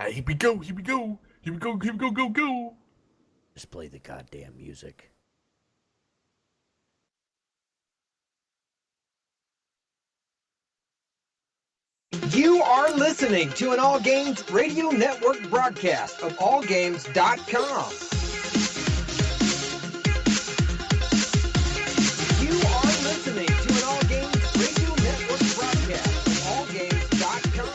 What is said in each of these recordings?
Alright, here we go, here we go. Here we go, here we go, go, go. Just play the goddamn music. You are listening to an All Games Radio Network broadcast of allgames.com. You are listening to an All Games Radio Network broadcast of allgames.com.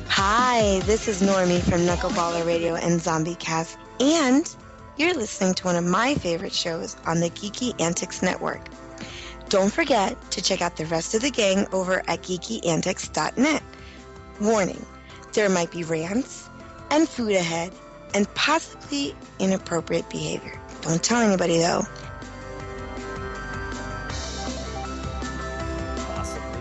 Hi, this is Normie from Knuckleballer Radio and Zombie Cast, and you're listening to one of my favorite shows on the Geeky Antics Network. Don't forget to check out the rest of the gang over at geekyantics.net. Warning, there might be rants and food ahead and possibly inappropriate behavior. Don't tell anybody though. Possibly.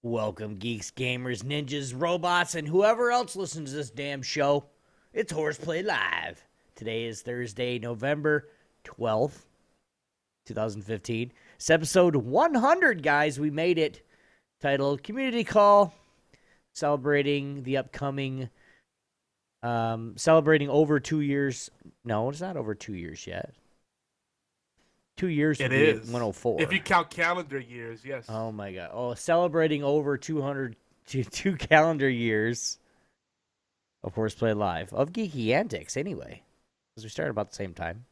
Welcome, geeks, gamers, ninjas, robots, and whoever else listens to this damn show. It's HorsePLAY Live. Today is Thursday, November 12th, 2015. It's episode 100, guys. We made it. Titled Community Call, celebrating the upcoming, celebrating over 2 years. No, it's not over 2 years yet. 2 years It would be at is. 104. If you count calendar years, yes. Oh my god. Oh, celebrating over 202 calendar years of HorsePLAY Live. Of Geeky Antics, anyway. Because we started about the same time.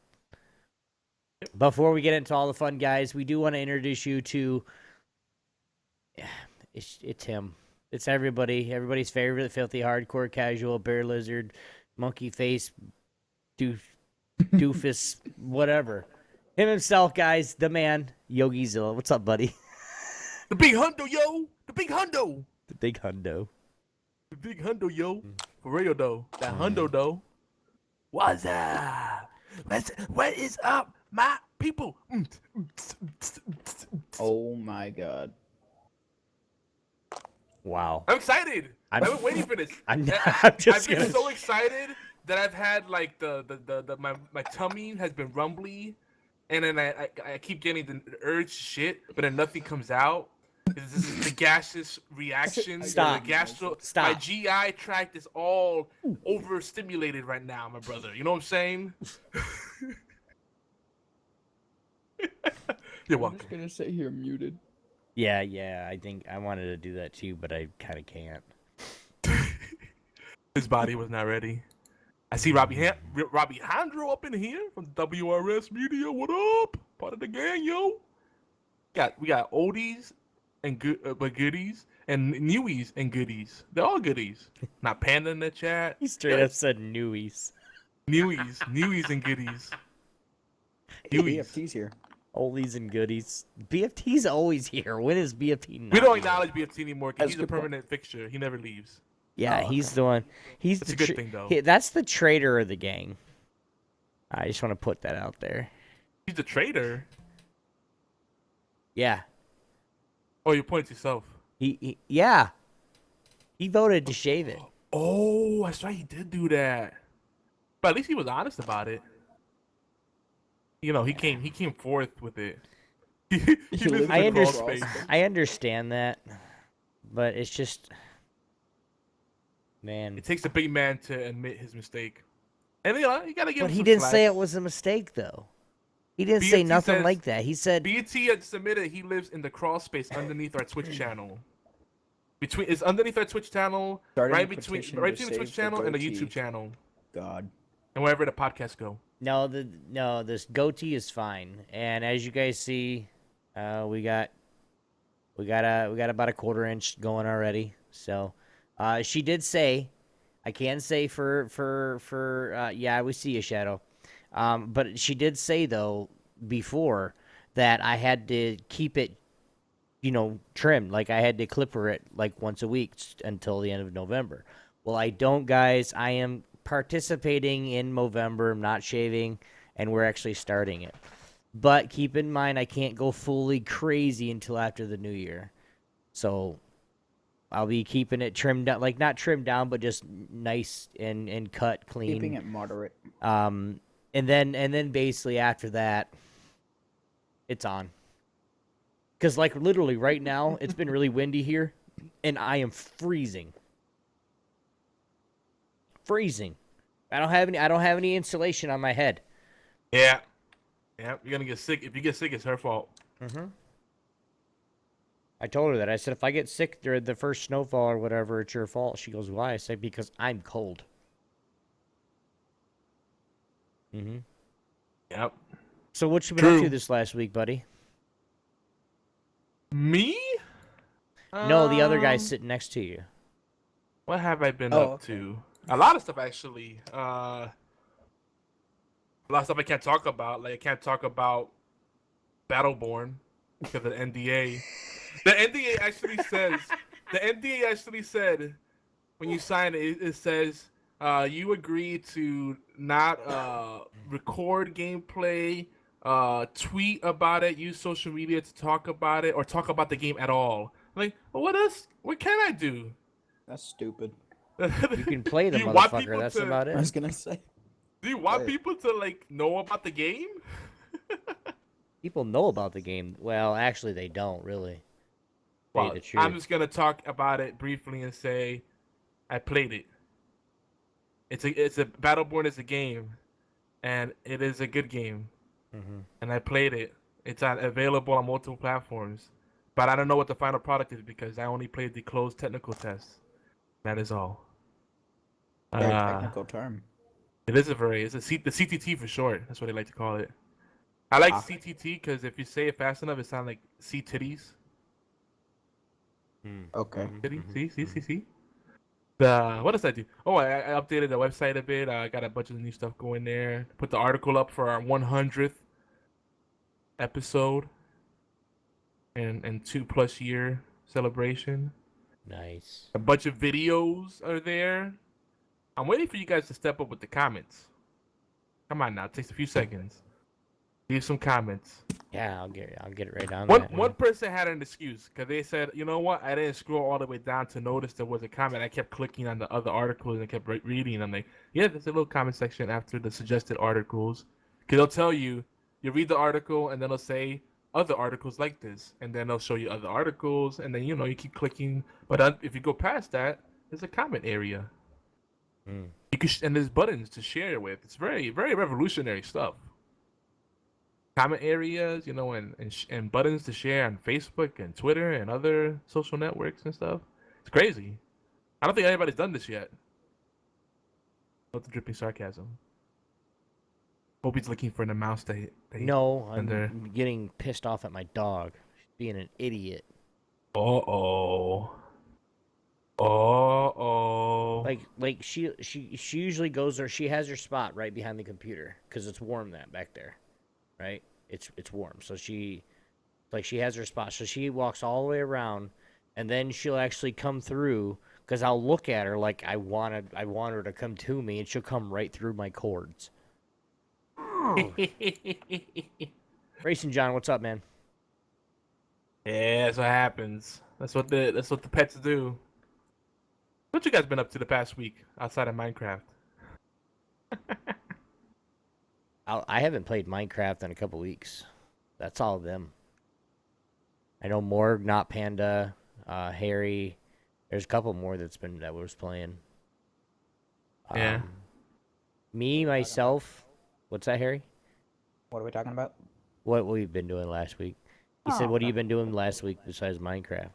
Before we get into all the fun, guys, we do want to introduce you to... It's him. It's everybody. Everybody's favorite filthy hardcore casual bear lizard, monkey face, doofus, whatever. Him himself, guys, the man, Yogizilla. What's up, buddy? The big hundo, yo! The big hundo! The big hundo. The big hundo, yo. For real, though. That hundo, though. What's up? What is up, my people? Oh my god. Wow. I'm excited. I've been waiting for this. I'm I've just been gonna... so excited that I've had like my tummy has been rumbly, and then I keep getting the urge shit, but then nothing comes out. This is the gaseous reactions. Stop. The gastro. Stop. My GI tract is all overstimulated right now, my brother. You know what I'm saying? You're I'm welcome. just gonna sit here muted. Yeah, I think I wanted to do that too, but I kind of can't. His body was not ready. I see Robbie Handro up in here from WRS Media. What up? Part of the gang, yo. We got oldies and but goodies and newies and goodies. They're all goodies. Not Panda in the chat. He straight up said newies. Newies and goodies. Hey, Newies. BFT's here. Oldies and goodies. BFT's always here. When is BFT not We don't here? acknowledge BFT anymore because That's he's a a good point. permanent fixture. He never leaves. Yeah, Oh, he's okay. the one. He's That's the a good thing, though. that's the traitor of the gang. I just want to put that out there. He's a traitor. Yeah. Oh, you point to yourself. Yeah. He voted to shave it. Oh, that's right. He did do that. But at least he was honest about it. You know, he came forth with it. He He lives in lives the I crawl understand. space. I understand that, but it's just, man. It takes a big man to admit his mistake. And you gotta give him But he some didn't slack. say it was a mistake, though. He didn't say BFT nothing says- like that. He said, BT had submitted he lives in the crawl space underneath our Twitch channel. It's underneath our Twitch channel, Starting right a between petition the to Twitch save the channel and the goatee. YouTube channel, God. and wherever the podcasts go. no, this goatee is fine. And as you guys see, we got about a 1/4 inch going already. So, she did say I can say yeah, we see a shadow. But she did say though before that I had to keep it, trimmed. Like I had to clipper it like once a week until the end of November. Well, I don't, guys. I am participating in November. I'm not shaving, and we're actually starting it. But keep in mind, I can't go fully crazy until after the new year. So I'll be keeping it trimmed down, like not trimmed down, but just nice and cut clean. Keeping it moderate. And then basically after that, it's on. Because like literally right now, it's been really windy here, and I am freezing. Freezing. I don't have any insulation on my head. Yeah. Yeah, you're gonna get sick. If you get sick, it's her fault. Mm-hmm. I told her that. I said, if I get sick during the first snowfall or whatever, it's your fault. She goes, why? I said, because I'm cold. Mm-hmm. Yep. So what you been up to this last week, buddy? Me? No, the other guy sitting next to you. What have I been up to? A lot of stuff, actually. A lot of stuff I can't talk about. Like, I can't talk about Battleborn because of the NDA. The NDA actually said, when you sign it, it says, you agree to not record gameplay, tweet about it, use social media to talk about it, or talk about the game at all. Like, well, what else? What can I do? That's stupid. You can play the Do you want motherfucker. people That's to- about I it. was gonna say. Do you want Right. people to like know about the game? People know about the game. Well, actually, they don't really. Tell you Well, the truth. I'm just gonna talk about it briefly and say, I played it. It's a Battleborn is a game, and it is a good game. Mm-hmm. And I played it. It's available on multiple platforms, but I don't know what the final product is because I only played the closed technical test. That is all. Very technical term. It is the CTT for short. That's what they like to call it. I like Ah. CTT because if you say it fast enough, it sounds like C titties. Okay. See. What does that do? Oh, I updated the website a bit. I got a bunch of new stuff going there. Put the article up for our 100th episode and 2+ year celebration. Nice. A bunch of videos are there. I'm waiting for you guys to step up with the comments. Come on now, it takes a few seconds. Leave some comments. Yeah, I'll get it right down. One person had an excuse because they said, you know what? I didn't scroll all the way down to notice there was a comment. I kept clicking on the other articles and kept reading. I'm like, yeah, there's a little comment section after the suggested articles. Because they'll tell you, you read the article and then they'll say other articles like this. And then they'll show you other articles. And then, you keep clicking. But if you go past that, there's a comment area. You can and there's buttons to share with. It's very, very revolutionary stuff. Comment areas, and buttons to share on Facebook and Twitter and other social networks and stuff. It's crazy. I don't think anybody's done this yet. Not the dripping sarcasm. Hope he's looking for the mouse to hit. No, I'm under. getting pissed off at my dog. She's being an idiot. Uh-oh. Like she usually goes there. She has her spot right behind the computer because it's warm back there, right? It's warm, so she has her spot. So she walks all the way around, and then she'll actually come through because I'll look at her like I want her to come to me, and she'll come right through my cords. Racing John, what's up, man? Yeah, that's what happens. That's what the pets do. What you guys been up to the past week outside of Minecraft? I haven't played Minecraft in a couple weeks. That's all of them. I know Morg, Not Panda, Harry. There's a couple more that was playing. Yeah. Me, myself. What's that, Harry? What are we talking about? What we've been doing last week. He said, Oh, what have okay. you been doing last week besides Minecraft?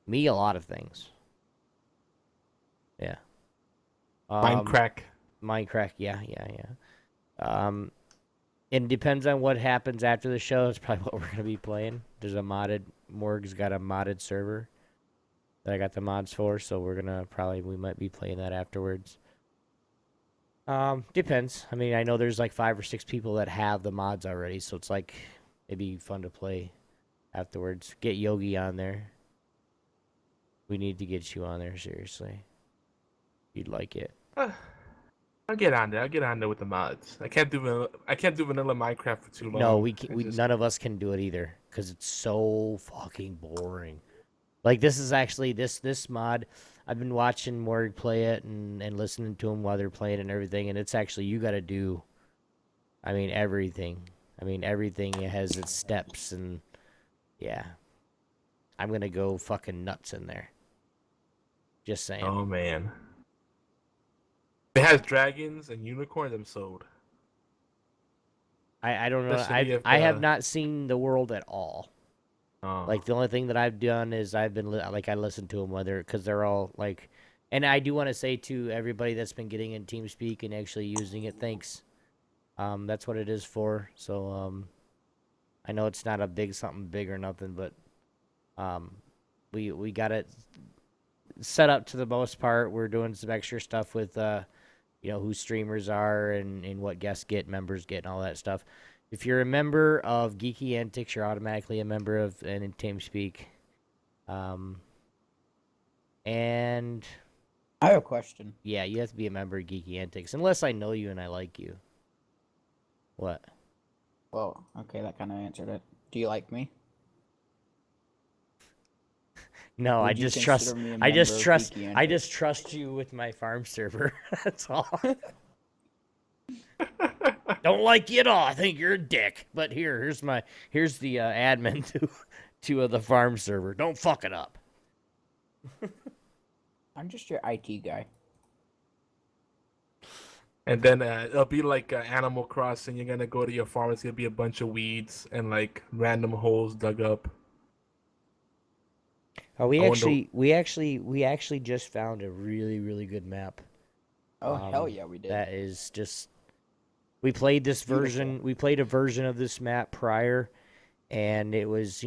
Me, a lot of things. Yeah. Minecraft. Minecraft, yeah. It depends on what happens after the show. It's probably what we're gonna be playing. Morg's got a modded server that I got the mods for, so we might be playing that afterwards. Depends. I mean, I know there's like 5 or 6 people that have the mods already, so it's like it'd be fun to play afterwards. Get Yogi on there. We need to get you on there, seriously. You'd like it. I'll get on there. I'll get on there with the mods. I can't do vanilla Minecraft for too long. No, none of us can do it either because it's so fucking boring. Like this is actually this mod. I've been watching Morg play it and listening to them while they're playing and everything, and it's actually you got to do. I mean everything. Everything has its steps and yeah. I'm gonna go fucking nuts in there. Just saying. Oh man. It has dragons and unicorns. I'm sold. I don't know. Especially I have not seen the world at all. Oh. Like the only thing that I've done is I've been I listen to them because they're all like, and I do want to say to everybody that's been getting in TeamSpeak and actually using it, thanks. That's what it is for. So I know it's not a big something big or nothing, but we got it set up to the most part. We're doing some extra stuff with who streamers are and what guests get, members get, and all that stuff. If you're a member of Geeky Antics, you're automatically a member of in TeamSpeak. And I have a question. yeah, you have to be a member of Geeky Antics, unless I know you and I like you. What? Well, okay, that kind of answered it. Do you like me? No, Would I you just trust. consider me a I just member of trust. Geeky I Antics? just trust you with my farm server. That's all. Don't like you at all. I think you're a dick. But here's the admin to the farm server. Don't fuck it up. I'm just your IT guy. And then it'll be like Animal Crossing. You're gonna go to your farm. It's gonna be a bunch of weeds and like random holes dug up. Oh, we I actually just found a really, really good map. Oh, hell yeah, we did. That is just. We played this version. Beautiful. We played a version of this map prior, and it was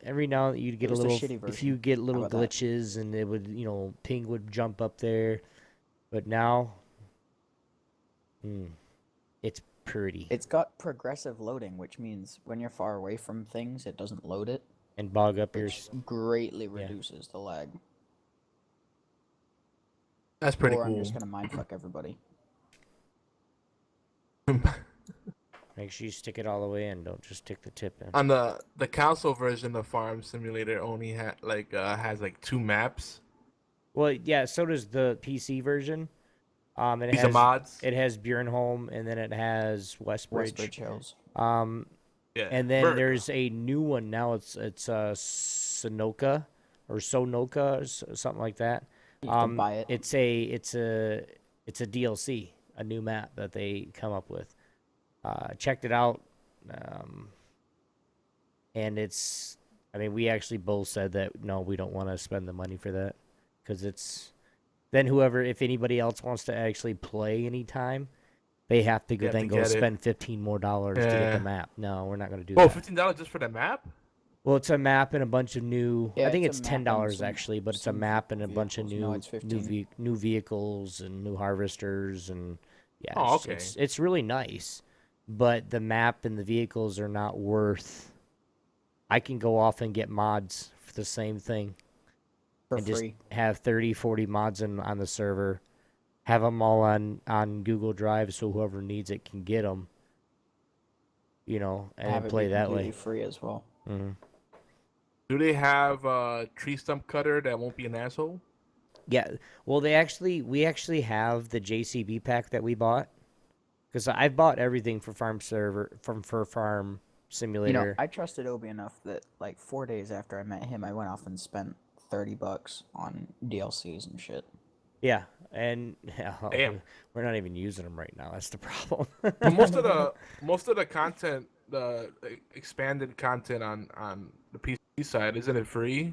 every now and then you'd get It was a the little. shitty If version. you get little How about that? glitches, and it would ping would jump up there, but now, it's pretty. It's got progressive loading, which means when you're far away from things, it doesn't load it, And bog up your. which greatly reduces the lag. That's pretty or cool. I'm just gonna mindfuck everybody. Make sure you stick it all the way in. Don't just stick the tip in. On the console version of Farm Simulator only has like 2 maps. Well, yeah. So does the PC version. It These has are mods. It has Bjornholm, and then it has Westbridge. Westbridge Hills. Yeah. And then Bird. there's a new one now. It's Sonoka or Sonoka, or something like that. You have to buy it. It's a DLC, a new map that they come up with. Checked it out, and it's. I mean, we actually both said that no, we don't want to spend the money for that because it's. Then if anybody else wants to actually play anytime, they have to They have to go get it. spend $15 more to get Yeah. the map. No, we're not going to do Oh, that. $15 just for the map? Well, it's a map and a bunch of new. Yeah, I think it's it's a map and $10 some- actually, but it's a some map and a bunch of vehicles. No, it's new 15. new vehicles and new harvesters and yeah. Oh, it's, okay. it's really nice, but the map and the vehicles are not worth. I can go off and get mods for the same thing For and free. just have 30, 40 mods on the server, have them all on Google Drive so whoever needs it can get them. And Have it play be that completely way. free as well. Mm-hmm. Do they have a tree stump cutter that won't be an asshole? Yeah, well, we actually have the JCB pack that we bought because I've bought everything for Farm Simulator. I trusted Obi enough that like 4 days after I met him, I went off and spent $30 on DLCs and shit. Yeah, and Damn. we're not even using them right now. That's the problem. But most of the content, the expanded content on the PC side, isn't it free?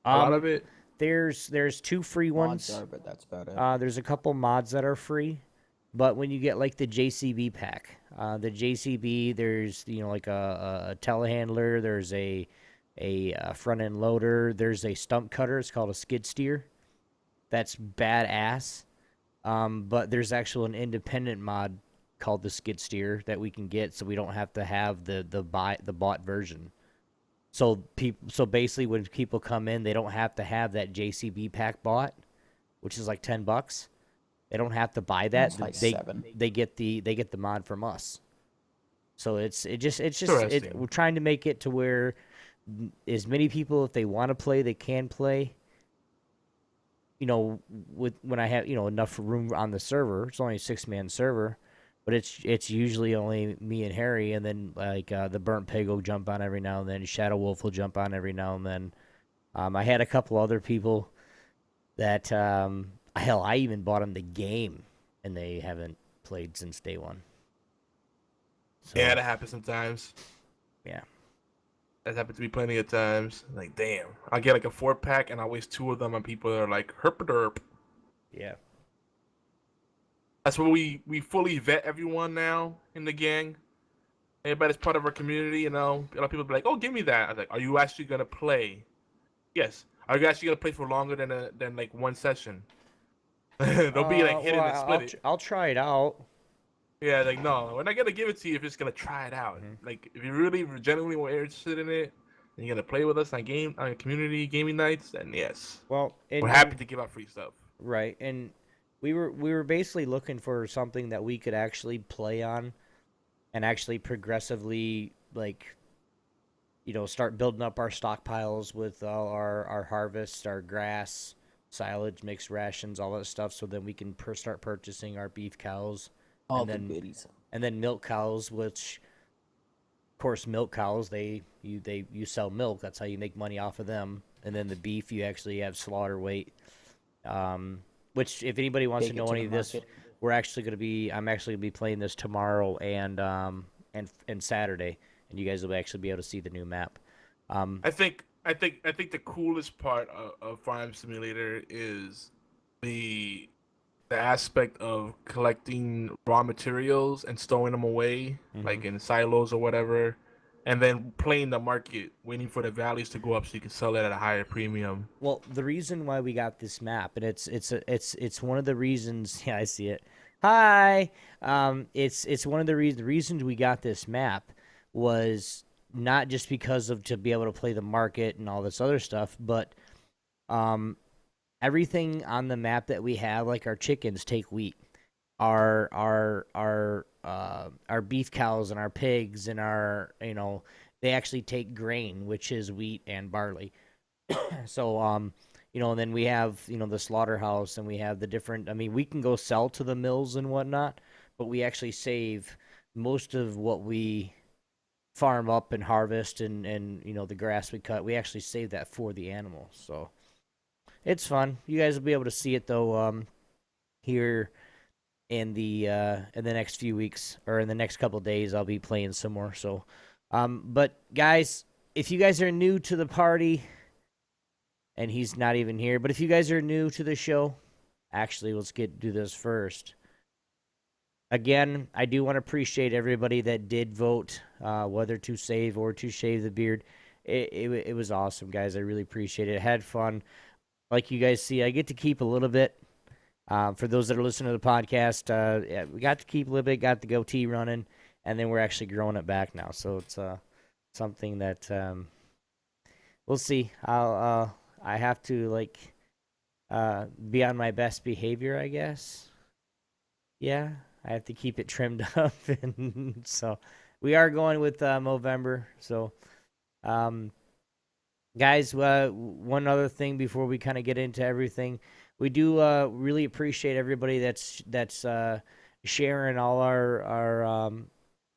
A lot of it. There's 2 free Mods ones. are, but that's about it. There's a couple mods that are free, but when you get like the JCB pack, the JCB, there's like a telehandler, there's a front end loader. There's a stump cutter. It's called a skid steer. That's badass. But there's actually an independent mod called the skid steer that we can get, so we don't have to have the bought version. So basically, when people come in, they don't have to have that JCB pack bought, which is like $10. They don't have to buy that. It's like they $7. they get the mod from us. So it's just Interesting. we're trying to make it to where as many people, if they want to play, they can play. You know, when I have enough room on the server, it's only a 6-man server, but it's usually only me and Harry, and then like the Burnt Pig will jump on every now and then. Shadow Wolf will jump on every now and then. I had a couple other people that hell, I even bought them the game, and they haven't played since day one. So, Yeah, that happens sometimes. yeah. That happened to me plenty of times. Like, damn. I get like a 4-pack and I waste 2 of them on people that are like, herp-a-derp. Yeah. That's where we fully vet everyone now in the gang. Everybody's part of our community, A lot of people be like, oh, give me that. I was like, are you actually going to play? Yes. Are you actually going to play for longer than like one session? Don't be like hitting and split it. I'll try it out. Yeah, like, no, we're not going to give it to you if you're just going to try it out. Like, if you really genuinely were interested in it, and you're going to play with us on community gaming nights, then yes. Well, We're happy to give out free stuff. Right, and we were basically looking for something that we could actually play on, and actually progressively start building up our stockpiles with all our harvests, our grass, silage, mixed rations, all that stuff, so then we can start purchasing our beef cows. All the goodies. And then milk cows, which, of course, milk cows, you sell milk. That's how you make money off of them. And then the beef, you actually have slaughter weight. Which, if anybody wants to know any of this, I'm actually gonna be playing this tomorrow and Saturday, and you guys will actually be able to see the new map. I think the coolest part of Farm Simulator is the aspect of collecting raw materials and stowing them away, like in silos or whatever, and then playing the market, waiting for the values to go up so you can sell it at a higher premium. Well, the reason why we got this map, and it's one of the reasons. Yeah, I see it. Hi. It's one of the reasons we got this map was not just because of to be able to play the market and all this other stuff, but everything on the map that we have, like our chickens take wheat, our beef cows and our pigs and they actually take grain, which is wheat and barley. So and then we have the slaughterhouse, and we have the different. I mean, we can go sell to the mills and whatnot, but we actually save most of what we farm up and harvest, and the grass we cut. We actually save that for the animals. So it's fun. You guys will be able to see it though here in the next few weeks, or in the next couple of days. I'll be playing some more. So, but guys, if you guys are new to the party, and he's not even here, but if you guys are new to the show, actually, let's do this first. Again, I do want to appreciate everybody that did vote, whether to save or to shave the beard. It was awesome, guys. I really appreciate it. I had fun. Like you guys see, I get to keep a little bit. For those that are listening to the podcast, we got to keep a little bit, got the goatee running, and then we're actually growing it back now. So it's something that we'll see. I have to be on my best behavior, I guess. Yeah, I have to keep it trimmed up, and so we are going with Movember. So, guys, one other thing before we kind of get into everything, we do really appreciate everybody that's sharing all our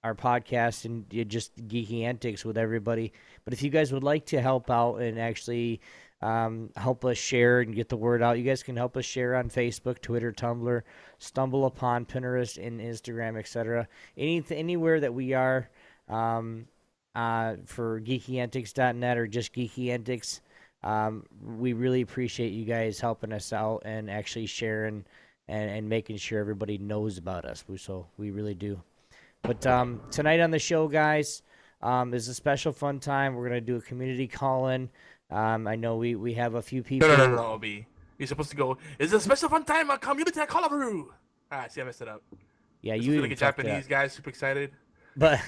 podcast and just Geeky Antics with everybody. But if you guys would like to help out and actually help us share and get the word out, you guys can help us share on Facebook, Twitter, Tumblr, Stumble Upon, Pinterest, and Instagram, etc. Anywhere that we are, for geekyantics.net or just Geeky Antics. We really appreciate you guys helping us out and actually sharing and making sure everybody knows about us. So we really do. But tonight on the show, guys, is a special fun time. We're gonna do a community call-in. I know we have a few No, people. no, Obi. You're supposed to go. It's a special fun time, a community call. Alright, see, I messed it up. Yeah, This you is even like a fucked it Japanese up. guy, super excited. But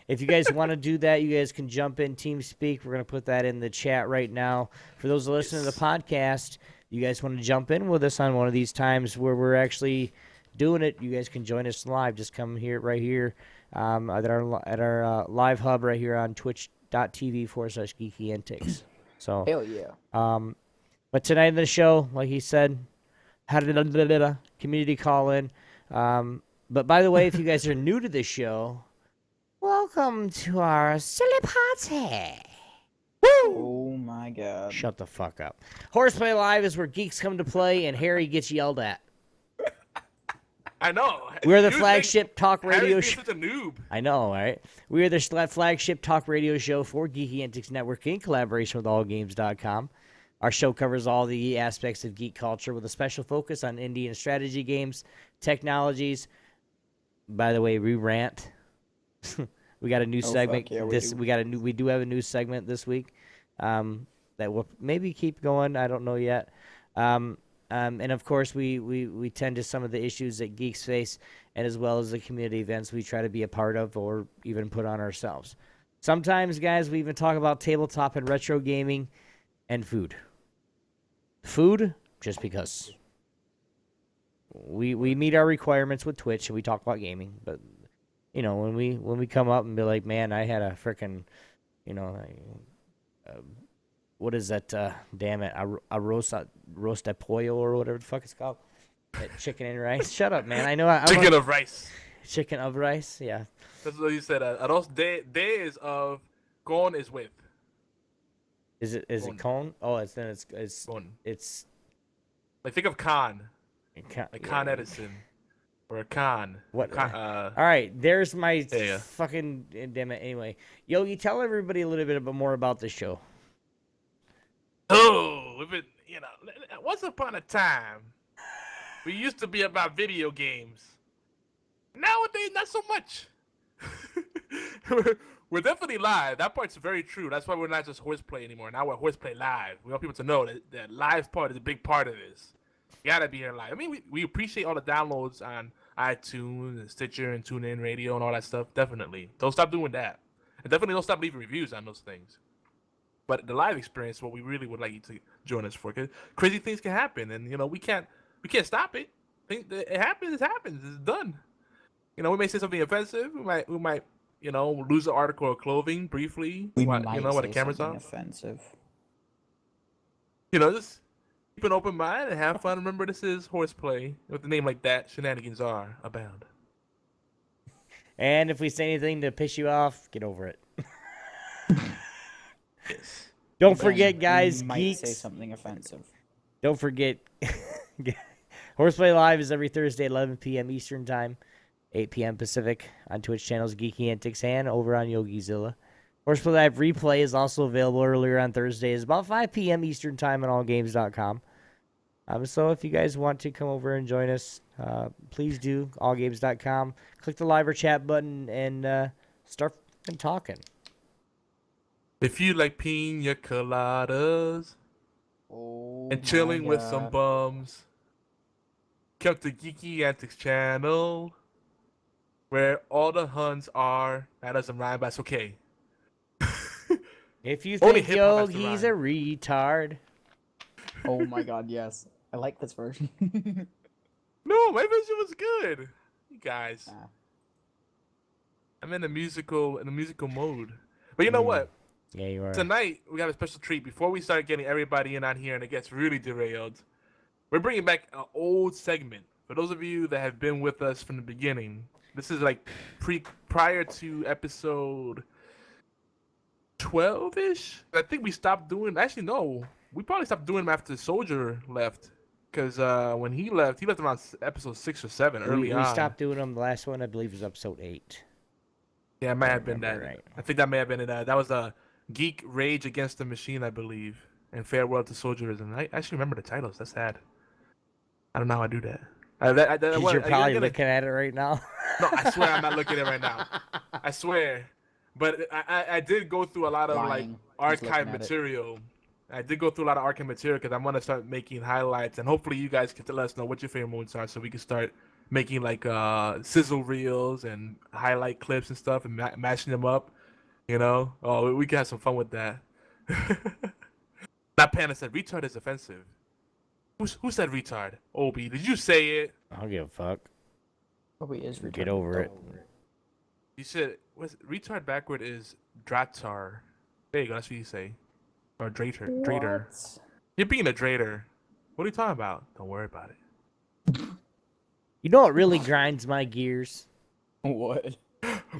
if you guys want to do that, you guys can jump in TeamSpeak. We're going to put that in the chat right now. For those listening to the podcast, you guys want to jump in with us on one of these times where we're actually doing it, you guys can join us live. Just come here, right here, at our live hub right here on twitch.tv/Geeky Antics. So, Hell yeah. but tonight in the show, like he said, had a community call in. But by the way, if you guys are new to the show, welcome to our silly party. Oh my god. Shut the fuck up. Horseplay Live is where geeks come to play and Harry gets yelled at. I know. We're the You flagship talk think radio Harry's show. being such a noob. I know, right? We are the flagship talk radio show for Geeky Antics Network in collaboration with AllGames.com. Our show covers all the aspects of geek culture with a special focus on indie and strategy games, technologies. By the way, we rant. We got a new segment. yeah, we do have a new segment this week. That will maybe keep going. I don't know yet. And of course, we tend to some of the issues that geeks face, and as well as the community events we try to be a part of or even put on ourselves. Sometimes, guys, we even talk about tabletop and retro gaming and food. Food, just because. We meet our requirements with Twitch and we talk about gaming, but you know when we come up and be like, man, I had a frickin', what is that? Damn it, a roast de pollo or whatever the fuck it's called, that chicken and rice. Shut up, man. I know. Chicken of rice. Chicken of rice. Yeah. That's what you said. Arroz de is of con is with. Is it Con. cone? Oh, it's Con. it's Like think of Con. Con, Like Con Edison. Or a Con. What? Con, All right, there's my yeah. fucking damn it. Anyway, Yogi, tell everybody a little bit more about the show. Oh, if it, once upon a time, we used to be about video games. Nowadays, not so much. We're definitely live. That part's very true. That's why we're not just Horseplay anymore. Now we're Horseplay Live. We want people to know that live part is a big part of this. You gotta be here live. I mean, we appreciate all the downloads on iTunes and Stitcher and TuneIn Radio and all that stuff. Definitely. Don't stop doing that. And definitely don't stop leaving reviews on those things. But the live experience is what we really would like you to join us for. Cause crazy things can happen, and we can't stop it. It happens. It happens. It's done. We may say something offensive. We might lose an article of clothing briefly. We while might the say camera's something off. offensive. Just keep an open mind and have fun. Remember, this is Horseplay. With a name like that, shenanigans are abound. And if we say anything to piss you off, get over it. Yes. Don't Ben, forget, guys, we might geeks. say something offensive. Don't forget, Horseplay Live is every Thursday at 11 p.m. Eastern Time, 8 p.m. Pacific on Twitch channels Geeky Antics and over on Yogizilla. Horseplay Live replay is also available earlier on Thursdays, about 5 p.m. Eastern Time on AllGames.com. So if you guys want to come over and join us, please do, AllGames.com. Click the live or chat button and start fucking talking. If you like pina coladas and chilling with some bums, come to Geeky Antics channel, where all the Huns are. That doesn't rhyme, but it's okay. If you Only think hip-hop has to Yogi's a retard. Oh my god, yes. I like this version. No, my version was good. You guys. Ah. I'm in the musical mode. But you know what? Yeah, you are. Tonight we got a special treat. Before we start getting everybody in on here and it gets really derailed, we're bringing back an old segment. For those of you that have been with us from the beginning, this is like prior to episode 12-ish. I think we stopped doing. Actually, no, we probably stopped doing them after Soldier left. Because when he left around episode 6 or 7 early on. We stopped doing them. The last one, I believe, was episode 8. Yeah, it might have been that. Right. I think that may have been it. That was a Geek Rage Against the Machine, I believe, and Farewell to Soldierism. I actually remember the titles. That's sad. I don't know how I do that. Because you're probably looking at it right now. No, I swear I'm not looking at it right now. I swear. But I did go through a lot of Lying. He's archive looking at it. material. I did go through a lot of archive material because I'm gonna start making highlights, and hopefully you guys can let us know what your favorite moments are, so we can start making sizzle reels and highlight clips and stuff, and mashing them up. Oh, we can have some fun with that. That Panda said retard is offensive. Who said retard? Obi, did you say it? I don't give a fuck. Probably is retarded. Get over it. You said retard backward is dratar. There you go. That's what you say. Or drater. What? You're being a drater. What are you talking about? Don't worry about it. You know what really grinds my gears? What?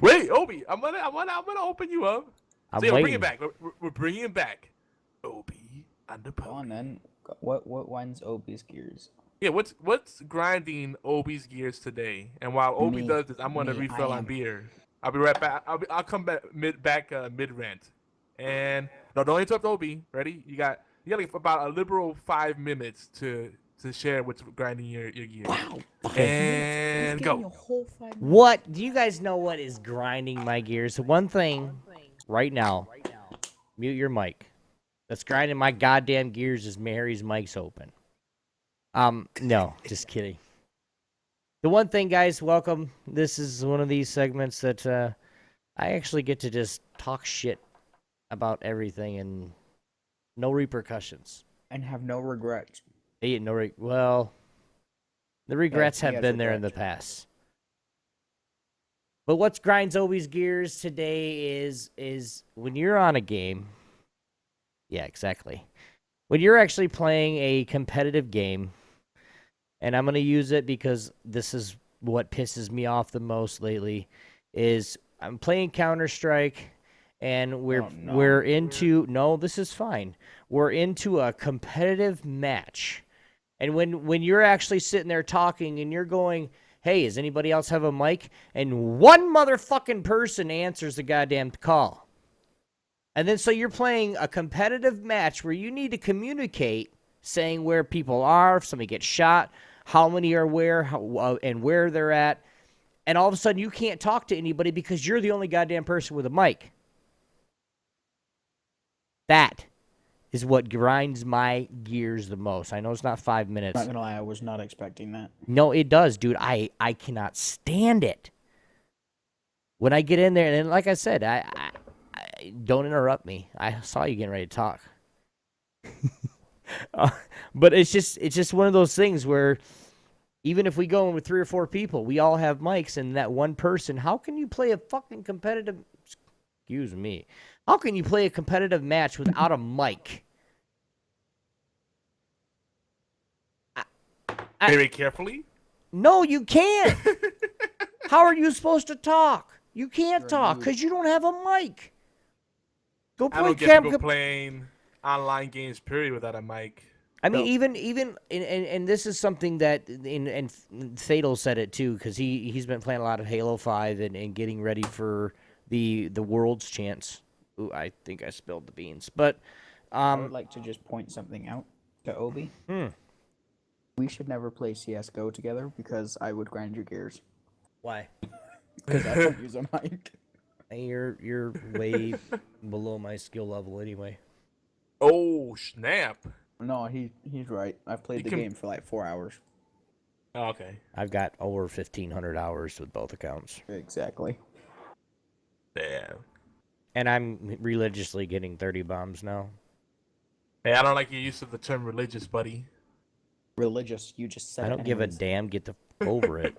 Wait, Obi, I'm gonna open you up. I'm So, yeah, we're waiting. bringing it back. We're bringing it back. Obi and the Go pony. on then. What winds Obi's gears? Yeah, what's grinding Obi's gears today? And while Obi Me. does this, I'm gonna Me, refill I on am. beer. I'll be right back. I'll come back mid rant. And no, don't interrupt Obi. Ready? You got like about a liberal 5 minutes to share what's grinding your gears. Wow. And He's getting go. a whole 5 minutes. What? Do you guys know what is grinding my gears? One thing right now, mute your mic. That's grinding my goddamn gears is Mary's mic's open. No, just kidding. The one thing, guys, welcome. This is one of these segments that I actually get to just talk shit about everything and no repercussions. And have no regrets. Well, the regrets he have has been there in the regrets. past. But what grinds Obi's gears today is when you're on a game. Yeah, exactly. When you're actually playing a competitive game, and I'm going to use it because this is what pisses me off the most lately, is I'm playing Counter-Strike, and we're into... No, this is fine. We're into a competitive match. And when you're actually sitting there talking and you're going, hey, does anybody else have a mic? And one motherfucking person answers the goddamn call. And then so you're playing a competitive match where you need to communicate, saying where people are, if somebody gets shot, how many are where, and where they're at. And all of a sudden you can't talk to anybody because you're the only goddamn person with a mic. That is what grinds my gears the most. I know it's not 5 minutes. Not gonna lie, I was not expecting that. No, it does, dude. I cannot stand it. When I get in there, and like I said, I don't interrupt me. I saw you getting ready to talk. But it's just one of those things where even if we go in with 3 or 4 people, we all have mics, and that one person, how can you play a fucking competitive... Excuse me. How can you play a competitive match without a mic? Very carefully. No, you can't. How are you supposed to talk? You can't You're talk mute. because you don't have a mic. Go I play don't get people playing online games, period, without a mic. I mean, even and this is something that and Fatal said it too because he's been playing a lot of Halo 5 and getting ready for the World's Chance. Ooh, I think I spilled the beans, but I would like to just point something out to Obi. Hmm. We should never play CS:GO together because I would grind your gears. Why? Because I don't use a mic. Hey, you're way below my skill level anyway. Oh snap! No, he's right. I've played You the can- game for like 4 hours. Oh, okay. I've got over 1,500 hours with both accounts, Exactly. Damn. and I'm religiously getting 30 bombs now. Hey, I don't like your use of the term religious, buddy. Religious. You just said I it don't give a anyways. damn. Get the over it.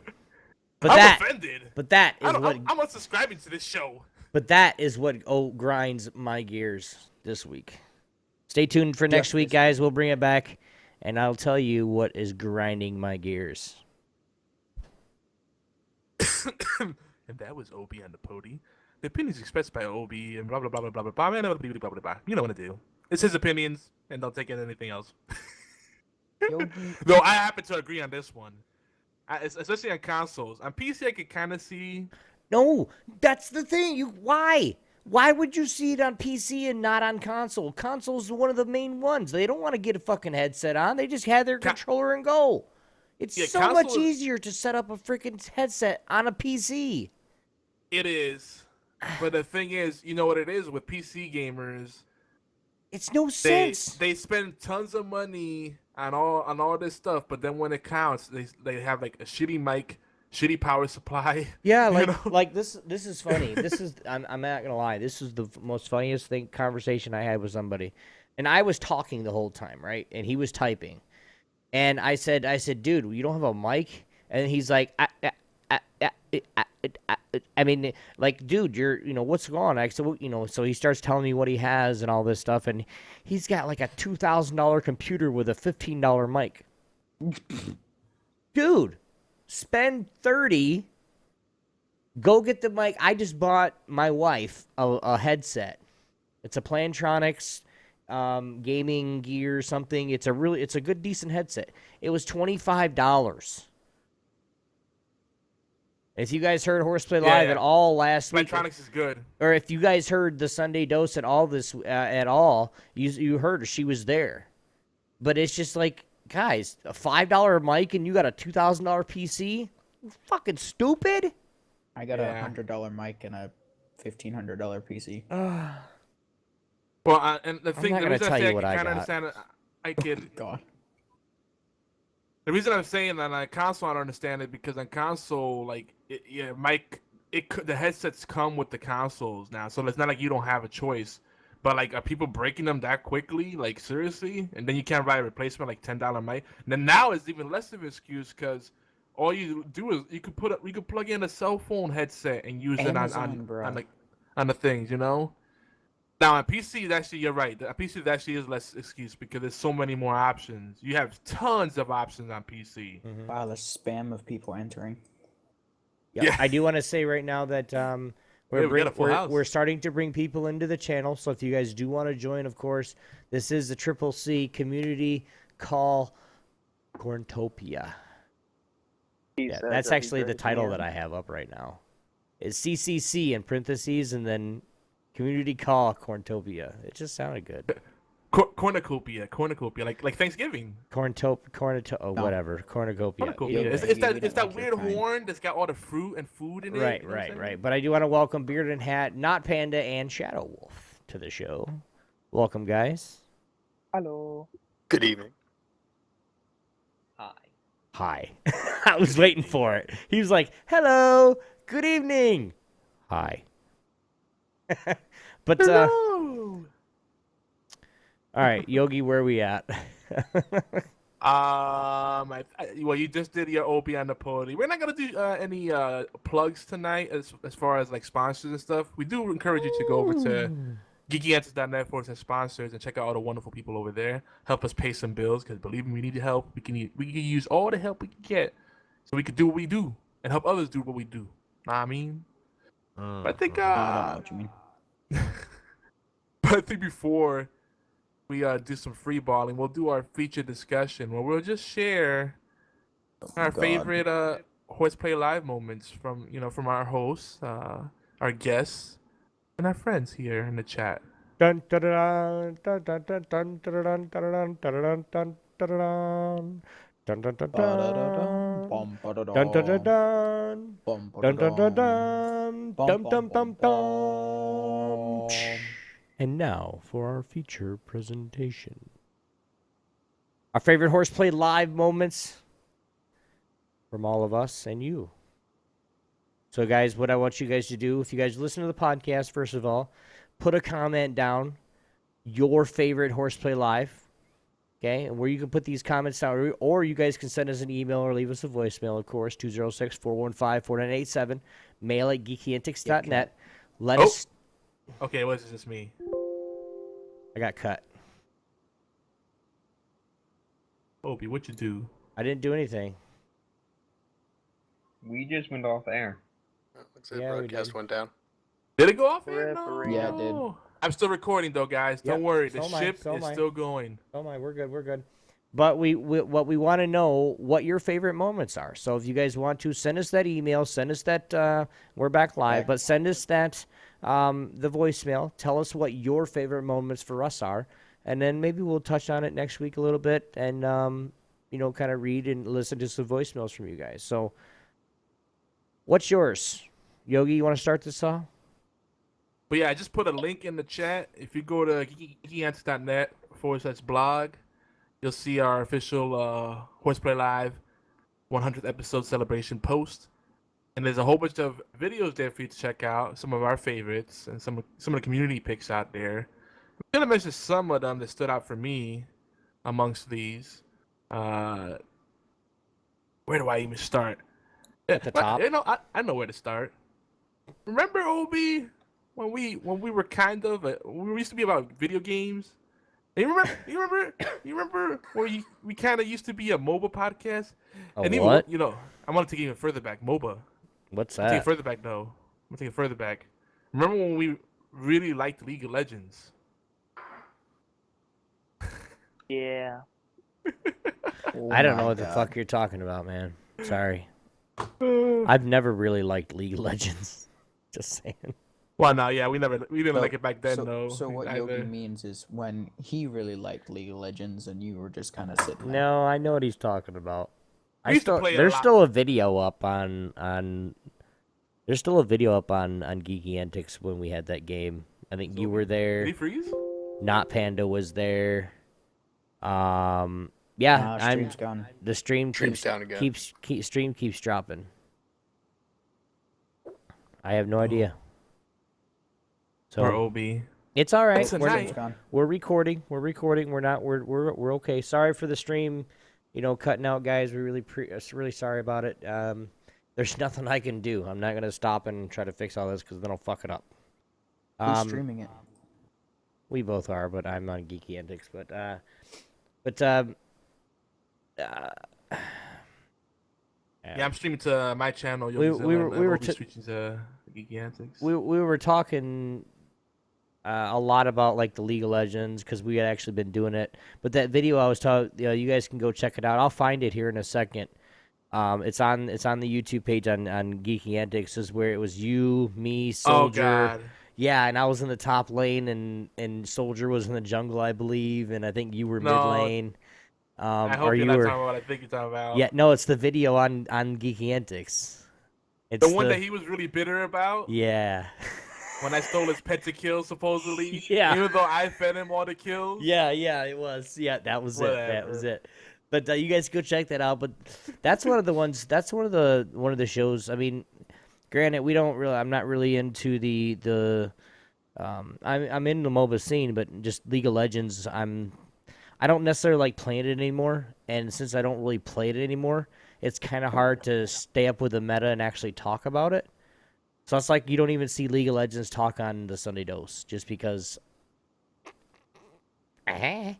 But I'm that, offended. but that is I'm what. unsubscribing to this show. But that is what grinds my gears this week. Stay tuned for next Just week, this guys. We'll bring it back, and I'll tell you what is grinding my gears. And that was Obi on the pody. The opinions expressed by Obi and blah blah blah blah blah blah blah blah blah blah blah blah. You know what to do. It's his opinions, and don't take it anything else. Yogi, Though I happen to agree on this one, especially on consoles. On PC, I could kind of see. No, that's the thing. Why? Why would you see it on PC and not on console? Console's one of the main ones. They don't want to get a fucking headset on. They just have their controller and go. It's Yeah, so much console is- easier to set up a freaking headset on a PC. It is, But the thing is, you know what it is with PC gamers. It's no They sense. they spend tons of money on all this stuff, but then when it counts, they have like a shitty mic, shitty power supply. Yeah, you know? like this is funny. This is I'm not gonna lie. This is the most funniest conversation I had with somebody, and I was talking the whole time, right? And he was typing, and I said, dude, you don't have a mic, and he's like, I mean, like, dude, what's going on? So he starts telling me what he has and all this stuff, and he's got like a $2,000 computer with a $15 mic. Dude, spend 30. Go get the mic. I just bought my wife a headset. It's a Plantronics gaming gear something. It's a good decent headset. It was $25. If you guys heard Horseplay Live at all last week, Plantronics is good. or if you guys heard the Sunday Dose at all at all, you heard her. She was there. But it's just like, guys, a $5 mic and you got a $2,000 PC? Fucking stupid. I got a $100 mic and a $1,500 PC. Well, and the thing, not the gonna reason tell I say you I what I kind of got. understand it, I kid. God. The reason I'm saying that on console I don't understand it because on console, like, the headsets come with the consoles now, so it's not like you don't have a choice. But like, are people breaking them that quickly? Like, seriously? And then you can't buy a replacement like $10 mic. And then now it's even less of an excuse because all you do is you could plug in a cell phone headset and use Amazon, it bro. on the things, you know. Now on PC, actually, you're right. The PC actually is less excuse because there's so many more options. You have tons of options on PC. Wow, the spam of people entering. Yeah. I do want to say right now that we got a full house. we're starting to bring people into the channel. So if you guys do want to join, of course, this is the CCC community call Cornucopia. Yeah, that's actually the title that I have up right now. It's CCC in parentheses and then community call Cornucopia. It just sounded good. Cornucopia, like Thanksgiving. Whatever. Cornucopia. Cornucopia. Yeah, It's that weird horn that's got all the fruit and food in it. Right, you know what I'm saying? right. But I do want to welcome Beard and Hat, Not Panda, and Shadow Wolf to the show. Welcome, guys. Hello. Good evening. Hi. I was waiting for it. He was like, hello, good evening. Hi. But, Hello. all right, Yogi, where are we at? Well, you just did your OP on the podium. We're not gonna do any plugs tonight as far as like sponsors and stuff. We do encourage you to go over to geekyantics.net for some sponsors and check out all the wonderful people over there. Help us pay some bills because believe me, we need your help. We can use all the help we can get so we can do what we do and help others do what we do. Know what I mean? But I think I don't know what you mean. but I think before we do some free balling, we'll do our feature discussion where we'll just share our favorite Horseplay Live moments from our hosts, our guests, and our friends here in the chat. Dun, dun, dun, dun, dun, dun, dun, dun, dun, dun, dun, dun, dun, dun. Dun dun dun dun. Bum, ba-da-da. Dun dun dun dun. Bum, Dun dun dun ba-da-da. dun. Bum, Dum bum, dum dum bum, dum. And now for our feature presentation. Our favorite Horseplay Live moments from all of us and you. So guys, what I want you guys to do, if you guys listen to the podcast, first of all, put a comment down, your favorite Horseplay Live, okay? And where you can put these comments down, or you guys can send us an email or leave us a voicemail, of course, 206-415-4987, mail at geekyantics.net. Let us... Okay, what is this me? I got cut. Opie, what you do? I didn't do anything. We just went off air. Looks like Yeah, we broadcast did. went down. Did it go off air? No. Yeah, it did. I'm still recording though, guys. Don't Yep, worry. The so am I, ship so am is I. still going. Oh my, we're good. But what we want to know what your favorite moments are. So if you guys want to send us that email, send us that we're back live, Okay. but send us that the voicemail. Tell us what your favorite moments for us are, and then maybe we'll touch on it next week a little bit and kind of read and listen to some voicemails from you guys. So what's yours? Yogi, you want to start this off? But yeah, I just put a link in the chat. If you go to geekyantics.net/blog, you'll see our official Horseplay Live 100th episode celebration post. And there's a whole bunch of videos there for you to check out. Some of our favorites and some of the community picks out there. I'm gonna mention some of them that stood out for me amongst these. Where do I even start? At the top. I know where to start. Remember, Obi, when we were kind of we used to be about video games. And you remember where we kind of used to be a MOBA podcast. A Even, what? I want to take it even further back. MOBA. What's Take it that? further back, though. I'm gonna take it further back. Remember when we really liked League of Legends? Yeah. I don't my know what the God. fuck you're talking about, man. Sorry. I've never really liked League of Legends. Just saying. Well, no, yeah, we didn't like it back then, so, though. So what either. Yogi means is when he really liked League of Legends and you were just kind of sitting there. No, I know what he's talking about. We used to play it a There's lot. still a video up on There's still a video up on Geeky Antics when we had that game. I think you were Did there. he freeze? Not Panda was there. Yeah, Stream's gone. the stream Stream's down again. stream keeps dropping. I have no idea. Or So Obi? it's all right. Listen, We're, night. Stream's gone. we're recording. We're recording. We're okay. Sorry for the stream, cutting out, guys. We really sorry about it. There's nothing I can do. I'm not gonna stop and try to fix all this because then I'll fuck it up. Who's streaming it? We both are, but I'm on Geeky Antics. Yeah, I'm streaming to my channel. We were Obi's switching to Geeky Antics. we were talking a lot about like the League of Legends because we had actually been doing it. But that video I was talking, you guys can go check it out. I'll find it here in a second. It's on the YouTube page on Geeky Antics. Is where it was you, me, Soldier. Oh God. Yeah, and I was in the top lane, and Soldier was in the jungle, I believe, and I think you were mid No. lane. I hope or you're you not were. talking about what I think you're talking about. Yeah, no, it's the video on Geeky Antics. It's The one that he was really bitter about Yeah. when I stole his pet to kill, supposedly. Yeah. Even though I fed him all the kills. Yeah, it was. Yeah, that was it. That was Whatever. it. But you guys go check that out. But that's one of the ones. That's one of the shows. I mean, granted, we don't really. I'm not really into the. I'm in the MOBA scene, but just League of Legends. I don't necessarily like playing it anymore. And since I don't really play it anymore, it's kind of hard to stay up with the meta and actually talk about it. So it's like you don't even see League of Legends talk on the Sunday Dose just because. Yeah.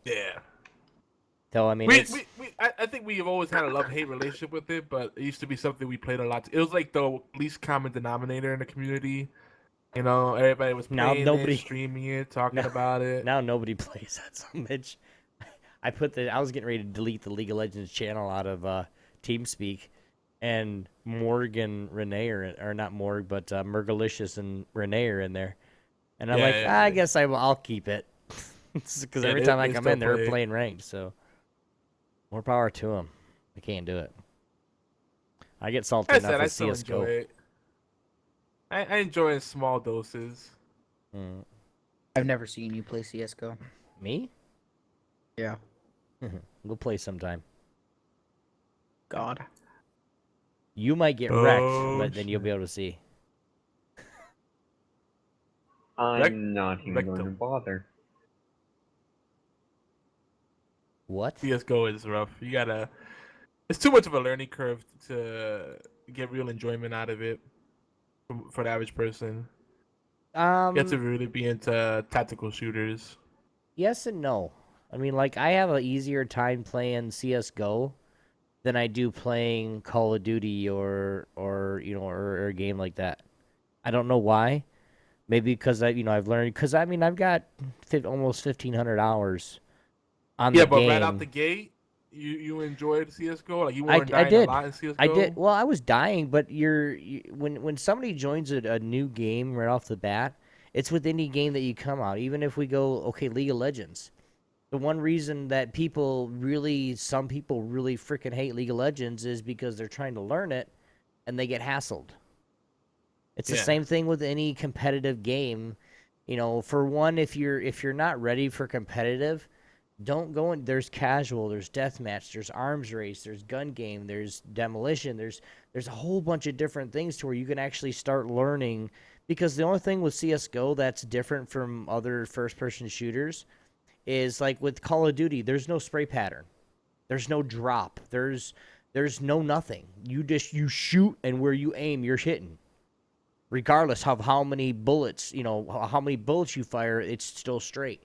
So I mean, I think we have always had a love-hate relationship with it, but it used to be something we played a lot. It was like the least common denominator in the community. Everybody was Now playing nobody- it, streaming it, talking Now- about it. now nobody plays that so much. I was getting ready to delete the League of Legends channel out of TeamSpeak, and Morg and Renee or not Morg, but Murgalicious and Renee are in there, and I'm Yeah, like, yeah, I yeah. guess I'll keep it because Yeah, every time I they come still in, they're play. playing ranked. So more power to them. I can't do it. I get salty I enough said I with still CS:GO. enjoy it. I enjoy in small doses. Mm. I've never seen you play CS:GO. Me? Yeah. We'll play sometime. God. You might get wrecked, Oh, but then you'll be able to see. I'm Rec- not even going to rectum. bother. What? CS:GO is rough. It's too much of a learning curve to get real enjoyment out of it for the average person. You have to really be into tactical shooters. Yes and no. I mean, like, I have an easier time playing CS:GO than I do playing Call of Duty or a game like that. I don't know why. Maybe because I've learned. Because I mean, I've got almost 1,500 hours on Yeah, the but game. right out the gate, you enjoyed CS:GO. Like you I weren't dying did. a lot in CS:GO. I did. Well, I was dying, but when somebody joins a new game right off the bat, it's with any game that you come out. Even if we go, League of Legends. The one reason that some people really freaking hate League of Legends is because they're trying to learn it, and they get hassled. It's the Yeah. same thing with any competitive game. For one, if you're not ready for competitive, don't go in. There's casual, there's deathmatch, there's arms race, there's gun game, there's demolition, there's a whole bunch of different things to where you can actually start learning. Because the only thing with CS:GO that's different from other first-person shooters is like with Call of Duty, there's no spray pattern, there's no drop, there's no nothing. You shoot, and where you aim, you're hitting. Regardless of how many bullets, how many bullets you fire, it's still straight.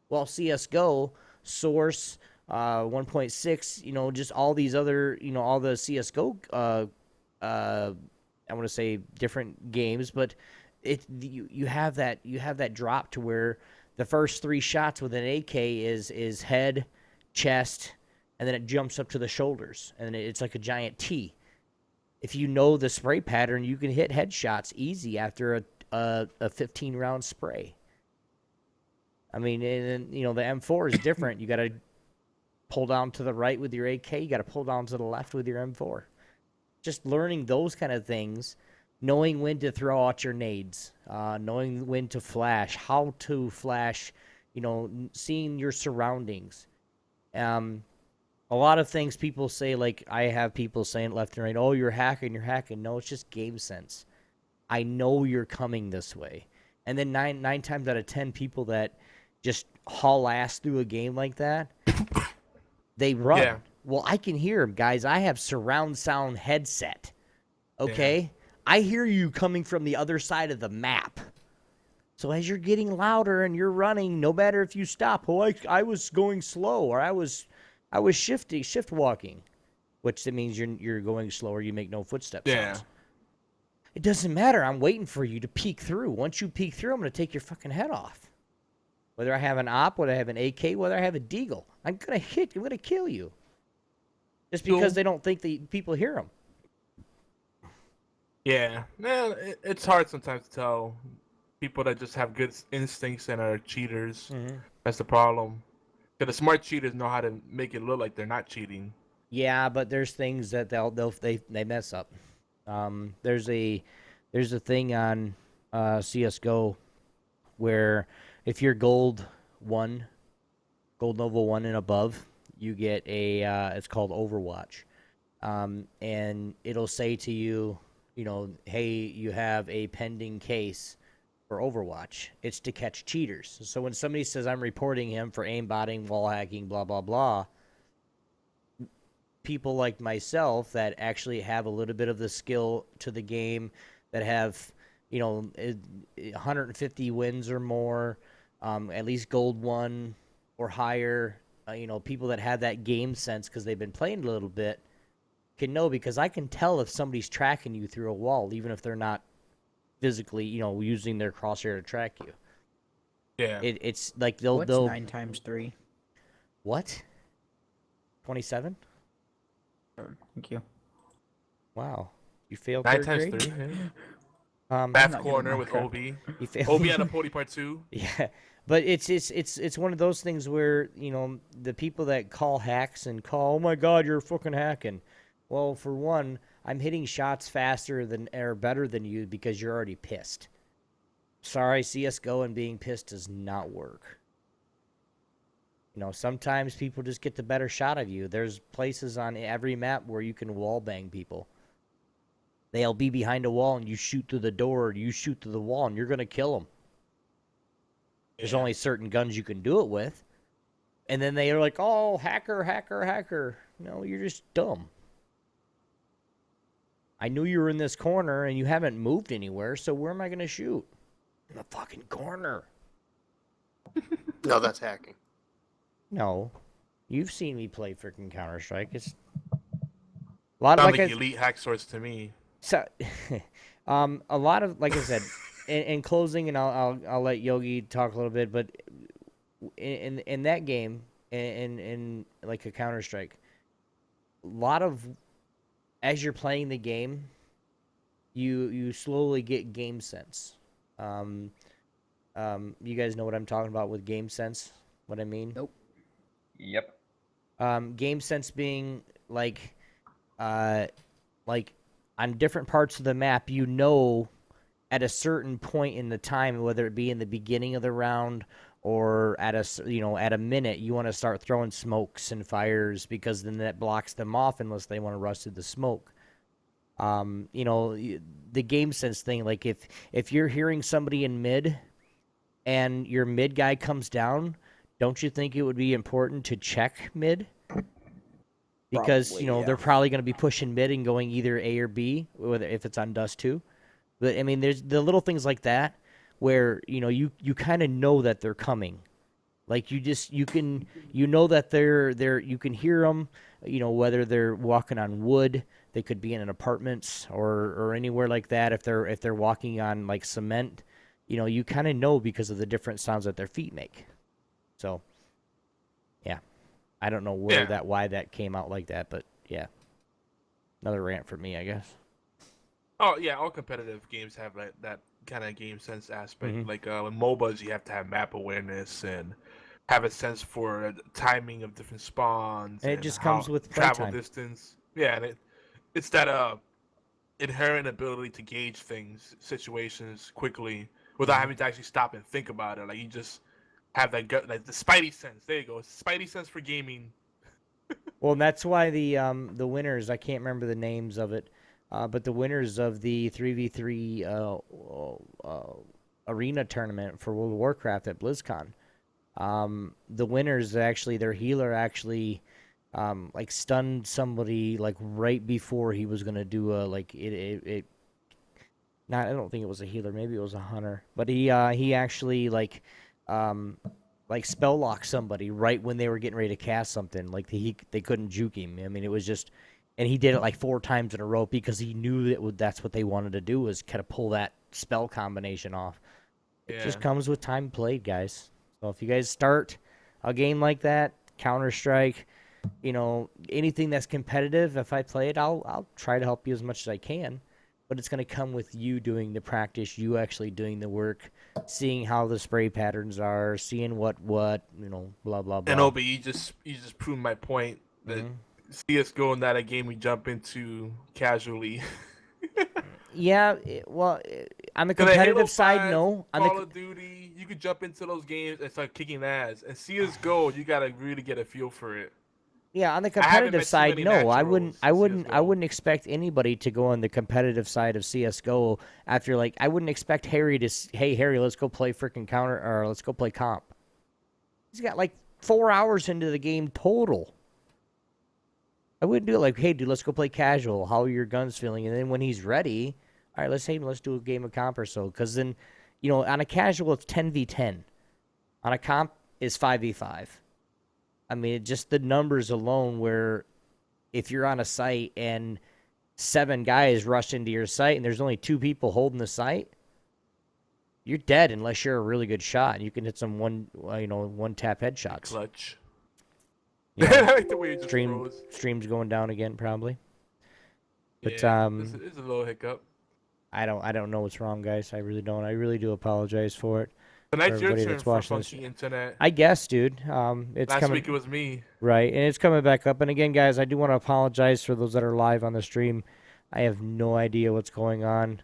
Well, CS:GO, Source, 1.6, just all these other, all the CS:GO, I want to say different games, but you have that drop to where the first 3 shots with an AK is head, chest, and then it jumps up to the shoulders, and it's like a giant T. If you know the spray pattern, you can hit headshots easy after a 15-round spray. I mean, and the M4 is different. You got to pull down to the right with your AK. You got to pull down to the left with your M4. Just learning those kind of things, knowing when to throw out your nades, knowing when to flash, how to flash, seeing your surroundings. A lot of things people say, like I have people saying left and right, oh, you're hacking. No, it's just game sense. I know you're coming this way. And then nine times out of 10 people that just haul ass through a game like that, they run. Yeah. Well, I can hear them, guys. I have surround sound headset. Okay? Yeah. I hear you coming from the other side of the map. So as you're getting louder and you're running, no matter if you stop, I was going slow, or I was shift walking, which that means you're going slower. You make no footsteps. Yeah. Sounds. It doesn't matter. I'm waiting for you to peek through. Once you peek through, I'm going to take your fucking head off. Whether I have an op, whether I have an AK, whether I have a deagle, I'm going to hit you. I'm going to kill you. Just because they don't think the people hear them. Yeah. It's hard sometimes to tell people that just have good instincts and are cheaters. Mm-hmm. That's the problem. Because the smart cheaters know how to make it look like they're not cheating. Yeah, but there's things that they mess up. There's a thing on CS:GO where if you're gold level 1 and above, you get it's called Overwatch, and it'll say to you, hey, you have a pending case for Overwatch. It's to catch cheaters. So when somebody says I'm reporting him for aimbotting, wall hacking, blah blah blah, people like myself that actually have a little bit of the skill to the game, that have 150 wins or more, at least gold 1 or higher, people that have that game sense because they've been playing a little bit can know, because I can tell if somebody's tracking you through a wall, even if they're not physically, using their crosshair to track you. Yeah. It's like they'll... What's 9 times 3? What? 27? Thank you. Wow. You failed 9 third times grade? 3. Yeah. Bath corner with OB. You failed. OB had a Pody Part 2. Yeah. But it's one of those things where, the people that call hacks and call, oh my God, you're fucking hacking. Well, for one, I'm hitting shots faster than or better than you because you're already pissed. Sorry, CS:GO and being pissed does not work. Sometimes people just get the better shot of you. There's places on every map where you can wall bang people. They'll be behind a wall and you shoot through the door, or you shoot through the wall, and you're going to kill them. There's only certain guns you can do it with. And then they are like, oh, hacker. No, you're just dumb. I knew you were in this corner and you haven't moved anywhere, so where am I going to shoot? In the fucking corner. No, that's hacking. No. You've seen me play freaking Counter-Strike. It's a lot Sound of like elite hack swords to me. So, a lot of, like I said, in closing, and I'll let Yogi talk a little bit, but in that game, in like a Counter-Strike, a lot of, as you're playing the game, you slowly get game sense. You guys know what I'm talking about with game sense? What I mean? Nope. Yep. Game sense being like on different parts of the map, at a certain point in the time, whether it be in the beginning of the round or at a minute, you want to start throwing smokes and fires because then that blocks them off unless they want to rush through the smoke. The game sense thing, like if you're hearing somebody in mid and your mid guy comes down, don't you think it would be important to check mid? Because, Probably, they're yeah. probably going to be pushing mid and going either A or B, whether if it's on dust too. But I mean, there's the little things like that where, you kind of know that they're coming. Like you know that they're you can hear them, whether they're walking on wood, they could be in an apartments or anywhere like that. If they're walking on like cement, you kind of know because of the different sounds that their feet make. So, yeah, I don't know why that came out like that, but yeah, another rant for me, I guess. Oh yeah, all competitive games have that kind of game sense aspect. Mhm. Like with MOBAs, you have to have map awareness and have a sense for timing of different spawns And it just comes with travel playtime. distance. Yeah, and it's that inherent ability to gauge situations quickly without having to actually stop and think about it. Like you just have that gut, like the spidey sense. There you go, spidey sense for gaming. Well, and that's why the winners, I can't remember the names of it, but the winners of the 3v3 arena tournament for World of Warcraft at BlizzCon, the winners actually, their healer actually like stunned somebody like right before he was gonna do a like it. Not, I don't think it was a healer. Maybe it was a hunter. But he actually like spell lock somebody right when they were getting ready to cast something. Like they couldn't juke him. I mean, it was just, and he did it like 4 times in a row because he knew that's what they wanted to do, was kind of pull that spell combination off. It just comes with time played, guys. So if you guys start a game like that, Counter-Strike, anything that's competitive, if I play it, I'll try to help you as much as I can. But it's going to come with you doing the practice, you actually doing the work, seeing how the spray patterns are, seeing what blah blah blah. And Obi, you just proved my point that CS:GO is not a game we jump into casually. Yeah, on the competitive side, no. On Call of Duty, you could jump into those games and start kicking ass. And CS:GO, you gotta really get a feel for it. Yeah, on the met competitive too side, many no. I naturals wouldn't. in I CS:GO. wouldn't expect anybody to go on the competitive side of CS:GO after I wouldn't expect Harry to. Hey, Harry, let's go play freaking counter, or let's go play comp. He's got like 4 hours into the game total. I wouldn't do it like, hey, dude, let's go play casual. How are your guns feeling? And then when he's ready, all right, let's do a game of comp or so. Because then, on a casual, it's 10v10. On a comp, it's 5v5. I mean, just the numbers alone, where if you're on a site and 7 guys rush into your site and there's only 2 people holding the site, you're dead unless you're a really good shot and you can hit some one tap headshots. Clutch. Yeah. I like the way it just froze. Stream's going down again probably. But Yeah, this is a little hiccup. I don't know what's wrong, guys. I really don't. I really do apologize for it. Tonight's your everybody turn that's for watching this. funky internet. I guess, dude. It's Last coming. week it was me. Right, and it's coming back up. And again, guys, I do want to apologize for those that are live on the stream. I have no idea what's going on.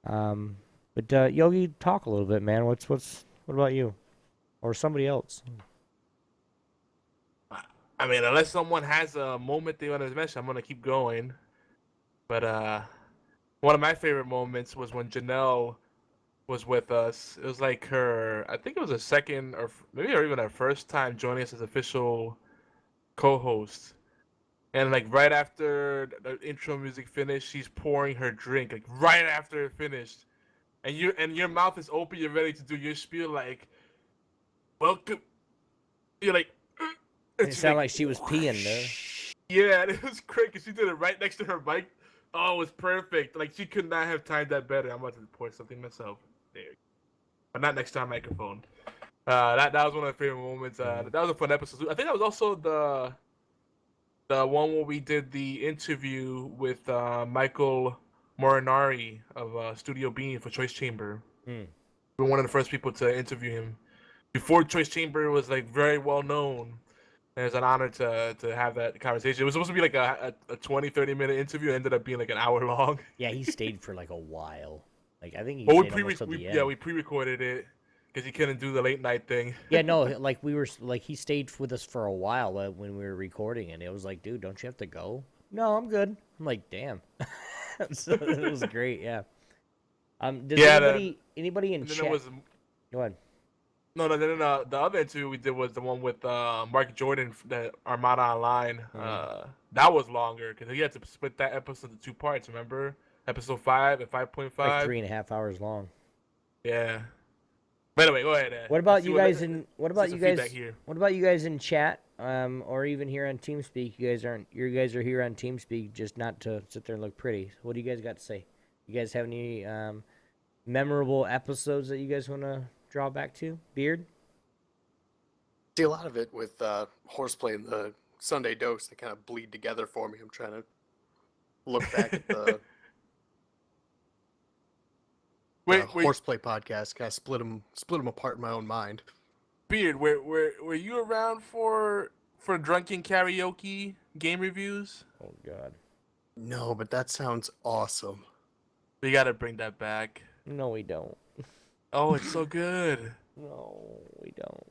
But Yogi, talk a little bit, man. What about you, or somebody else? I mean, unless someone has a moment they want to mention, I'm gonna keep going. But one of my favorite moments was when Janelle was with us. It was like I think it was her second or even her first time joining us as official co-host. And like right after the intro music finished, she's pouring her drink. Like right after it finished, and your mouth is open, you're ready to do your spiel. Like, welcome. You're like. It sounded like she was peeing there. Yeah, and it was great because she did it right next to her mic. Oh, it was perfect. Like she could not have timed that better. I'm about to pour something myself. There, but not next to our microphone. That was one of my favorite moments. That was a fun episode. I think that was also the one where we did the interview with Michael Morinari of Studio Bean for Choice Chamber. We were one of the first people to interview him before Choice Chamber was like very well known. And it's an honor to have that conversation. It was supposed to be like a 20-30 minute interview. It ended up being like an hour long. Yeah, he stayed for like a while. Like I think he Well, stayed almost till the end. yeah, we pre-recorded it because he couldn't do the late night thing. Yeah, no, like we were like he stayed with us for a while when we were recording, and it was like, dude, don't you have to go? No, I'm good. I'm like, damn. So it was great. Yeah. Does Yeah, anybody in And then chat? there was Go ahead. no, the other two we did was the one with Mark Jordan, the Armada Online. That was longer because he had to split that episode into 2 parts. Remember, episode 5 and 5.5. Like 3.5 hours long. Yeah. But anyway, go ahead. What about you guys in? What let's about see you some guys? feedback here. What about you guys in chat? Or even here on TeamSpeak? You guys are here on TeamSpeak just not to sit there and look pretty. What do you guys got to say? You guys have any memorable episodes that you guys want to draw back to? Beard? See a lot of it with Horseplay and the Sunday Dose. They kind of bleed together for me. I'm trying to look back at the Horseplay podcast. Kind of split them apart in my own mind. Beard, were you around for drunken karaoke game reviews? Oh God. No, but that sounds awesome. We gotta bring that back. No, we don't. Oh, it's so good. No, we don't.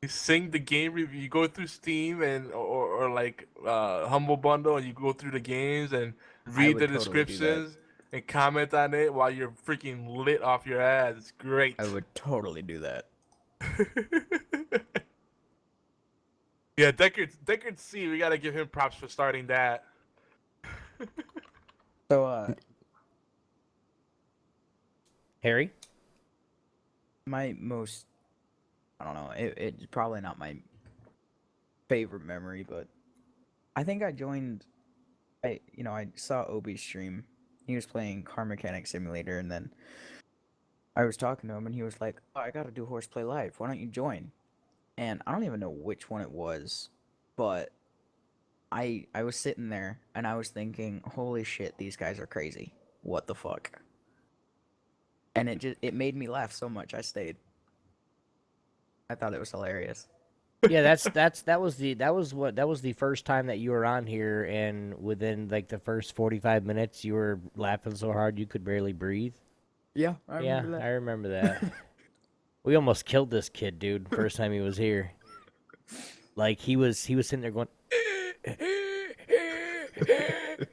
You sing the game review. You go through Steam and or like Humble Bundle, and you go through the games and read the would totally do that. descriptions and comment on it while you're freaking lit off your ass. It's great. I would totally do that. Yeah, Deckard C. We gotta give him props for starting that. So, Harry? my most, I don't know, it's probably not my favorite memory, but I think I joined, I saw Obi's stream. He was playing Car Mechanic Simulator, and then I was talking to him, and he was like, "Oh, I gotta do Horseplay Live. Why don't you join?" And I don't even know which one it was, but I was sitting there, and I was thinking, "Holy shit, these guys are crazy. What the fuck?" And it made me laugh so much, I stayed. I thought it was hilarious. Yeah, that was the first time that you were on here, and within like the first 45 minutes, you were laughing so hard you could barely breathe. Yeah, I remember that. I remember that. We almost killed this kid, dude. First time he was here, like he was sitting there going,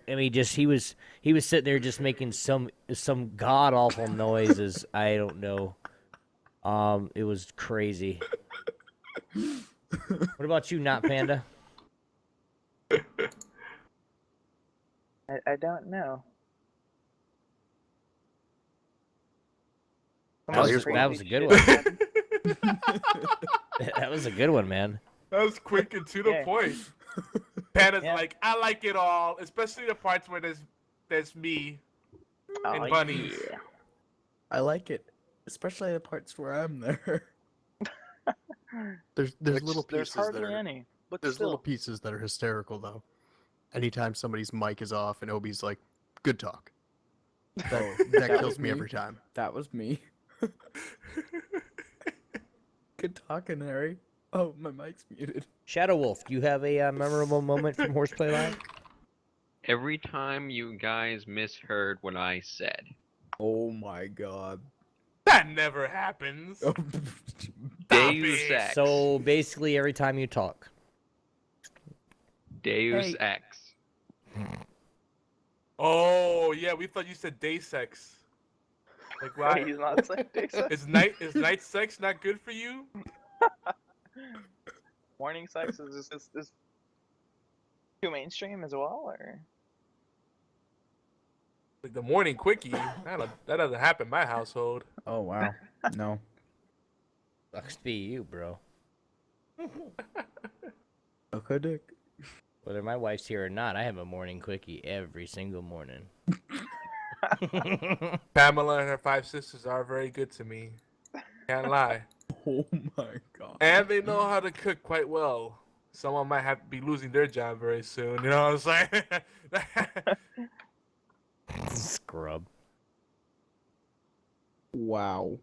and he was sitting there just making some god awful noises. I don't know. It was crazy. What about you, Not Panda? I don't know. That was a good one. That was a good one, man. That was quick and to the Yeah. point. Panda's Yeah. like, I like it all, especially the parts where there's me and bunnies. Yeah. I like it, especially the parts where I'm there. There's little There's pieces hardly that are any. But there's still. little pieces that are hysterical though. Anytime somebody's mic is off and Obi's like, "Good talk," that that kills was me me. every time. That was me. Good talking, Harry. Oh, my mic's muted. Shadow Wolf, do you have a memorable moment from Horseplay Live? Every time you guys misheard what I said. Oh my god. That never happens. Oh, Deus it. Ex. So basically, every time you talk. Deus Hey. Ex. Oh yeah, we thought you said day sex. Like why? He's not saying day sex. Is night sex not good for you? Morning sex is too mainstream as well, or? Like the morning quickie, that doesn't happen in my household. oh wow. No. Sucks to be you, bro. Okay, Dick. Whether my wife's here or not, I have a morning quickie every single morning. Pamela and her 5 sisters are very good to me. Can't lie. Oh my god. And they know how to cook quite well. Someone might have to be losing their job very soon. You know what I'm saying? Scrub. Wow.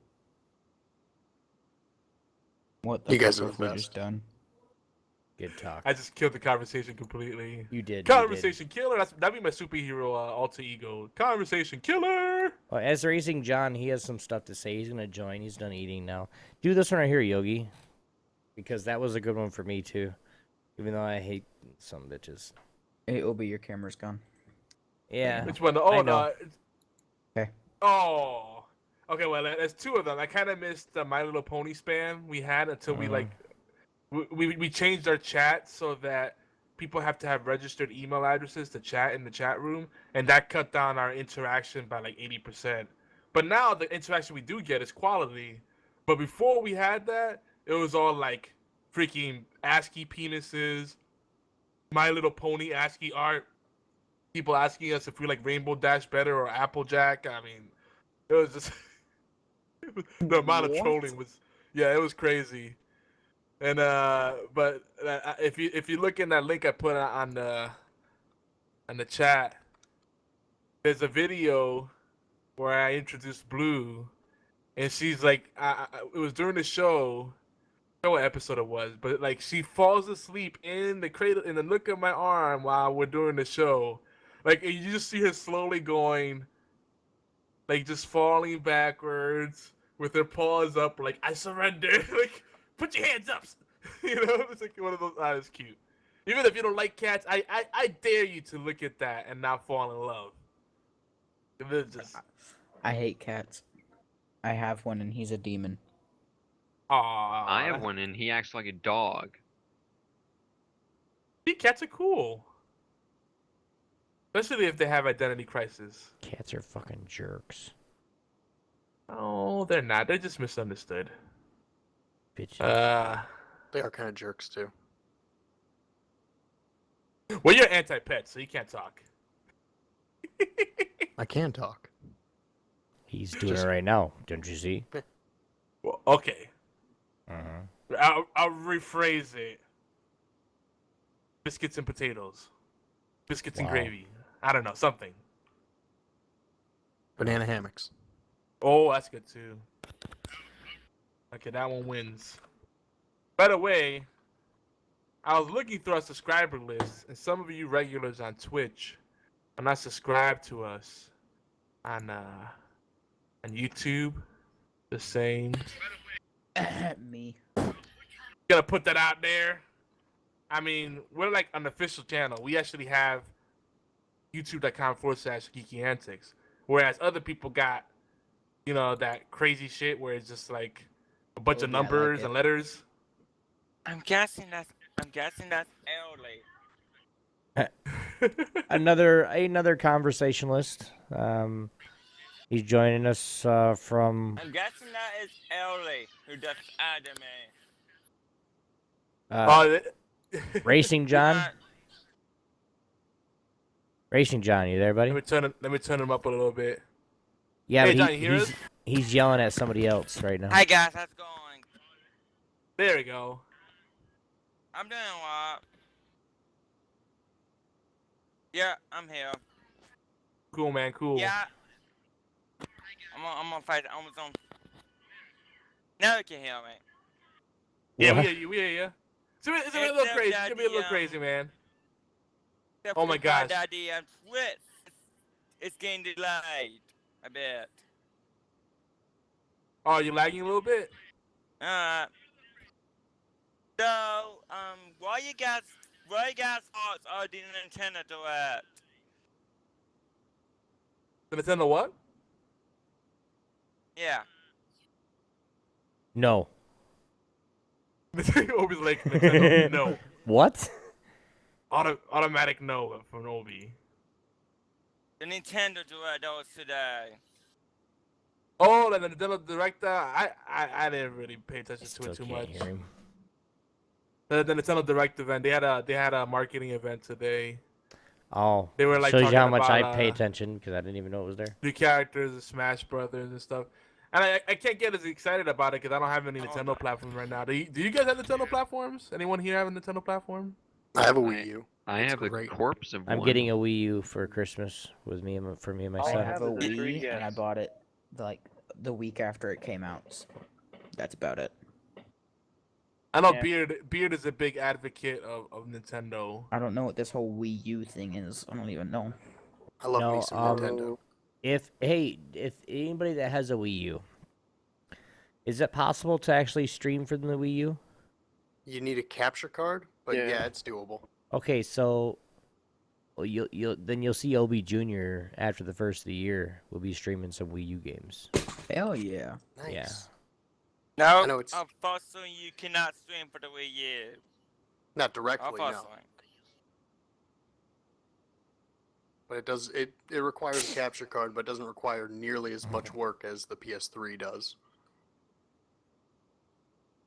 What the You guys fuck are have the we just best. done? Good talk. I just killed the conversation completely. You did. Conversation killer. That'd be my superhero alter ego. Conversation killer. Well, as Racing John, he has some stuff to say. He's gonna join. He's done eating now. Do this one right here, Yogi, because that was a good one for me too. Even though I hate some bitches. Hey, Obi, your camera's gone. Yeah. Which one? I Oh, know. no. Okay. Oh. Okay, well, there's two of them. I kind of missed the My Little Pony spam we had until we, like, we changed our chat so that people have to have registered email addresses to chat in the chat room, and that cut down our interaction by, like, 80%. But now the interaction we do get is quality. But before we had that, it was all, like, freaking ASCII penises, My Little Pony ASCII art, people asking us if we like Rainbow Dash better or Applejack. I mean, it was just the amount of trolling was, yeah, it was crazy. And but if you look in that link I put on the chat, there's a video where I introduced Blue, and she's like, it was during the show. I don't know what episode it was, but like she falls asleep in the cradle in the nook of my arm while we're doing the show. Like you just see her slowly going, like just falling backwards with her paws up, like I surrender. Like put your hands up, you know. It's like one of those. It's cute. Even if you don't like cats, I dare you to look at that and not fall in love. It's just. I hate cats. I have one, and he's a demon. Aww. I have one and he acts like a dog. See, cats are cool. Especially if they have identity crisis. Cats are fucking jerks. Oh, they're not. They're just misunderstood. Bitches. They are kind of jerks too. Well, you're anti-pet, so you can't talk. I can talk. He's doing it right now. Don't you see? Well, okay. Uh-huh. I'll rephrase it. Biscuits and potatoes. Biscuits and Wow. gravy. I don't know, something. Banana hammocks. Oh, that's good too. Okay, that one wins. By the way, I was looking through our subscriber list, and some of you regulars on Twitch are not subscribed to us on YouTube. The same. Me. Gonna put that out there. I mean, we're like an official channel. We actually have youtube.com/Geeky Antics. Whereas other people got, you know, that crazy shit where it's just like a bunch of yeah, I like numbers it. and letters. I'm guessing that's early. Another conversationalist. He's joining us from I'm guessing that is early who does anime. Racing John. Uh, Racing John, you there, buddy? Let me turn him up a little bit. Yeah, Hey, but John, you hear us? he's yelling at somebody else right now. Hi guys, how's it going? There we go. I'm doing what? Yeah, I'm here. Cool, man. Cool. Yeah. I'm gonna fight. I'm on. Now you can hear me. Yeah, we What? hear you. We hear you. It's gonna be a little Except crazy. that It's gonna be a little the, crazy, man. Except Oh for my the fact gosh. that the Twitch, it's getting delayed a bit. Oh, you lagging a little bit? So, what you guys thoughts are the Nintendo Direct? The Nintendo what? Yeah. No. Obi's like Nintendo. No. What? Automatic no from Obi. The Nintendo Direct that was today. Oh, the Nintendo Director. I didn't really pay attention to Still it too can't much. hear him. The Nintendo Direct event. They had a marketing event today. Oh, They were, like, shows you talking how much I about, pay attention because I didn't even know it was there. New characters, the Smash Brothers and stuff. And I can't get as excited about it because I don't have any Oh, Nintendo my. platforms right now. Do you guys have Nintendo platforms? Anyone here have a Nintendo platform? I have a Wii U. I It's have the great. corpse of I'm one. getting a Wii U for Christmas with me and for me and my I son. have a the Wii, 3DS. and I bought it like the week after it came out. So that's about it. I know Yeah. Beard is a big advocate of Nintendo. I don't know what this whole Wii U thing is. I don't even know. I love No, me some um, Nintendo. if anybody that has a Wii U, is it possible to actually stream from the Wii U? You need a capture card, but Yeah. yeah, it's doable. Okay, so well, you'll see OB Jr. after the first of the year. We'll be streaming some Wii U games. Hell yeah. Nice. Yeah. No, I know it's- unfortunately, you cannot stream for the Wii U. Not directly, no. Unfortunately. But it does. It requires a capture card, but doesn't require nearly as much work as the PS3 does.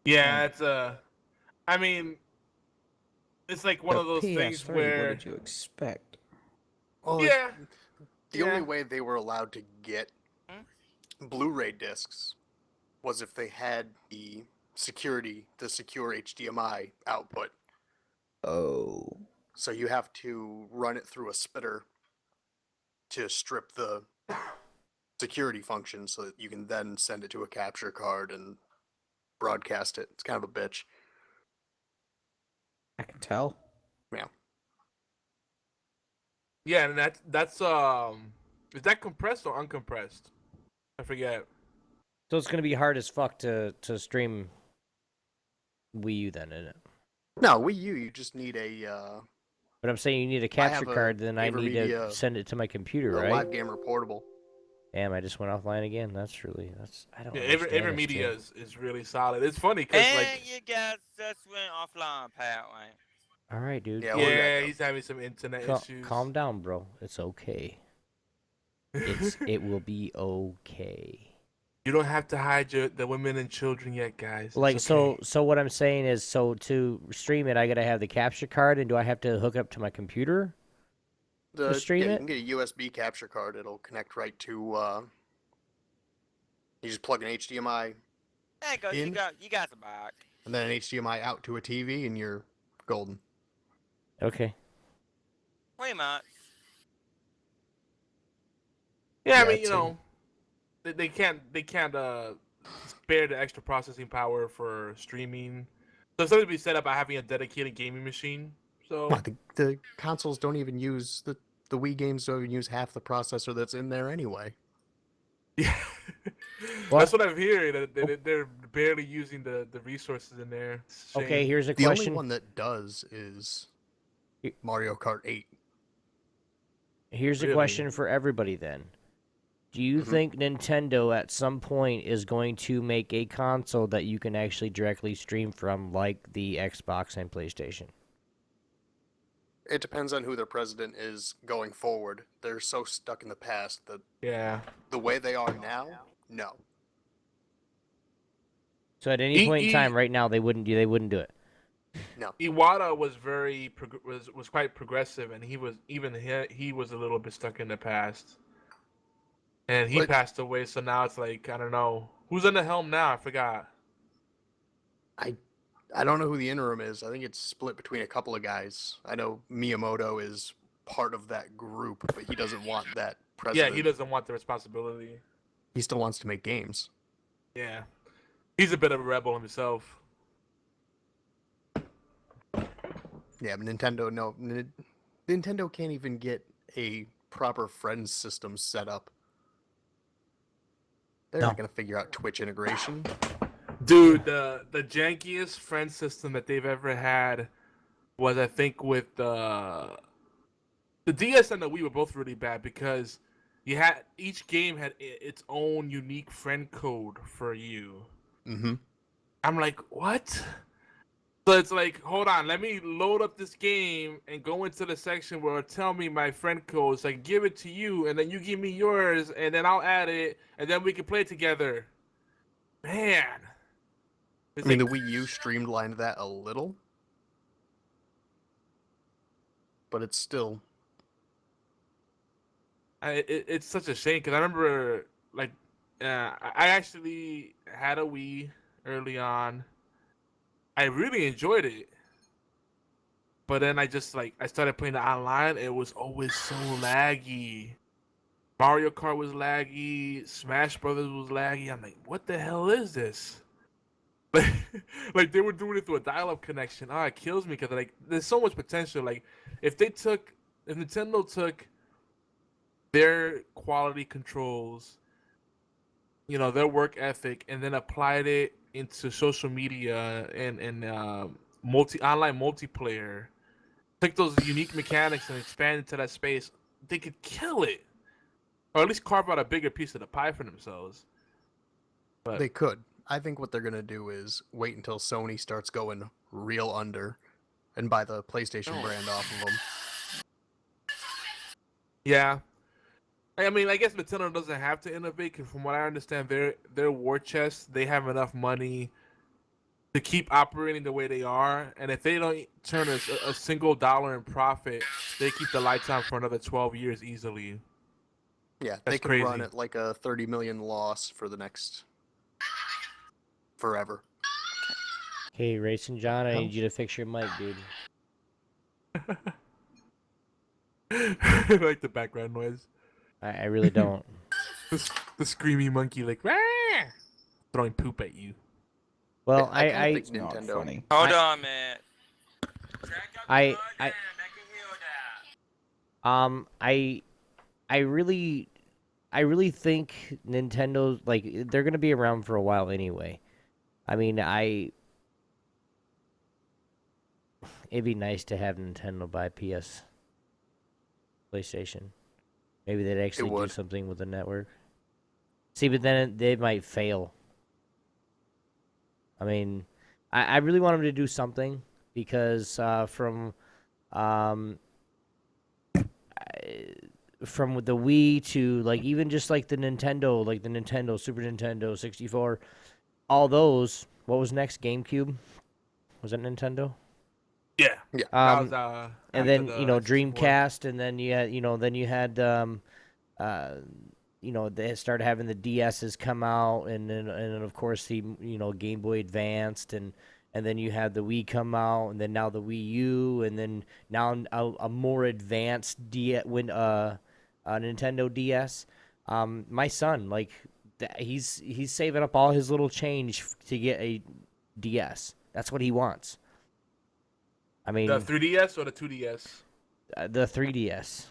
Yeah, it's I mean, it's like one of those things PS3, where. What did you expect? Well, Yeah. The only way they were allowed to get Blu-ray discs was if they had the secure HDMI output. Oh. So you have to run it through a spitter to strip the security function so that you can then send it to a capture card and broadcast it. It's kind of a bitch. I can tell. Yeah. Yeah, and that's is that compressed or uncompressed? I forget. So it's gonna be hard as fuck to stream Wii U then, isn't it? No, Wii U, you just need a But I'm saying you need a capture card, then I need to AverMedia, send it to my computer, a right? Live Gamer portable. Damn, I just went offline again. I don't Yeah, understand this, AverMedia Jim. is really solid. It's funny because And like you guys just went offline, apparently. All right, dude. Yeah, we're yeah, back he's having some internet Cal- issues. calm down, bro. It's okay. It will be okay. You don't have to hide the women and children yet, guys. It's Like okay. so what I'm saying is, so to stream it, I gotta have the capture card, and do I have to hook it up to my computer? stream You it? can get a USB capture card. It'll connect right to. You just plug an HDMI There you go. In? You got the back. and then an HDMI out to a TV, and you're golden. Okay. Pretty much. Yeah, I Yeah, mean, it's they can't spare the extra processing power for streaming. So something to be said about having a dedicated gaming machine. So What, the consoles don't even use the Wii games don't even use half the processor that's in there anyway. yeah, What? that's what I'm hearing. That they're barely using the resources in there. It's a Okay, shame. here's a The question. only one that does is Y- Mario Kart 8. Here's a Really? question for everybody then. Do you Mhm. think Nintendo at some point is going to make a console that you can actually directly stream from, like the Xbox and PlayStation? It depends on who their president is going forward. They're so stuck in the past that Yeah. the way they are now, no. So at any point in time, right now, they wouldn't do it. Iwata was was quite progressive, and he was he was a little bit stuck in the past, and he But- passed away. So now it's like I don't know who's on the helm now. I forgot. I don't know who the interim is. I think it's split between a couple of guys. I know Miyamoto is part of that group, but he doesn't want that Yeah, president. he doesn't want the responsibility. He still wants to make games. Yeah, he's a bit of a rebel himself. Yeah, but Nintendo, no. Nintendo can't even get a proper friends system set up. They're No. not going to figure out Twitch integration. Dude, the jankiest friend system that they've ever had was, I think, with the DS and the Wii were both really bad because each game had its own unique friend code for you. Mm-hmm. I'm like, what? So it's like, hold on, let me load up this game and go into the section where it'll tell me my friend code, so I can give it to you, and then you give me yours, and then I'll add it, and then we can play together. Man. I mean, the Wii U streamlined that a little, but it's still. It's such a shame because I remember, like, I actually had a Wii early on. I really enjoyed it, but then I started playing it online. It was always so laggy. Mario Kart was laggy. Smash Brothers was laggy. I'm like, what the hell is this? Like they were doing it through a dial-up connection. Oh, it kills me because there's so much potential. Like if Nintendo took their quality controls, their work ethic, and then applied it into social media and online multiplayer, took those unique mechanics and expand into that space, they could kill it, or at least carve out a bigger piece of the pie for themselves. But They could. I think what they're gonna do is wait until Sony starts going real under, and buy the PlayStation brand off of them. yeah, I mean, I guess Nintendo doesn't have to innovate because, from what I understand, their war chest, they have enough money to keep operating the way they are, and if they don't turn a single dollar in profit, they keep the lights on for another 12 years easily. Yeah, That's they can run crazy. it like a 30 million loss for the next forever. Hey, Racing John, I need you to fix your mic, dude. I like the background noise. I really don't. The screamy monkey, like, "Rah!" throwing poop at you. Well, I kinda I think Nintendo. Funny. Hold on, man. I I really think Nintendo, like, they're gonna be around for a while anyway. I mean, it'd be nice to have Nintendo buy PlayStation. Maybe they'd actually do would. something with the network. See, but then they might fail. I mean, I really want them to do something because from the Wii to, like, even just like the Nintendo, Super Nintendo 64, all those. What was next? GameCube? Was that Nintendo? Yeah. Yeah. That was, And after then the 64. Dreamcast, and then you had they started having the DSs come out, and then of course the Game Boy Advanced, and then you had the Wii come out, and then now the Wii U, and then now a more advanced Nintendo DS. My son, like, he's saving up all his little change to get a DS. That's what he wants. I mean, The 3DS or the 2DS? the 3DS.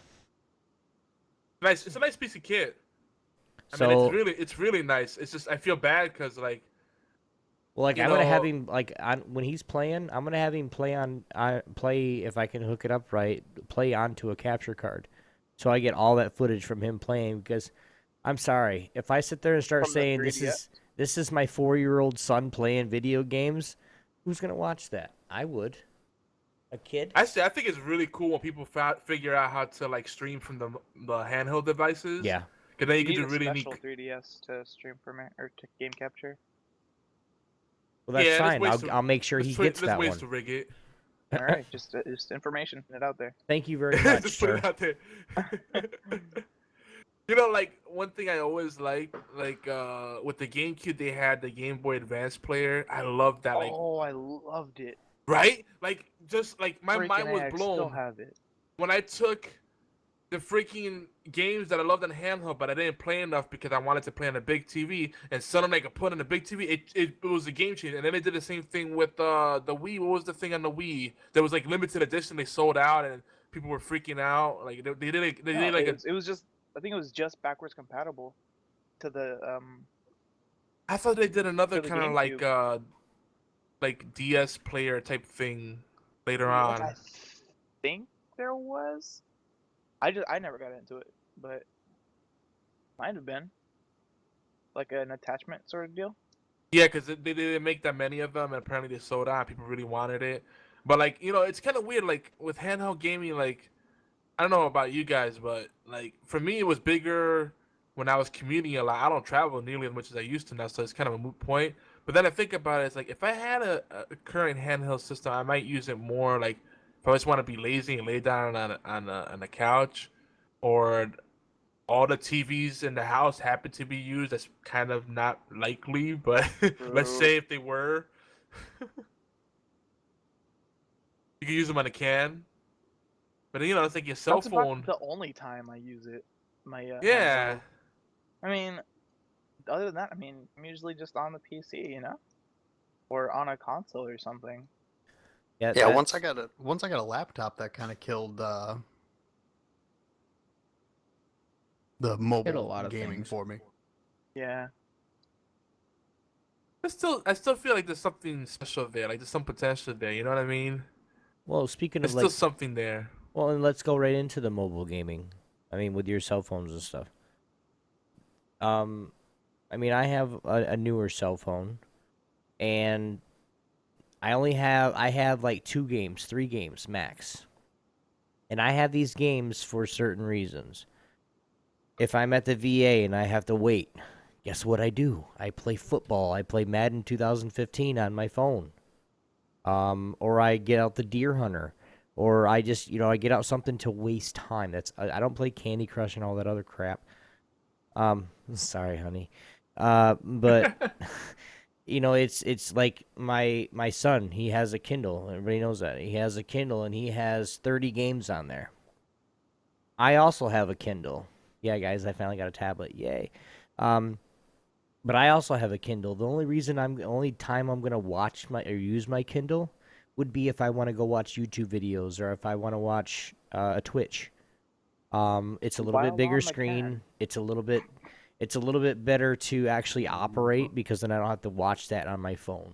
Nice. It's a nice piece of kit. I So, mean, it's really nice. It's just I feel bad because, like, well, like, you I'm gonna have know- him, like, when he's playing, I'm gonna have him play if I can hook it up right. Play onto a capture card, so I get all that footage from him playing. Because I'm sorry, if I sit there and start From the saying 3DS? this is my 4-year-old son playing video games, who's gonna watch that? I would. A kid? I think it's really cool when people figure out how to, like, stream from the handheld devices. Yeah. Because then you You can need do a really neat. special 3DS to stream from it or to game capture. Well, that's Yeah, there's fine. ways to- I'll make sure he gets There's that ways one. to rig it. All right, just information, put it out there. Thank you very much, Just put sir. it out there. Like, one thing I always liked, like, with the GameCube, they had the Game Boy Advance player. I loved that. Like, Oh, I loved it. right? Like, just like my mind Freaking was A, I still blown have it. when I took the freaking games that I loved on handheld, but I didn't play enough because I wanted to play on a big TV, and suddenly I could put on a big TV. It was a game changer. And then they did the same thing with the Wii. What was the thing on the Wii? There was, like, limited edition. They sold out, and people were freaking out. Like, they did No, like it was just, I think it was just backwards compatible to the I thought they did another to the kind of like DS player type thing later on. I think there was. I never got into it, but might have been like an attachment sort of deal. Yeah, because they didn't make that many of them, and apparently they sold out. People really wanted it, but, like, it's kind of weird. Like, with handheld gaming, like, I don't know about you guys, but, like, for me it was bigger when I was commuting a lot. I don't travel nearly as much as I used to now, so it's kind of a moot point. But then I think about it, it's like, if I had a current handheld system, I might use it more. Like, if I just want to be lazy and lay down on a couch, or all the TVs in the house happen to be used. That's kind of not likely, but let's say if they were, you can use them on a can. But it's like your cell That's about phone. the only time I use it. My Yeah. handheld. I mean, other than that, I mean, I'm usually just on the PC, or on a console or something. Yeah, that's- once I got a laptop, that kind of killed the Did a mobile lot of gaming things. for me. Yeah. I still feel like there's something special there. Like there's some potential there. You know what I mean? Well, speaking There's of still like, something there. well, and let's go right into the mobile gaming. I mean, with your cell phones and stuff. I mean, I have a newer cell phone, and I have like 2 games, 3 games max. And I have these games for certain reasons. If I'm at the VA and I have to wait, guess what I do? I play football. I play Madden 2015 on my phone. Or I get out the Deer Hunter. Or I just, I get out something to waste time. I don't play Candy Crush and all that other crap. Sorry, honey. But it's like my son, he has a Kindle. Everybody knows that. He has a Kindle and he has 30 games on there. I also have a Kindle. Yeah, guys, I finally got a tablet. Yay. But I also have a Kindle. The only time I'm gonna watch or use my Kindle would be if I want to go watch YouTube videos or if I want to watch a Twitch. It's a little bit bigger screen. It's a little bit better to actually operate because then I don't have to watch that on my phone.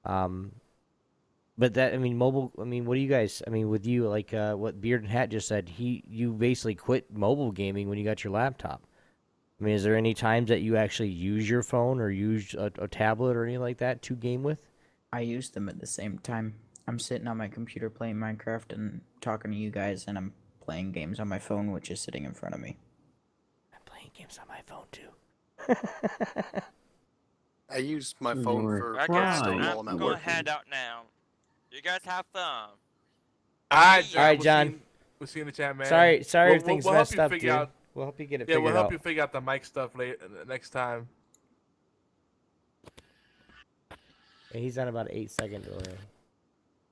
But mobile. I mean, what do you guys? I mean, with you, like what Beard and Hat just said, you basically quit mobile gaming when you got your laptop. I mean, is there any times that you actually use your phone or use a tablet or anything like that to game with? I use them at the same time. I'm sitting on my computer playing Minecraft and talking to you guys, and I'm playing games on my phone, which is sitting in front of me. I'm playing games on my phone too. I use my phone for I guess Hearthstone while I'm I'm at gonna work. head out now. You guys have fun. All right, John. All right, John. We'll see you in the chat, man. Sorry We'll- if things we'll help messed you up, figure dude. out- We'll help you get it Yeah, figured we'll help out. you figure out the mic stuff next time. Yeah, he's on about 8-second delay.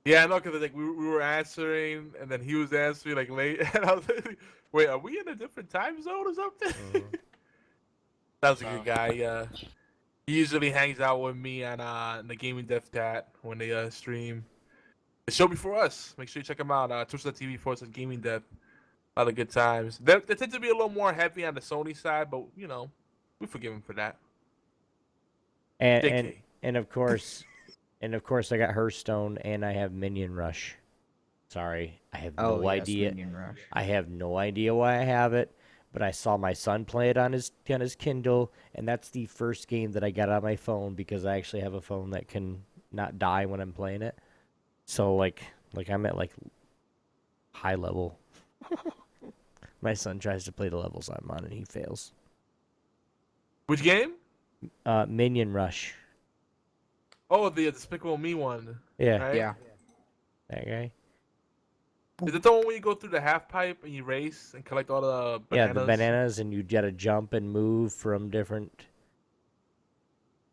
Yeah, I know, because like we were answering, and then he was answering like late, and I was like, "Wait, are we in a different time zone or something?" That was a good guy. He usually hangs out with me on the Gaming Death Chat when they stream the show before us. Make sure you check them out. Twitch.tv/Gaming Death. A lot of good times. They tend to be a little more heavy on the Sony side, but we forgive him for that. And of course, I got Hearthstone and I have Minion Rush. Sorry, I have no idea. Minion Rush. I have no idea why I have it, but I saw my son play it on his Kindle, and that's the first game that I got on my phone because I actually have a phone that can not die when I'm playing it. So like I'm at like high level. My son tries to play the levels I'm on and he fails. Which game? Minion Rush. Oh, the Despicable Me one. Yeah. Right? Yeah. That guy. Is it the one where you go through the half pipe and you race and collect all the bananas? Yeah, the bananas, and you gotta jump and move from different.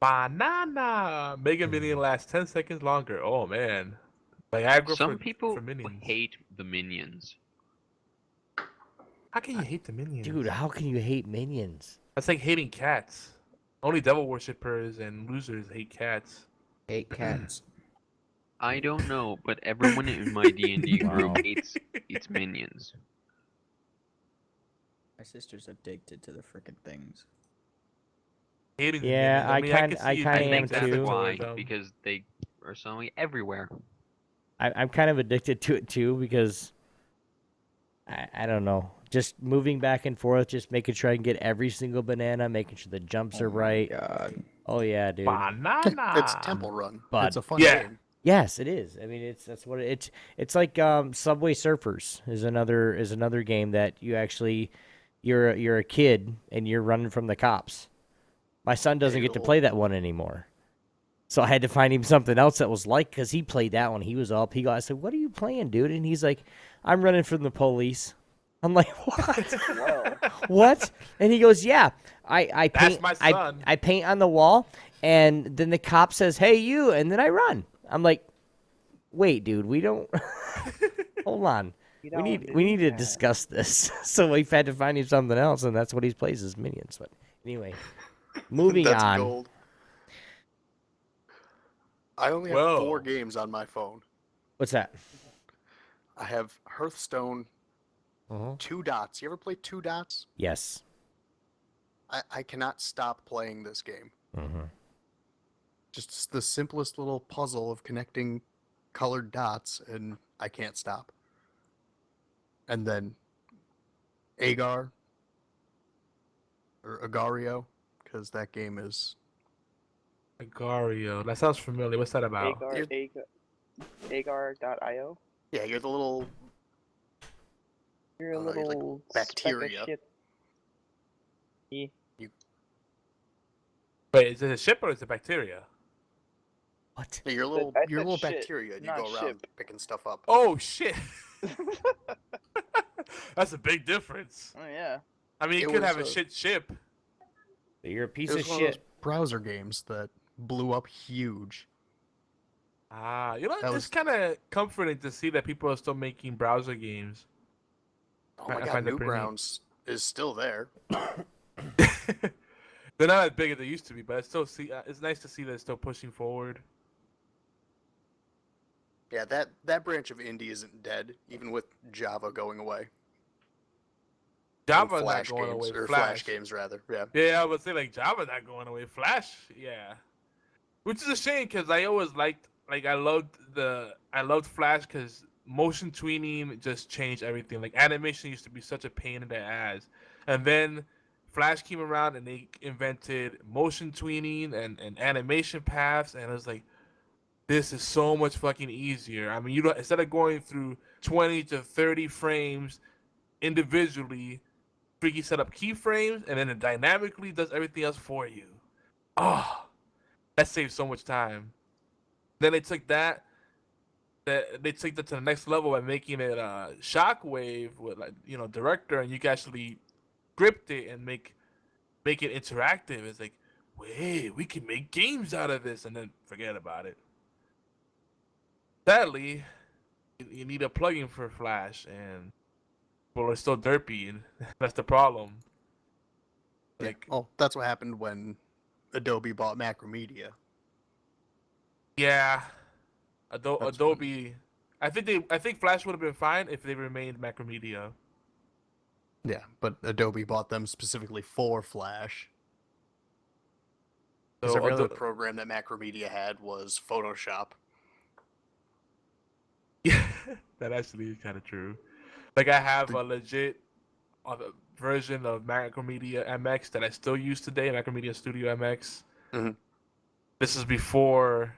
Banana! Mega Minion lasts 10 seconds longer. Oh, man. Viagra Some people for minions. hate the minions. How can you hate the minions? Dude, how can you hate minions? That's like hating cats. Only devil worshippers and losers hate cats. Hate cats. I don't know, but everyone in my D&D Wow. group hates minions. My sister's addicted to the freaking things. Hating the Yeah, minions. I mean, kinda- can see I you kinda being am I think that's addicted too. why, to them. because they are so everywhere. I'm kind of addicted to it too because I don't know. Just moving back and forth, just making sure I can get every single banana, making sure the jumps are right. God. Oh yeah, dude. Banana! It's Temple Run. Bud. It's a fun Yeah. game. Yes, it is. I mean, that's what it's like. Subway Surfers is another game that you actually you're a kid and you're running from the cops. My son doesn't get to play that one anymore, so I had to find him something else that was like, because he played that one. He was up. I said, "What are you playing, dude?" And he's like, "I'm running from the police." I'm like, "What? What?" And he goes, "Yeah, I That's paint. my son. I paint on the wall, and then the cop says, 'Hey, you,' and then I run." I'm like, "Wait, dude, we don't. Hold on. We need to discuss this." So we've had to find him something else, and that's what he plays as Minions. But anyway, moving That's on. gold. I only have 4 games on my phone. What's that? I have Hearthstone, 2 Dots. You ever play 2 Dots? Yes. I cannot stop playing this game. Mm-hmm. Just the simplest little puzzle of connecting colored dots, and I can't stop. And then Agar or Agario, because that game is Agario. That sounds familiar. What's that about? Agar.io. yeah, you're the little You're a you're little like speck of bacteria. shit. Yeah. Wait, is it a ship or is it bacteria? What? You're a I little said you're a little shit, bacteria, and you not go around ship. picking stuff up. Oh shit! That's a big difference. Oh yeah. I mean, you It could was have a a- shit ship. You're a piece It of was one of those shit. browser games that blew up huge. Ah, you know, That it's was- kind of comforting to see that people are still making browser games. Oh my I god, find that pretty neat. Newgrounds is still there. They're not as big as they used to be, but it's still it's nice to see that it's still pushing forward. Yeah, that branch of indie isn't dead, even with Java going away. And Java's not Flash going games, away. or Flash. Flash games rather. Yeah. Yeah, I would say like Java's not going away. Flash, yeah. Which is a shame because I always liked, I loved Flash because motion tweening just changed everything. Like animation used to be such a pain in the ass, and then Flash came around and they invented motion tweening and animation paths, and I was like, this is so much fucking easier. I mean, you don't, instead of going through 20 to 30 frames individually, freaky set up keyframes, and then it dynamically does everything else for you. Oh, that saves so much time. Then they took that to the next level by making it shockwave with director, and you can actually script it and make it interactive. It's like, wait, we can make games out of this, and then forget about it. Sadly, you need a plugin for Flash, and people are still derpy, and that's the problem. Like, Oh, that's what happened when Adobe bought Macromedia. yeah, That's Adobe. I think Flash would have been fine if they remained Macromedia. Yeah, but Adobe bought them specifically for Flash. Because So every other program that Macromedia had was Photoshop. Yeah, that actually is kind of true. Like I have a legit version of Macromedia MX that I still use today, Macromedia Studio MX. Mhm. This is before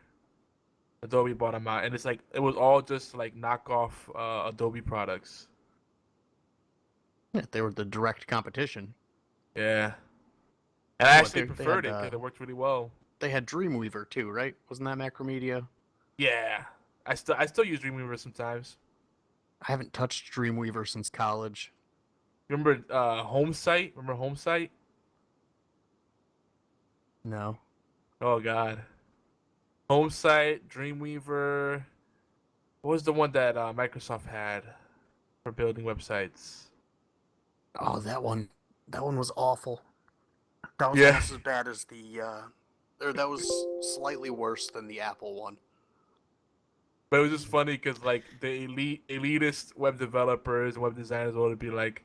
Adobe bought them out, and it's like it was all just like knockoff Adobe products. Yeah, they were the direct competition. Yeah, and I Well, actually they preferred had, it because it worked really well. They had Dreamweaver too, right? Wasn't that Macromedia? Yeah, I still use Dreamweaver sometimes. I haven't touched Dreamweaver since college. Remember HomeSite? Remember HomeSite? No. Oh God. HomeSite, Dreamweaver. What was the one that Microsoft had for building websites? Oh, that one was awful. That was Yeah. almost as bad as the or that was slightly worse than the Apple one. But it was just funny because like the elitist web developers and web designers would be like,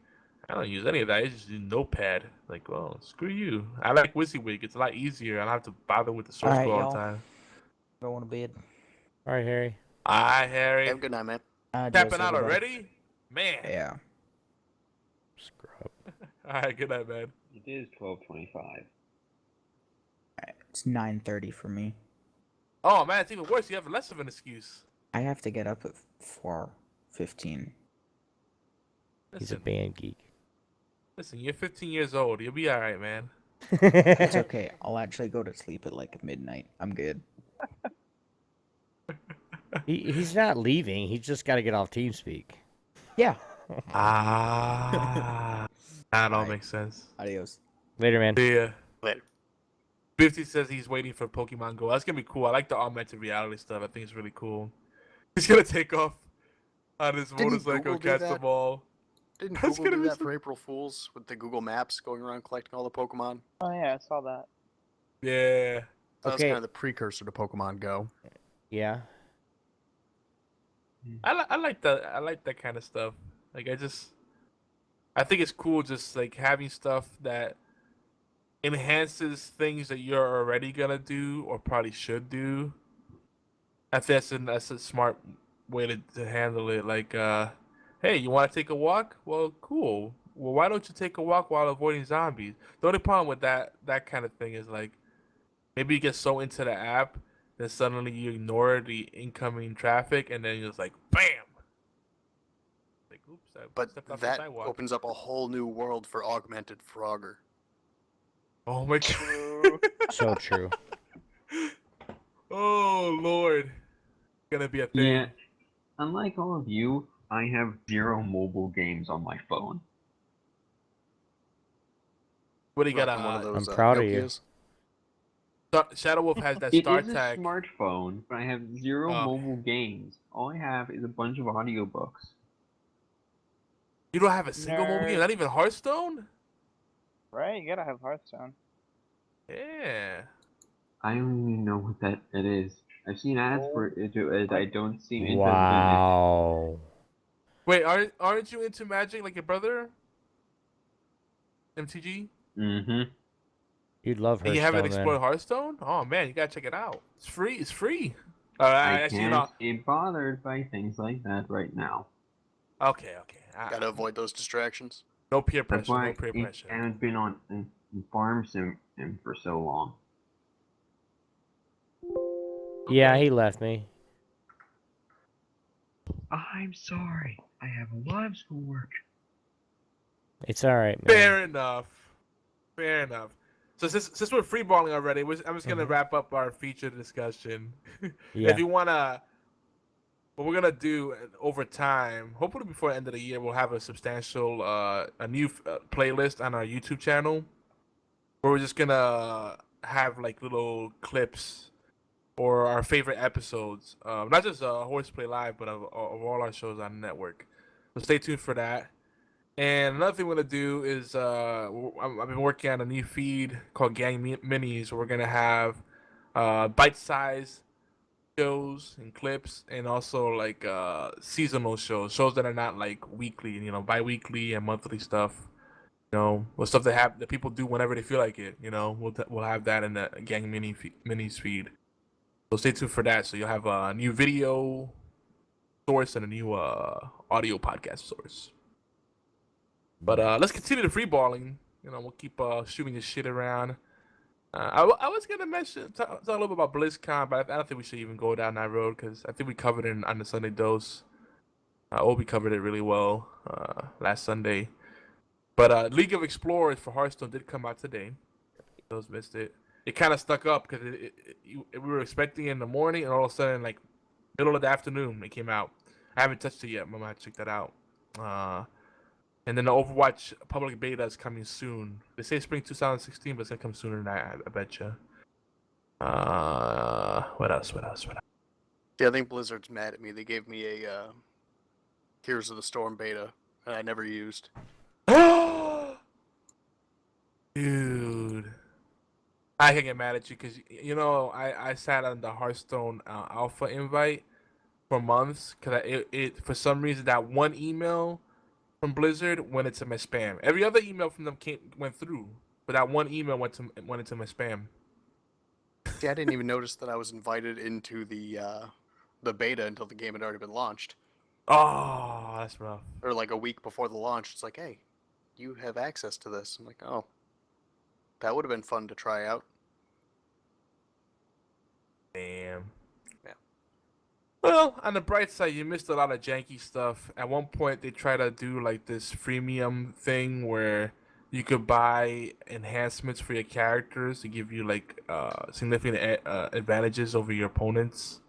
I don't use any of that. I just use Notepad. Like, well, screw you. I like WYSIWYG. It's a lot easier. I don't have to bother with the source Alright, code all y'all. the time. Going to bed. All right, Harry. Hi, Harry. Have a good night, man. Tapping out already? Man. Yeah. Scrub. All right, good night, man. It is 12:25. It's 9:30 for me. Oh man, it's even worse. You have less of an excuse. I have to get up at 4:15. He's a Listen, band geek. listen, you're 15 years old. You'll be all right, man. It's okay. I'll actually go to sleep at like midnight. I'm good. He's not leaving. He's just got to get off TeamSpeak. Yeah. Ah, that all Alright. makes sense. Adios. Later, man. See ya. Later. 50 says he's waiting for Pokemon Go. That's gonna be cool. I like the augmented reality stuff. I think it's really cool. He's gonna take off on his Didn't motorcycle, Google do catch that? them all. Didn't That's Google gonna do be that so- for April Fools with the Google Maps going around collecting all the Pokemon? Oh yeah, I saw that. Yeah. That was Okay. kind of the precursor to Pokemon Go. Yeah. I like that kind of stuff. Like I think it's cool just like having stuff that enhances things that you're already gonna do or probably should do. I think that's a smart way to handle it. Like, hey, you want to take a walk? Well, cool. Well, why don't you take a walk while avoiding zombies? The only problem with that kind of thing is like maybe you get so into the app that suddenly you ignore the incoming traffic and then you're just like, bam. Like, oops, I But stepped off the that sidewalk. opens up a whole new world for augmented Frogger. Oh my True. god. So true. Oh lord. Gonna be a thing. Yeah. Unlike all of you, I have 0 mobile games on my phone. What do you got? Rocking one of those, I'm proud of you. Nokias. Shadow Wolf has that It Star is a Tag. smartphone, but I have 0 Oh. mobile games. All I have is a bunch of audiobooks. You don't have a single mobile game? Nerd. Not even Hearthstone? Right? You gotta have Hearthstone. Yeah. I don't even know what that is. I've seen ads for it. I don't seem interested Wow. Wait, aren't you into Magic like your brother? MTG? in it. Mm-hmm. You'd love And you haven't Hearthstone, explored then. Hearthstone? Oh man, you gotta check it out. It's free. It's free. I Actually, can't be bothered by things like that right now. Okay. Gotta avoid those distractions. No peer That's pressure. why No peer I pressure. haven't been on Farm Sim for so long. Yeah, he left me. I'm sorry. I have a lot of schoolwork. It's all right, man. Fair enough. Fair enough. So since we're freeballing already, I'm just gonna wrap up our feature discussion. Yeah. If you wanna, what we're gonna do over time, hopefully before the end of the year, we'll have a substantial, a new playlist on our YouTube channel, where we're just gonna have like little clips or our favorite episodes, not just Horseplay Live, but of all our shows on the network. So stay tuned for that. And another thing we're gonna do is I've been working on a new feed called Gang Minis. Where we're gonna have bite-sized shows and clips, and also like seasonal shows that are not like weekly, bi-weekly and monthly stuff. With stuff that people do whenever they feel like it. We'll have that in the Gang Minis feed. So stay tuned for that. So you'll have a new video source and a new audio podcast source. But let's continue the free balling. We'll keep shooting this shit around. I was gonna talk a little bit about BlizzCon, but I don't think we should even go down that road because I think we covered it on the Sunday dose. Obi covered it really well last Sunday. But League of Explorers for Hearthstone did come out today. Those missed it. It kind of stuck up because we were expecting it in the morning, and all of a sudden, like middle of the afternoon, it came out. I haven't touched it yet. I might check that out. And then the Overwatch public beta is coming soon. They say spring 2016, but it's gonna come sooner than that, I bet you. What else? Yeah, I think Blizzard's mad at me. They gave me a Heroes of the Storm beta, and I never used. Dude. I can get mad at you because, I sat on the Hearthstone alpha invite for months because it for some reason that one email from Blizzard went into my spam. Every other email from them went through, but that one email went into my spam. See, I didn't even notice that I was invited into the beta until the game had already been launched. Oh, that's rough. Or like a week before the launch, it's like, hey, you have access to this. I'm like, oh, that would have been fun to try out. Damn. Yeah. Well, on the bright side, you missed a lot of janky stuff. At one point, they tried to do like this freemium thing where you could buy enhancements for your characters to give you like significant advantages over your opponents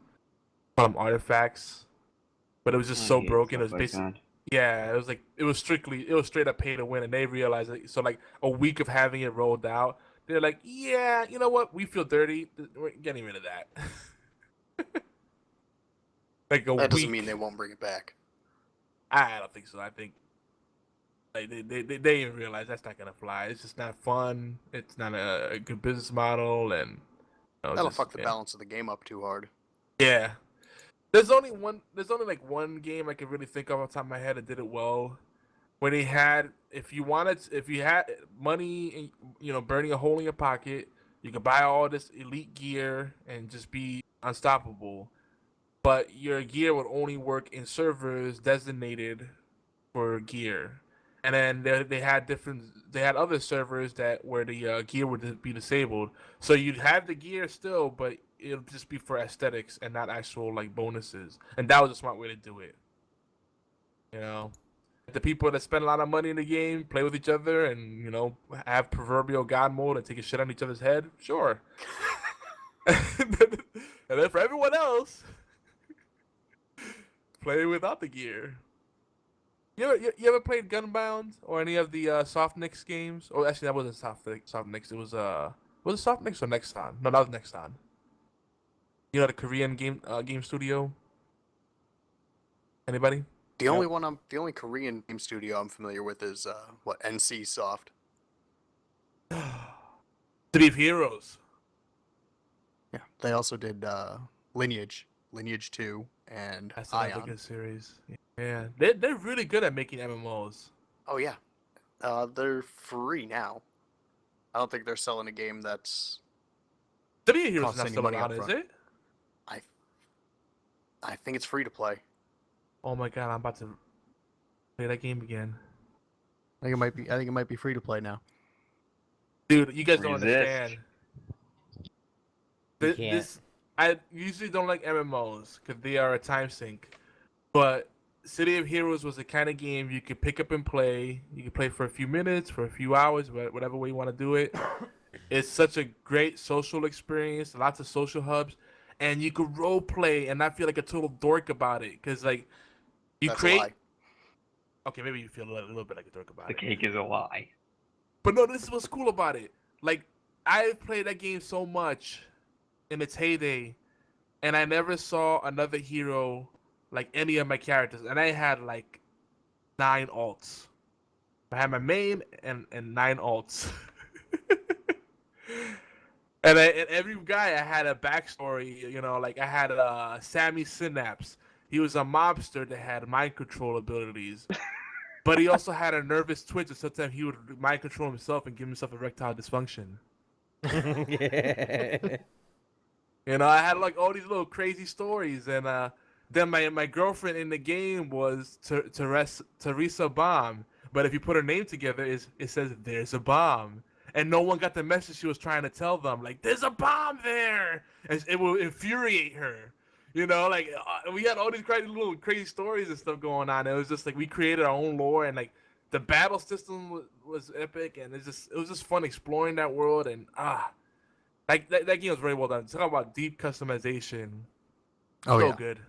from artifacts. But it was just so broken. It was basically it was straight up pay to win, and they realized it. So like a week of having it rolled out, they're like, yeah, you know what? We feel dirty. We're getting rid of that. Like that doesn't mean they won't bring it back. I don't think so. I think like they even realize that's not gonna fly. It's just not fun. It's not a good business model, and that'll fuck the balance of the game up too hard. Yeah. There's only like one game I can really think of off the top of my head that did it well. where they had, if you had money, burning a hole in your pocket, you could buy all this elite gear and just be unstoppable. But your gear would only work in servers designated for gear. And then they had other servers where the gear would be disabled. So you'd have the gear still, but it'll just be for aesthetics and not actual like bonuses. And that was a smart way to do it. The people that spend a lot of money in the game play with each other and have proverbial god mode and take a shit on each other's head. Sure. And then for everyone else, play without the gear. You ever played Gunbound or any of the Softnix games? Oh, actually, that wasn't Softnix. It was it Softnix or Nexon? No, that was Nexon. The Korean game studio. Anybody? The only Korean game studio I'm familiar with is NC Soft. City of Heroes. Yeah, they also did Lineage 2, and That's Ion. another good series. Yeah, they're really good at making MMOs. Oh yeah, they're free now. I don't think they're selling a game that's. City of Heroes costs not any still money out, is upfront. it? I think it's free to play. Oh my god, I'm about to play that game again. I think it might be free to play now. Dude, you guys don't Resist. understand. I usually don't like MMOs because they are a time sink. But City of Heroes was the kind of game you could pick up and play. You could play for a few minutes, for a few hours, whatever way you want to do it. It's such a great social experience, lots of social hubs, and you could role play and not feel like a total dork about it. Because like you That's create. a lie. Okay, maybe you feel a little bit like a dork about The it. cake is a lie. But no, this is what's cool about it. Like, I've played that game so much in its heyday, and I never saw another hero like any of my characters. And I had like 9 alts. I had my main and 9 alts. And every guy I had a backstory. Like I had Sammy Synapse. He was a mobster that had mind control abilities. But he also had a nervous twitch, and sometimes he would mind control himself and give himself erectile dysfunction. I had like all these little crazy stories, and then my girlfriend in the game was Teresa Bomb. But if you put her name together, it says there's a bomb, and no one got the message she was trying to tell them. Like there's a bomb there, and it will infuriate her. We had all these crazy stories and stuff going on. It was just like we created our own lore, and like the battle system was epic, and it was just fun exploring that world. And that game was very well done. Talk about deep customization. Oh So yeah. good.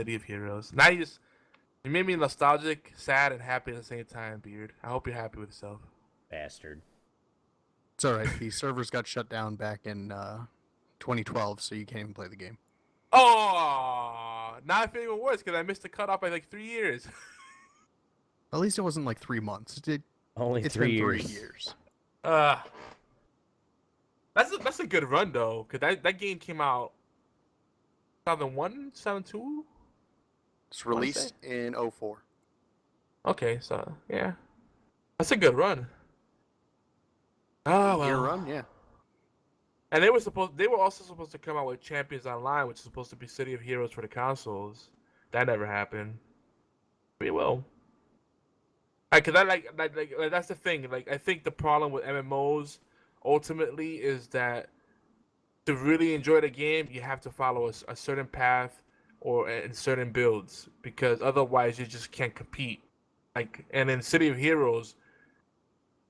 City of Heroes. Now you made me nostalgic, sad, and happy at the same time, Beard. I hope you're happy with yourself. Bastard. It's all right. The servers got shut down back in 2012, so you can't even play the game. Oh, now I feel even worse because I missed the cutoff by like 3 years. At least it wasn't like 3 months. Only It's 3 been years. 3 years. That's a good run though, because that game came out 2001, 2002. It's released in 04. Okay, so yeah, that's a good run. Oh well. Year run, yeah. And they were also supposed to come out with Champions Online, which is supposed to be City of Heroes for the consoles. That never happened. Pretty well. Cause that's the thing. Like I think the problem with MMOs ultimately is that to really enjoy the game, you have to follow a certain path or in certain builds, because otherwise you just can't compete. And in City of Heroes,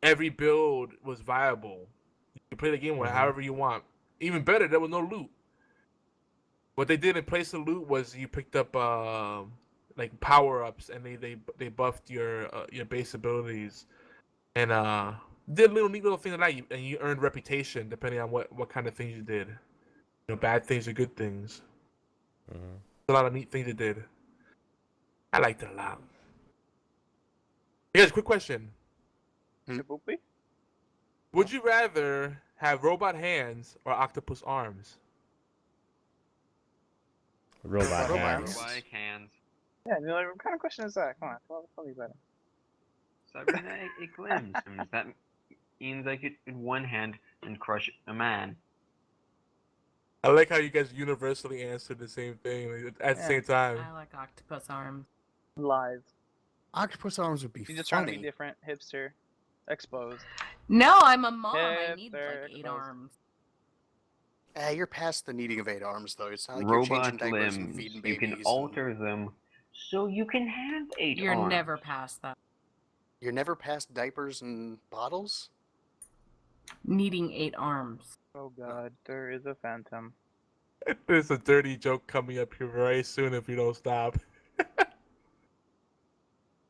every build was viable. You play the game with however you want. Even better, there was no loot. What they did in place of loot was you picked up like power ups, and they buffed your base abilities, and did neat little things like that. And you earned reputation depending on what kind of things you did. Bad things or good things. A lot of neat things they did. I liked it a lot. Hey guys, quick question. Shaboopy? Would you rather have robot hands or octopus arms? Robot Robot hands. hands. Robotic hands. Yeah, what kind of question is that? Come on, tell me better. Cybernetic limbs. That means I could, in one hand, and crush a man. I like how you guys universally answered the same thing at the same time. I like octopus arms. Live. Octopus arms would be You're just trying to funny. be different, hipster, exposed. No, I'm a mom. I need Hipster, like 8 exposed. arms. You're past the needing of 8 arms, though. It's not like Robot you're changing diapers and limbs. feeding You babies. can alter them so you can have 8 You're arms. never past that. You're never past diapers and bottles? Needing 8 arms. Oh god, there is a phantom. There's a dirty joke coming up here very soon if you don't stop.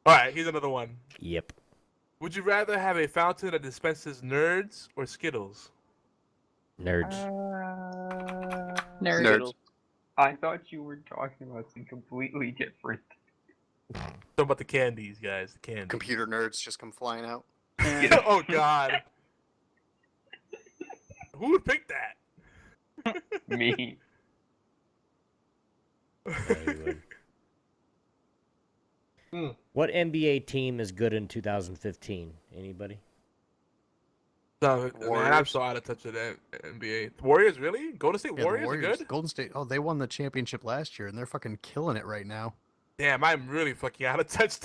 Alright, here's another one. Yep. Would you rather have a fountain that dispenses nerds or Skittles? Nerds. Nerds. Skittles. I thought you were talking about something completely different. Talking about the candies, guys. The candies. Computer nerds just come flying out. Oh god. Who would pick that? Me. What NBA team is good in 2015? Anybody? No, man, I'm Warriors. so out of touch with that NBA. Warriors, really? Golden State Yeah, Warriors, the are good? Golden State. Oh, they won the championship last year, and they're fucking killing it right now. Damn, I'm really fucking out of touch.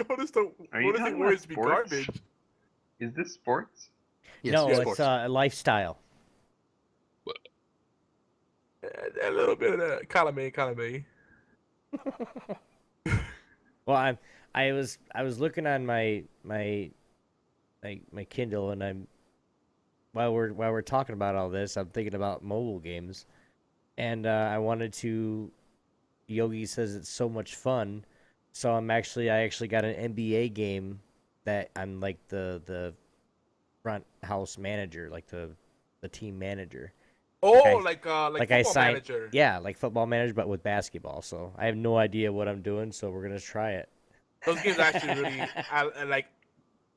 Golden State Are you talking about Warriors be sports? garbage. Is this sports? Yes, no, yes, it's sports. a lifestyle. A little bit of that. Column A. Well, I was looking on my Kindle, and I'm while we're talking about all this, I'm thinking about mobile games, and I wanted to. Yogi says it's so much fun, so I actually got an NBA game that I'm like the front house manager, like the team manager. Oh, Like like I football signed, manager. yeah, like football manager, but with basketball. So I have no idea what I'm doing, so we're gonna try it. Those games actually really, like,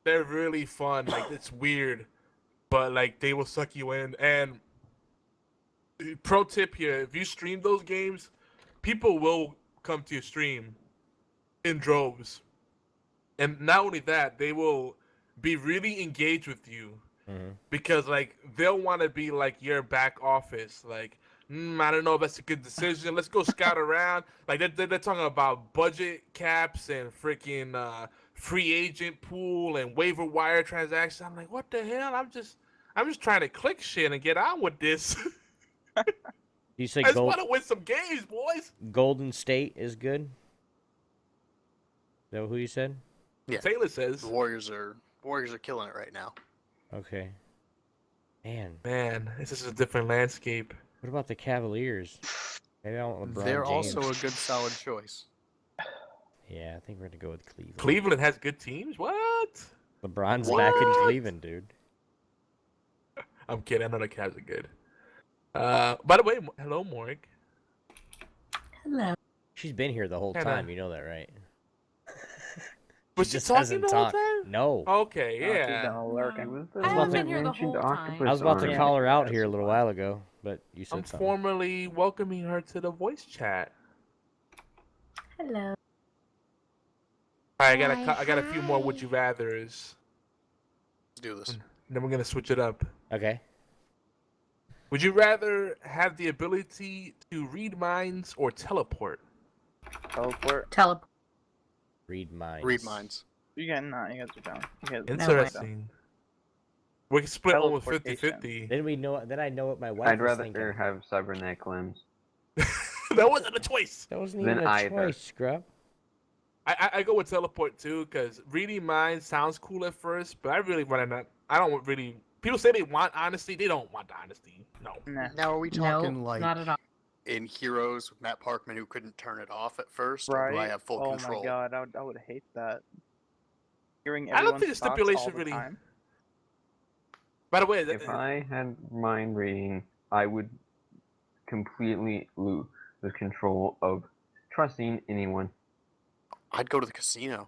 they're really fun. Like, it's weird, but like they will suck you in. And pro tip here: if you stream those games, people will come to your stream in droves. And not only that, they will be really engaged with you. Because like they'll want to be like your back office, like I don't know if that's a good decision. Let's go scout around. Like they're talking about budget caps and freaking free agent pool and waiver wire transactions. I'm like, what the hell? I'm just trying to click shit and get on with this. You say I just want to win some games, boys. Golden State is good. Is that who you said? Yeah, Taylor says the Warriors are killing it right now. Okay. Man, this is a different landscape. what about the Cavaliers? Maybe I want LeBron They're James. also a good, solid choice. Yeah, I think we're gonna go with Cleveland. Cleveland has good teams. What? LeBron's back in What? Cleveland, dude. I'm kidding. I know the Cavs are good. By the way, hello, Morg. Hello. She's been here the whole Kinda. time. You know that, right? Was she just talking hasn't the whole talked. time? No. Okay, Oh, she's yeah. done lurking. I haven't been here the mentioned whole time. octopus I was about to arms. call her out here a little while ago, but you I'm said something. formally welcoming her to the voice chat. Hello. All right, I got a few more would you rathers. Let's do this. Then we're gonna switch it up. Okay. Would you rather have the ability to read minds or teleport? Teleport. Teleport. Read minds. Read minds. You guys are down. You guys Interesting. We can split almost Teleportation. 50-50. Then we know. Then I know what my wife I'd was rather thinking. have cybernetic limbs. That wasn't a choice. That wasn't Then even a either. choice, scrub. I go with teleport too, because reading minds sounds cool at first, but I really want to. I don't really. People say they want honesty. They don't want the honesty. No. Nah. Now, are we talking like Not at all. in Heroes with Matt Parkman who couldn't turn it off at first? Right. Or do I have full oh control? my god, I would hate that. Hearing I don't everyone's think the thoughts stipulation all the really- time. By the way, If I had mind reading, I would completely lose the control of trusting anyone. I'd go to the casino.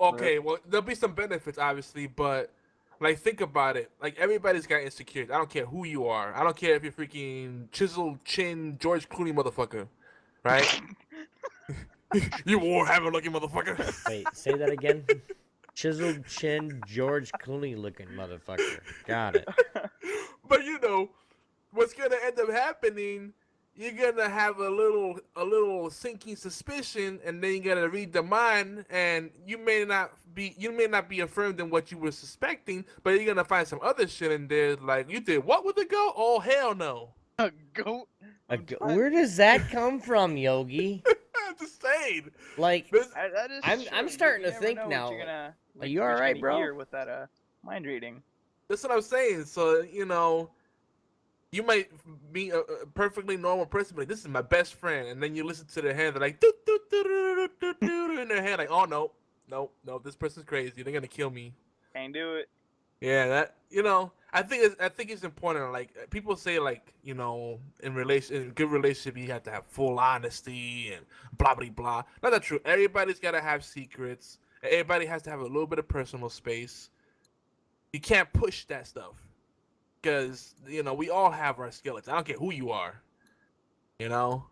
okay, well, there'll be some benefits, obviously, but like, think about it. Like, everybody's got insecurities. I don't care who you are. I don't care if you're freaking chiseled chin George Clooney motherfucker, right? You won't have a lucky motherfucker. Wait, say that again. Chiseled chin, George Clooney looking motherfucker. Got it. But you know, what's gonna end up happening? You're gonna have a little sinking suspicion, and then you're gonna read the mind, and you may not be affirmed in what you were suspecting, but you're gonna find some other shit in there, like you did what with the goat? Oh hell no! A goat. Where does that come from, Yogi? I'm just saying. Like, That is I'm true. starting You to never think know now. what you're gonna, Are you what you're alright, gonna bro? hear with that mind reading. That's what I'm saying. So you know, you might be a perfectly normal person, but this is my best friend, and then you listen to their hand, they're like, doo, doo, doo, doo, doo, doo, doo, in their head, like, oh no, this person's crazy. They're gonna kill me. Can't do it. Yeah, that you know, I think it's important. Like people say, like you know, in good relationship, you have to have full honesty and blah blah blah. Not that true. Everybody's gotta have secrets. Everybody has to have a little bit of personal space. You can't push that stuff because you know we all have our skeletons. I don't care who you are, you know.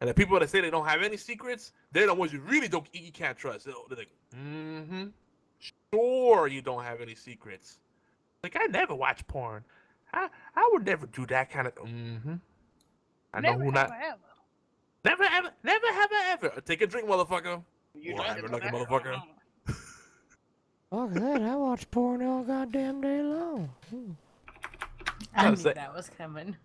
And the people that say they don't have any secrets, they're the ones you really you can't trust. They're like, sure you don't have any secrets. Like I never watch porn. I would never do that kind of. I know who not. Never have I ever. Take a drink, motherfucker. You have a lucky motherfucker. Fuck that, I watch porn all goddamn day long. I knew say- that was coming.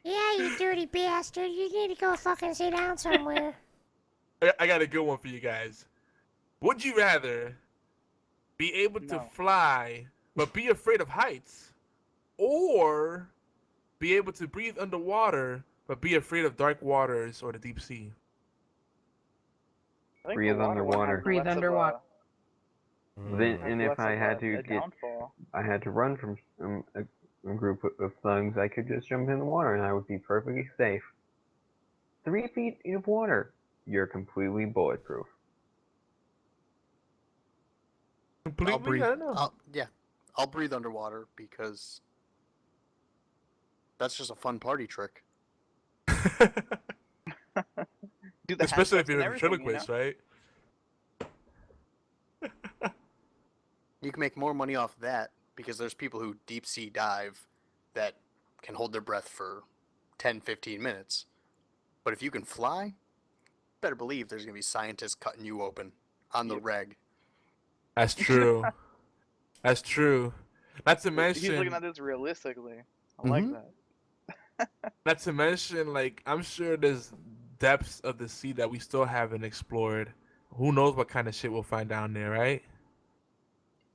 Yeah, you dirty bastard. You need to go fucking sit down somewhere. I got a good one for you guys. Would you rather be able to fly but be afraid of heights, or be able to breathe underwater but be afraid of dark waters or the deep sea? Breathe underwater. Breathe underwater. Then, and if I had to run from a group of thugs, I could just jump in the water and I would be perfectly safe. 3 feet of water, you're completely bulletproof. Completely? I'll breathe. I don't know. I'll breathe underwater because that's just a fun party trick. Do the Especially if hand you're a steps and ventriloquist, right? You can make more money off that because there's people who deep sea dive that can hold their breath for 10, 15 minutes. But if you can fly, better believe there's going to be scientists cutting you open on the reg. That's true. That's true. Not to He's mention, looking at this realistically. I like that. not to mention, like I'm sure there's depths of the sea that we still haven't explored. Who knows what kind of shit we'll find down there, right?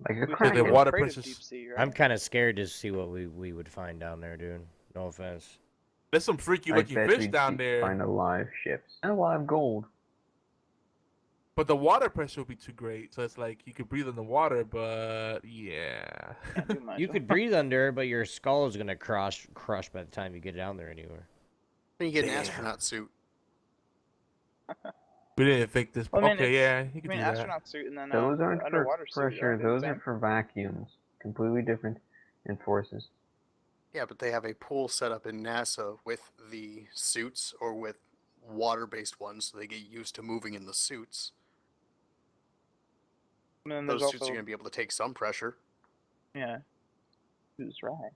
Like a The kraken. water Afraid of pressure. deep sea, right? I'm kind of scared to see what we would find down there, dude. No offense. There's some freaky I looking bet fish we'd down there, find alive ships and alive gold. but the water pressure would be too great. So it's like you could breathe in the water, but yeah. Can't do much. You could breathe under, but your skull is gonna crush by the time you get down there anywhere. Then you get an astronaut suit. We didn't think this. Well, I mean, Okay, yeah, you I could mean, do that. astronaut suit and then Those aren't for underwater suit. pressure, aren't they those the are same? for vacuums. Completely different in forces. Yeah, but they have a pool set up in NASA with the suits or with water-based ones, so they get used to moving in the suits. And then Those there's suits also, are going to be able to take some pressure. yeah. Who's right?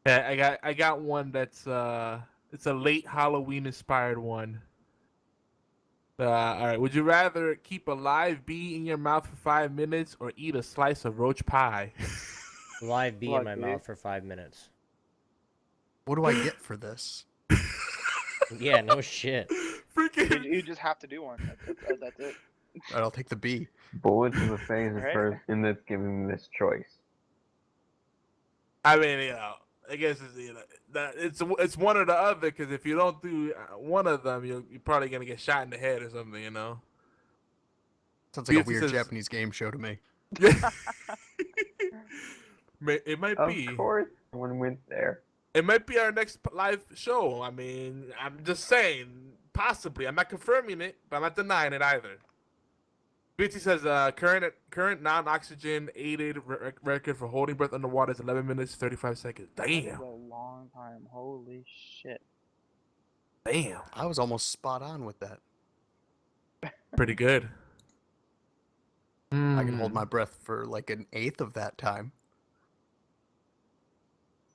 Yeah, I got one that's it's a late Halloween inspired one. All right, would you rather keep a live bee in your mouth for 5 minutes or eat a slice of roach pie? Live bee in Live my bee. mouth for 5 minutes. What do I get for this? Yeah, no shit. Freaking. You just have to do one. That's it. Alright, I'll take the B. Bullets in the face of Right. person that's giving this choice. I mean, you know, I guess it's one or the other. Because if you don't do one of them, you're probably gonna get shot in the head or something. You know. Sounds like a Beauty weird says- Japanese game show to me. It might Of be. course, someone went there. It might be our next live show. I mean, I'm just saying, possibly. I'm not confirming it, but I'm not denying it either. BT says current non-oxygen aided record for holding breath underwater is 11 minutes 35 seconds. That is Damn. a long time. Holy shit. Damn, I was almost spot on with that. pretty good. I can hold my breath for like an eighth of that time.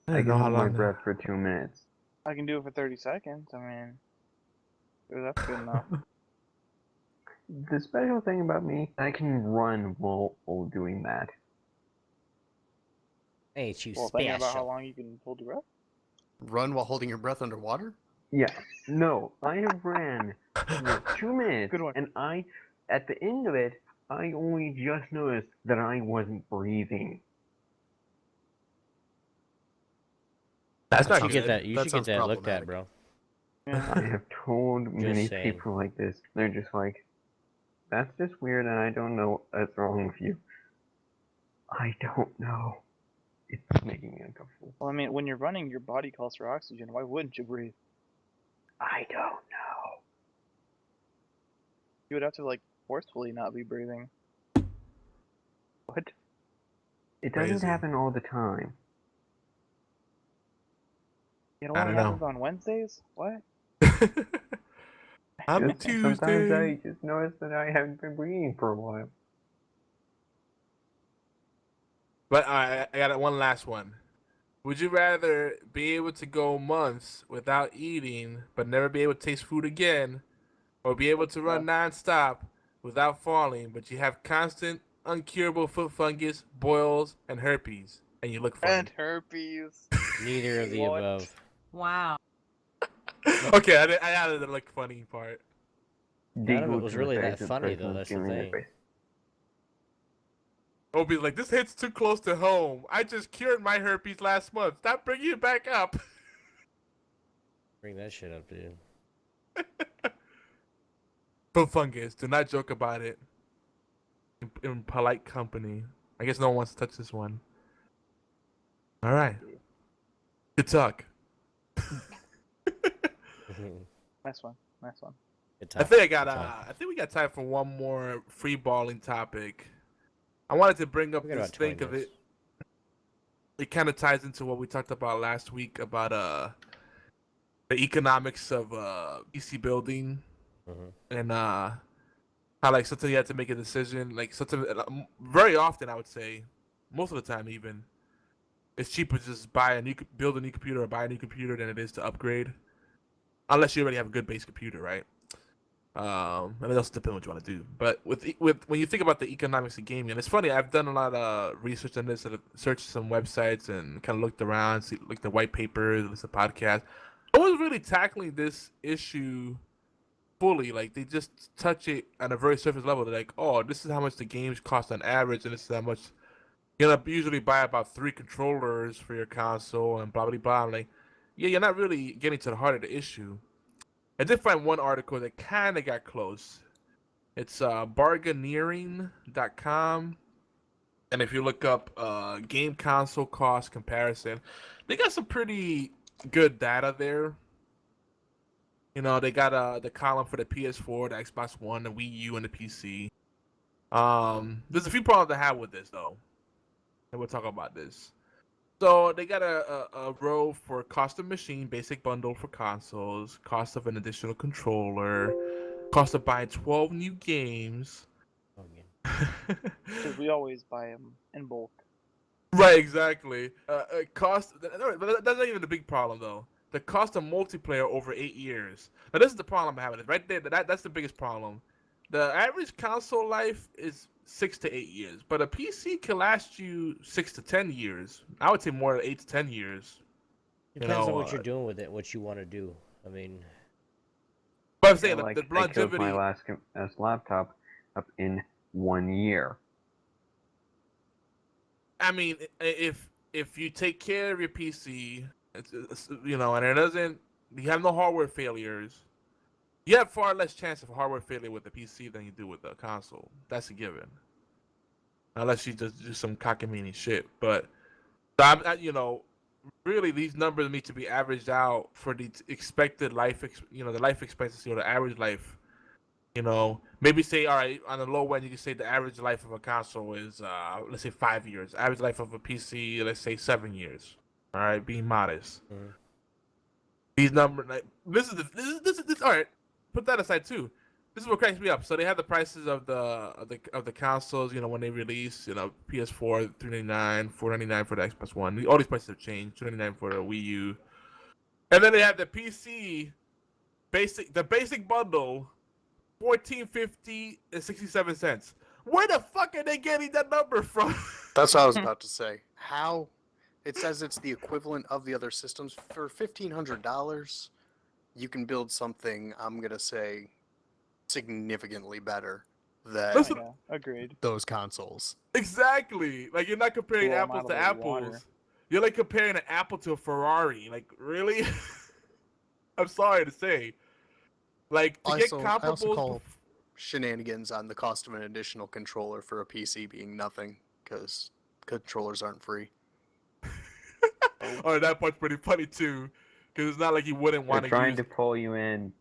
I can hold my breath for 2 minutes. I can do it for 30 seconds. I mean, that's good enough. The special thing about me, I can run while doing that. Ain't you Well, thinking about how special? long you can hold your breath. Run while holding your breath underwater? Yeah, no, I have ran for 2 minutes, Good one. and at the end of it, I only just noticed that I wasn't breathing. That's You not should get good. that. You That should get sounds that looked at, problematic. bro. I have told many saying. people like this. They're just like, that's just weird, and I don't know what's wrong with you. I don't know. It's making me uncomfortable. Well, I mean, when you're running, your body calls for oxygen. Why wouldn't you breathe? I don't know. You would have to, like, forcefully not be breathing. What? It doesn't Crazy. happen all the time. It I only don't happens know. on Wednesdays? What? I'm Sometimes Tuesday. I just notice that I haven't been breathing for a while. But I got one last one. Would you rather be able to go months without eating but never be able to taste food again, or be able to run nonstop without falling but you have constant, uncurable foot fungus, boils, and herpes, and you look funny? And herpes. Neither of the What? above. Wow. Okay, I added the look funny part. None of it was really that funny, though. That's the thing. Obi's like, this hits too close to home. I just cured my herpes last month. Stop bringing it back up. Bring that shit up, dude. Foot fungus. Do not joke about it. In polite company. I guess no one wants to touch this one. All right. Good talk. Nice one. Nice one. I think we got time for one more free balling topic. I wanted to bring up We got this about 20 thing of it. minutes. It kind of ties into what we talked about last week about the economics of PC building and how like sometimes you have to make a decision. Like sometimes, very often I would say, most of the time even, it's cheaper to just build a new computer or buy a new computer than it is to upgrade, unless you already have a good base computer, right? And it also depends what you want to do. But with when you think about the economics of gaming, and it's funny, I've done a lot of research on this, and I've searched some websites and kind of looked around, see like the white papers, listen to podcasts. I was really tackling this issue fully. Like they just touch it on a very surface level. They're like, oh, this is how much the games cost on average, and this is how much you're gonna usually buy about 3 controllers for your console, and blah blah blah. I'm like, yeah, you're not really getting to the heart of the issue. I did find one article that kind of got close. It's bargaineering.com. And if you look up game console cost comparison, they got some pretty good data there. You know, they got the column for the PS4, the Xbox One, the Wii U, and the PC. There's a few problems I have with this, though. And we'll talk about this. So they got a row for cost of machine, basic bundle for consoles, cost of an additional controller, cost of buying 12 new games. Because we always buy them in bulk. Right, exactly. Cost, but that's not even the big problem though. The cost of multiplayer over 8 years. Now this is the problem I'm having. Right there, that's the biggest problem. The average console life is 6 to 8 years, but a PC can last you 6 to 10 years. I would say more than 8 to 10 years. Depends on what you're doing with it, what you want to do. I mean, but I'm saying like, the I killed longevity. my last laptop up in 1 year. I mean, if you take care of your PC, you know, and it doesn't, you have no hardware failures. You have far less chance of hardware failure with the PC than you do with the console. That's a given. Unless you just do some cockamamie shit. But, you know, really these numbers need to be averaged out for the expected life, the life expectancy or the average life. You know, maybe say, all right, on the low end, you can say the average life of a console is, let's say 5 years. Average life of a PC, let's say 7 years. All right, being modest. These numbers, like this is all right. Put that aside too. This is what cracks me up. So they have the prices of the consoles, you know, when they release, you know, PS4 $399, $499 for the Xbox One. All these prices have changed. $299 for the Wii U, and then they have the PC basic bundle, $14.50 and 67 cents. Where the fuck are they getting that number from? That's what I was about to say. How? It says it's the equivalent of the other systems. For $1,500, you can build something, I'm going to say, significantly better than agreed. those consoles. Exactly. Like, you're not comparing apples to apples. You're like comparing an apple to a Ferrari. Like, really? I'm sorry to say. Like, to get comparables... I also call shenanigans on the cost of an additional controller for a PC being nothing, because controllers aren't free. Oh, that part's pretty funny too, because it's not like you wouldn't want to. They're trying to pull you in.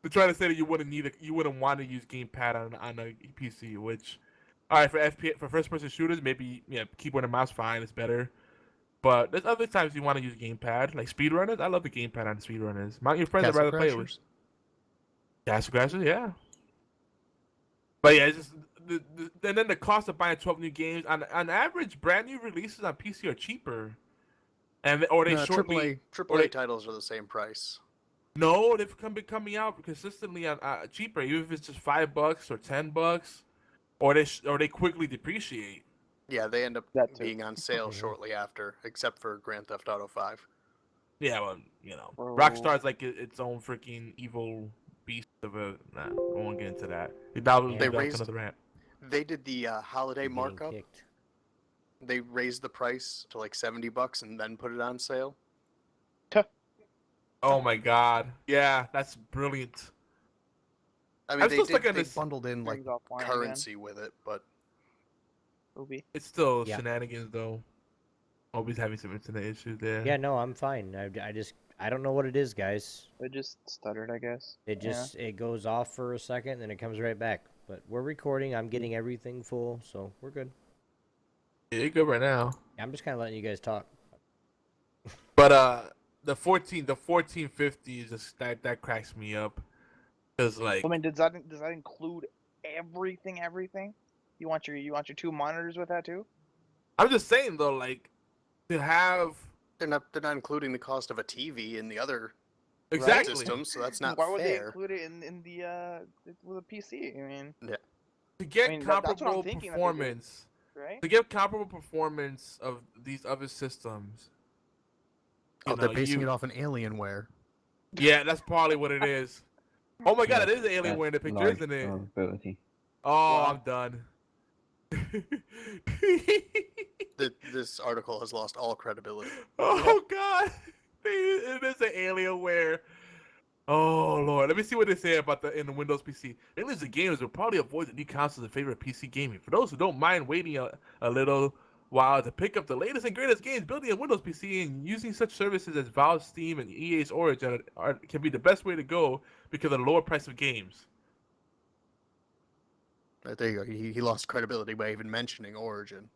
They're trying to say that you wouldn't want to use gamepad on a PC. Which, all right, for first-person shooters, maybe keyboard and mouse fine, it's better. But there's other times you want to use gamepad, like speedrunners. I love the gamepad on speedrunners. Mount your friends I'd rather play it with. Castle Crashers, yeah. But yeah, it's just and then the cost of buying 12 new games on average, brand new releases on PC are cheaper. Or they AAA titles are the same price. No, they've been coming out consistently on cheaper, even if it's just $5 or $10, or they quickly depreciate. Yeah, they end up being on sale shortly after, except for Grand Theft Auto 5. Yeah, well, you know, Rockstar's like its own freaking evil beast of a. Nah, I won't get into that. They raised another rant. They did the holiday markup. They raised the price to like $70 and then put it on sale. Oh my god! Yeah, that's brilliant. I mean, they bundled in like currency with it, but it's still shenanigans though. Always having some internet issues there. Yeah, no, I'm fine. I don't know what it is, guys. It just stuttered, I guess. It goes off for a second, then it comes right back. But we're recording. I'm getting everything full, so we're good. Yeah, you're good right now. I'm just kind of letting you guys talk. But the 1450 is just that cracks me up. Cause like, I mean, does that include everything? You want your two monitors with that too? I'm just saying though, like, to have they're not including the cost of a TV in the other systems, so that's not fair. Why would they include it in the with a PC? I mean, to get comparable performance. Right? To get comparable performance of these other systems. They're basing it off an Alienware. Yeah, that's probably what it is. Oh my god, it is Alienware in the picture, isn't it? Oh, I'm done. This article has lost all credibility. Oh god, it is an Alienware. Oh lord, let me see what they say about in the Windows PC. Aliens and gamers will probably avoid the new consoles in favor of PC gaming. For those who don't mind waiting a little while to pick up the latest and greatest games building a Windows PC and using such services as Valve, Steam, and EA's Origin can be the best way to go because of the lower price of games. There you go. He lost credibility by even mentioning Origin.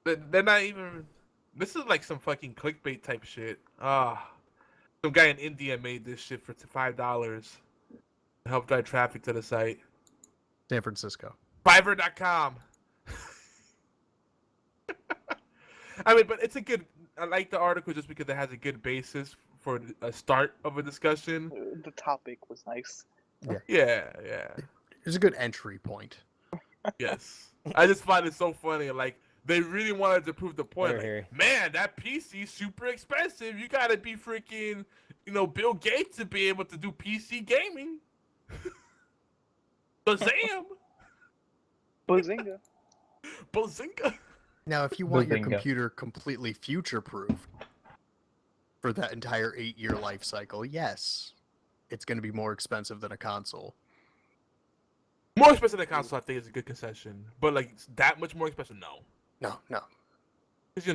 They're not even. This is like some fucking clickbait type shit. Some guy in India made this shit for $5 to help drive traffic to the site. San Francisco. Fiverr.com. I mean, but it's a good. I like the article just because it has a good basis for a start of a discussion. The topic was nice. Yeah. It's a good entry point. Yes. I just find it so funny. Like, they really wanted to prove the point. Like, man, that PC's super expensive. You gotta be freaking, Bill Gates to be able to do PC gaming. Bazam! Bazinga. Bazinga. Now, if you want your computer completely future-proof for that entire 8-year life cycle, yes, it's going to be more expensive than a console. More expensive than a console, I think, is a good concession. But, like, that much more expensive, no. No. Because,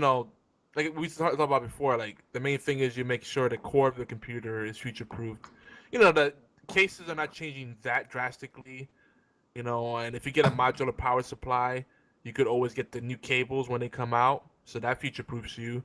like we talked about before, like, the main thing is you make sure the core of the computer is future-proofed. The cases are not changing that drastically, and if you get a modular power supply, you could always get the new cables when they come out, so that future-proofs you.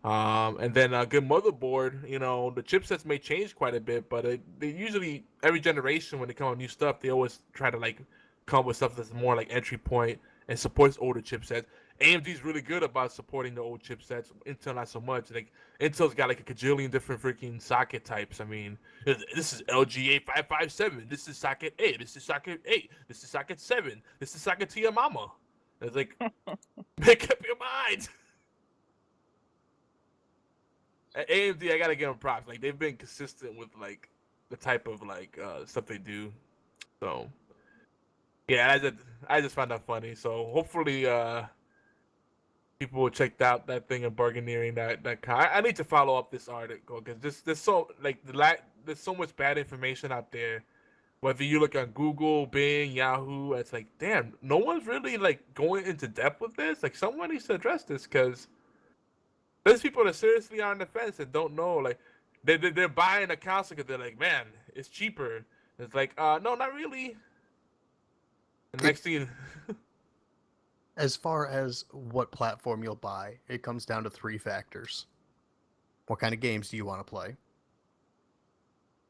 And then a good motherboard. You know, the chipsets may change quite a bit, but they usually every generation when they come out with new stuff, they always try to like come up with stuff that's more like entry point and supports older chipsets. AMD's really good about supporting the old chipsets. Intel not so much. Like Intel's got like a cajillion different freaking socket types. I mean, this is LGA 557. This is socket 8. This is socket 8. This is socket 7. This is socket to your mama. It's like, make up your mind. At AMD, I gotta give them props. Like they've been consistent with like the type of like stuff they do. So yeah, I just found that funny. So hopefully people will check out that thing of bargaineering that I need to follow up this article because there's so like there's so much bad information out there. Whether you look on Google, Bing, Yahoo, it's like damn, no one's really like going into depth with this. Like someone needs to address this because there's people that seriously are on the fence and don't know. Like they're buying a console because they're like, man, it's cheaper. It's like no, not really. And next thing. As far as what platform you'll buy, it comes down to 3 factors. What kind of games do you want to play?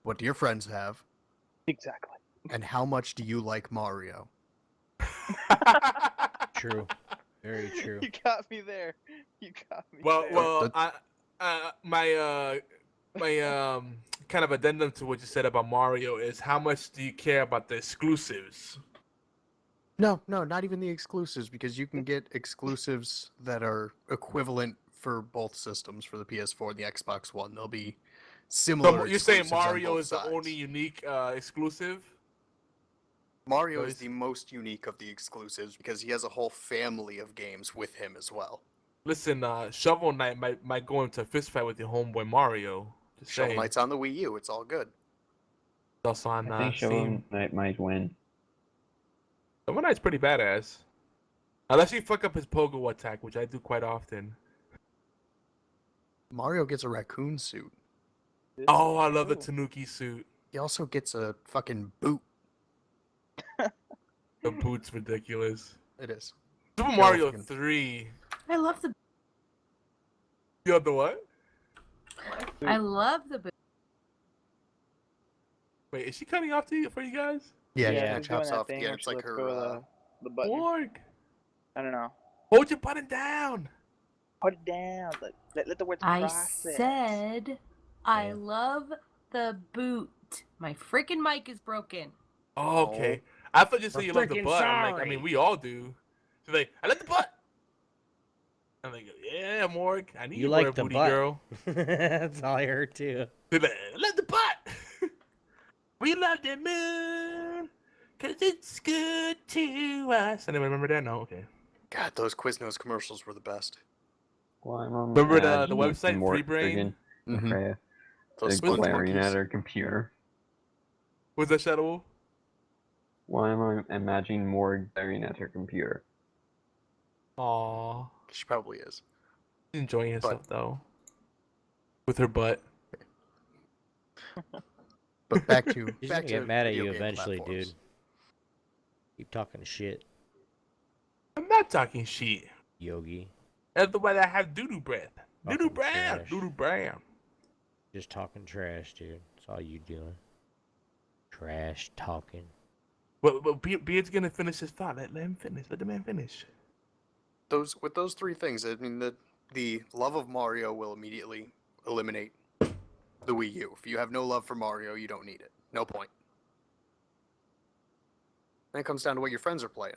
What do your friends have? Exactly. And how much do you like Mario? True. Very true. You got me there. You got me Well, there. my kind of addendum to what you said about Mario is how much do you care about the exclusives? No, not even the exclusives, because you can get exclusives that are equivalent for both systems, for the PS4 and the Xbox One. They'll be similar. So you're saying exclusives on Mario both is the sides. only unique exclusive? Mario is the most unique of the exclusives because he has a whole family of games with him as well. Listen, Shovel Knight might go into a fist fight with your homeboy Mario. Just Shovel saying. Knight's on the Wii U. It's all good. It's also on I think Shovel Steam. Knight might win. Shovel Knight's pretty badass. Unless you fuck up his pogo attack, which I do quite often. Mario gets a raccoon suit. Oh, I love the Tanuki suit. He also gets a fucking boot. The boot's ridiculous. It is. Super Yeah, Mario fucking- 3. I love the. You have the what? I love the. Wait, is she cutting off for you guys? Yeah, Yeah, she kinda she's chops doing that off thing again. where It's she like lets her. go of the button. Org. I don't know. Hold your button down. Put it down. Let the words I process. said I Damn. love the boot. My freaking mic is broken. Oh, okay. I thought you said We're you love the freaking butt. I'm like, I sorry. mean, we all do. She's like, I love the butt. I'm like, yeah, Morg. I need You wear a like the booty butt. girl. That's all I heard too. She's like, I love the butt. We love the moon. Cause it's good to us. Anyone remember that? No, okay. God, those Quiznos commercials were the best. Well, I'm Remember the imagining website, some more Freebrain? friggin' Mhm. Freya, Those like spunk glaring monkeys. at her computer. Was that Shadow Wolf? Why am I imagining more glaring at her computer? Aw. She probably is. She's enjoying herself, though. With her butt. But back to She's back gonna to get mad at video you game eventually, platforms. dude. Keep talking shit, I'm not talking shit. Yogi. That's the way that I have doo-doo breath. Doo-doo Fucking brown. trash. Doo-doo brown. Just talking trash, dude. That's all you doing. Trash talking. Well, Beard's gonna finish his thought. Let him finish. Let the man finish. With those 3 things, I mean the love of Mario will immediately eliminate the Wii U. If you have no love for Mario, you don't need it. No point. Then it comes down to what your friends are playing.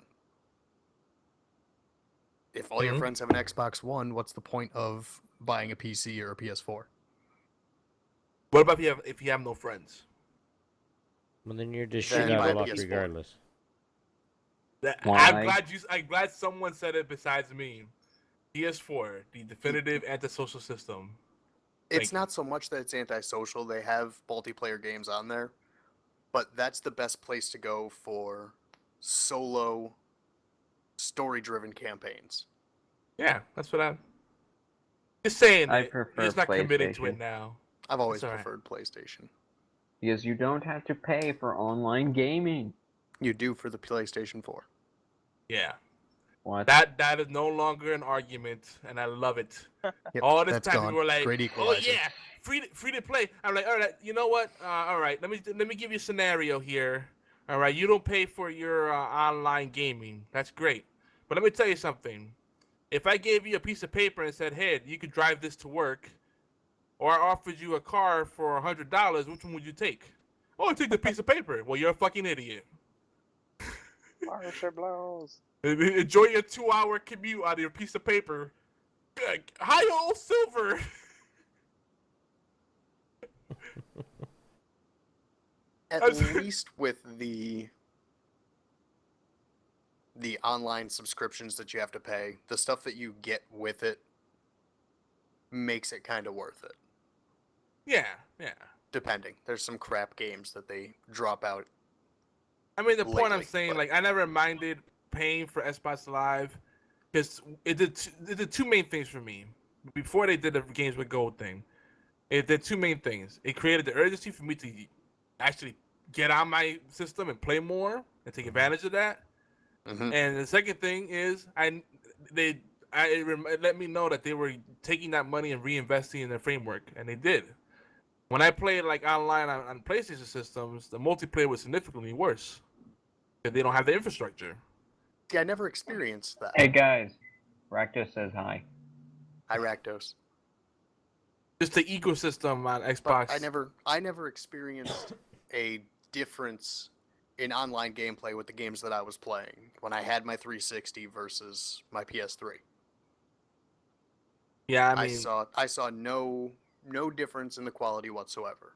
If all your Mhm. friends have an Xbox One, what's the point of buying a PC or a PS4? What about if you have no friends? Well, then you're just Then shit you out buy of the luck PS4. regardless. Why? I'm glad someone said it besides me. PS4, the definitive antisocial system. It's Thank you. not so much that it's antisocial. They have multiplayer games on there, but that's the best place to go for solo, story-driven campaigns. Yeah, that's what I'm just saying. I That prefer you're just not committing to PlayStation. it now. I've always That's all right. preferred PlayStation. Because you don't have to pay for online gaming. You do for the PlayStation 4. Yeah. What? That is no longer an argument, and I love it. Yep, All this that's time gone. people were like, Great "Oh equalizer. yeah, free to play." I'm like, "All right, you know what? All right, let me give you a scenario here. All right, you don't pay for your online gaming. That's great, but let me tell you something. If I gave you a piece of paper and said, "Hey, you could drive this to work," or I offered you a car for $100, which one would you take? Oh, I take the piece of paper. Well, you're a fucking idiot. Marshall blows. Enjoy your 2-hour commute out of your piece of paper. Hi, old silver. At least with the online subscriptions that you have to pay, the stuff that you get with it makes it kind of worth it. Yeah. Depending. There's some crap games that they drop out. I mean, the point I'm lately, saying, but- like, I never minded paying for Xbox Live because it did two main things for me. Before they did the games with gold thing, it did two main things. It created the urgency for me to actually get on my system and play more and take advantage of that. Mhm. And the second thing is, it let me know that they were taking that money and reinvesting in their framework, and they did. When I played like online on PlayStation systems, the multiplayer was significantly worse because they don't have the infrastructure. Yeah, I never experienced that. Hey guys, Raktos says hi. Hi, Rakdos. Just the ecosystem on But Xbox. I never experienced a difference in online gameplay with the games that I was playing when I had my 360 versus my PS3. Yeah, I mean, I saw no difference in the quality whatsoever.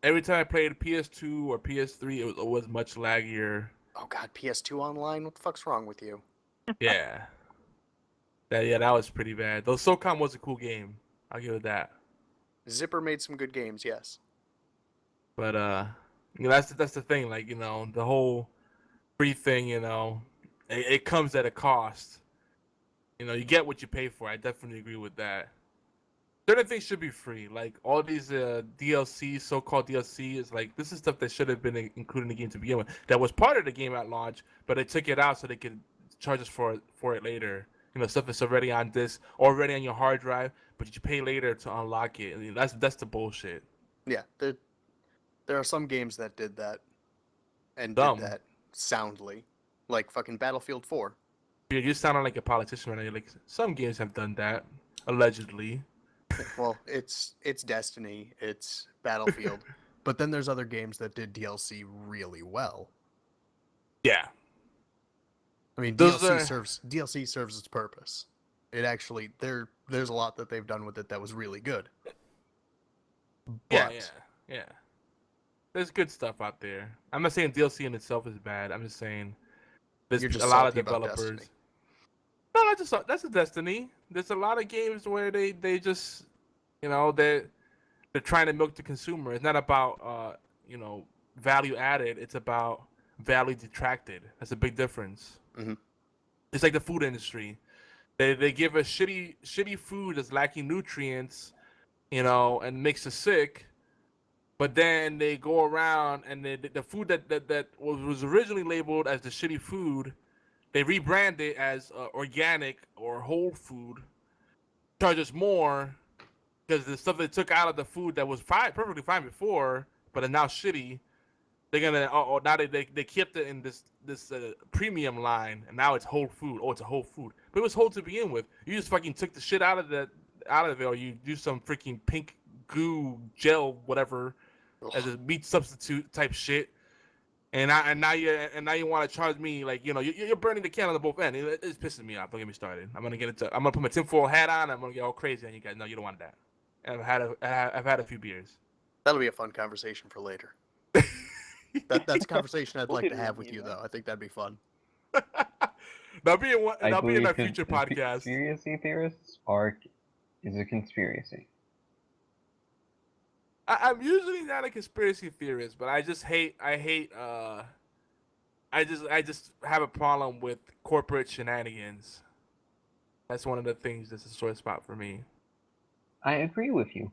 every time I played PS2 or PS3, it was always much laggier. Oh god, PS2 online? What the fuck's wrong with you? Yeah. That was pretty bad. Though SOCOM was a cool game. I'll give it that. Zipper made some good games, yes. But that's the thing. Like, the whole free thing. It comes at a cost. You get what you pay for. I definitely agree with that. Certain things should be free. Like all these DLC, so-called DLC, is like this is stuff that should have been included in the game to begin with. That was part of the game at launch, but they took it out so they could charge us for it later. Stuff that's already on disk, already on your hard drive, but you pay later to unlock it. I mean, that's the bullshit. Yeah, there are some games that did that and Dumb. did that soundly. Like fucking Battlefield 4. You sounding like a politician right now. Like some games have done that, allegedly. Well, it's Destiny, it's Battlefield, but then there's other games that did DLC really well. Yeah. I mean, Those DLC serves its purpose. It actually there's a lot that they've done with it that was really good. But Yeah. There's good stuff out there. I'm not saying DLC in itself is bad. I'm just saying there's You're just a lot of salty about developers. Destiny. No, that's a Destiny. There's a lot of games where they just they're trying to milk the consumer. It's not about value added. It's about value detracted. That's a big difference. Mhm. It's like the food industry. They give us shitty food that's lacking nutrients, and makes us sick. But then they go around and the food that was originally labeled as the shitty food, they rebrand it as organic or whole food, charge us more because the stuff they took out of the food that was perfectly fine before, but are now shitty. They're gonna now they kept it in this premium line, and now it's whole food. Oh, it's a whole food, but it was whole to begin with. You just fucking took the shit out of it, or you do some freaking pink goo gel whatever as a meat substitute type shit. And now you want to charge me like you're burning the candle on both ends. It's pissing me off. Don't get me started. I'm gonna put my tinfoil hat on. I'm gonna get all crazy on you guys. No, you don't want that. And I've had a few beers. That'll be a fun conversation for later. That's a conversation I'd like to have with you, though. I think that'd be fun. That'll be in our believe future podcast. Conspiracy theorists is a conspiracy. I'm usually not a conspiracy theorist, but I just have a problem with corporate shenanigans. That's one of the things that's a sore spot for me. I agree with you.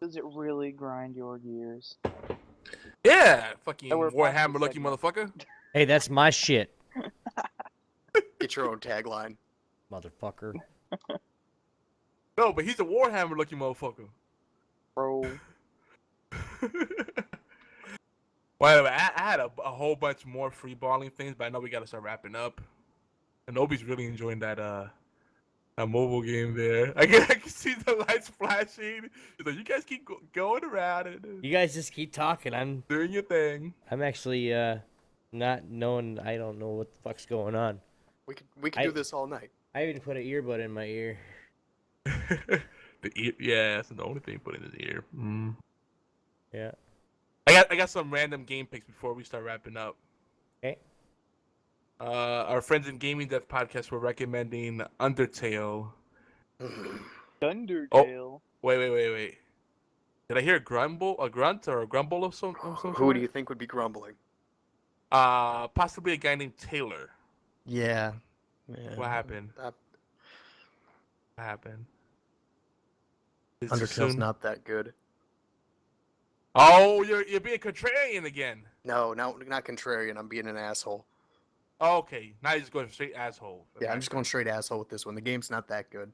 Does it really grind your gears? Yeah, fucking That we're Warhammer possibly lucky segment. motherfucker. Hey, that's my shit. Get your own tagline. Motherfucker. No, but he's a Warhammer looking motherfucker. Bro. Well, anyway, I had a whole bunch more free balling things, but I know we got to start wrapping up. And Obi's really enjoying that mobile game there. I can see the lights flashing. He's like, you guys keep going around and You guys just keep talking. I'm doing your thing. I'm actually not knowing. I don't know what the fuck's going on. We could do this all night. I even put an earbud in my ear. The ear, yeah, that's the only thing put in his ear. Mm. Yeah. I got some random game picks before we start wrapping up. Okay. Our friends in Gaming Death podcast were recommending Undertale. Undertale. Oh, wait. Did I hear a grunt or a grumble of some Who do you think would be grumbling? Possibly a guy named Taylor. Yeah. What happened? What happened? Is it Undertale's soon? not that good. Oh, you're being contrarian again. No, not contrarian. I'm being an asshole. Oh, okay, now you're just going straight asshole. Yeah, I'm just going straight asshole with this one. The game's not that good.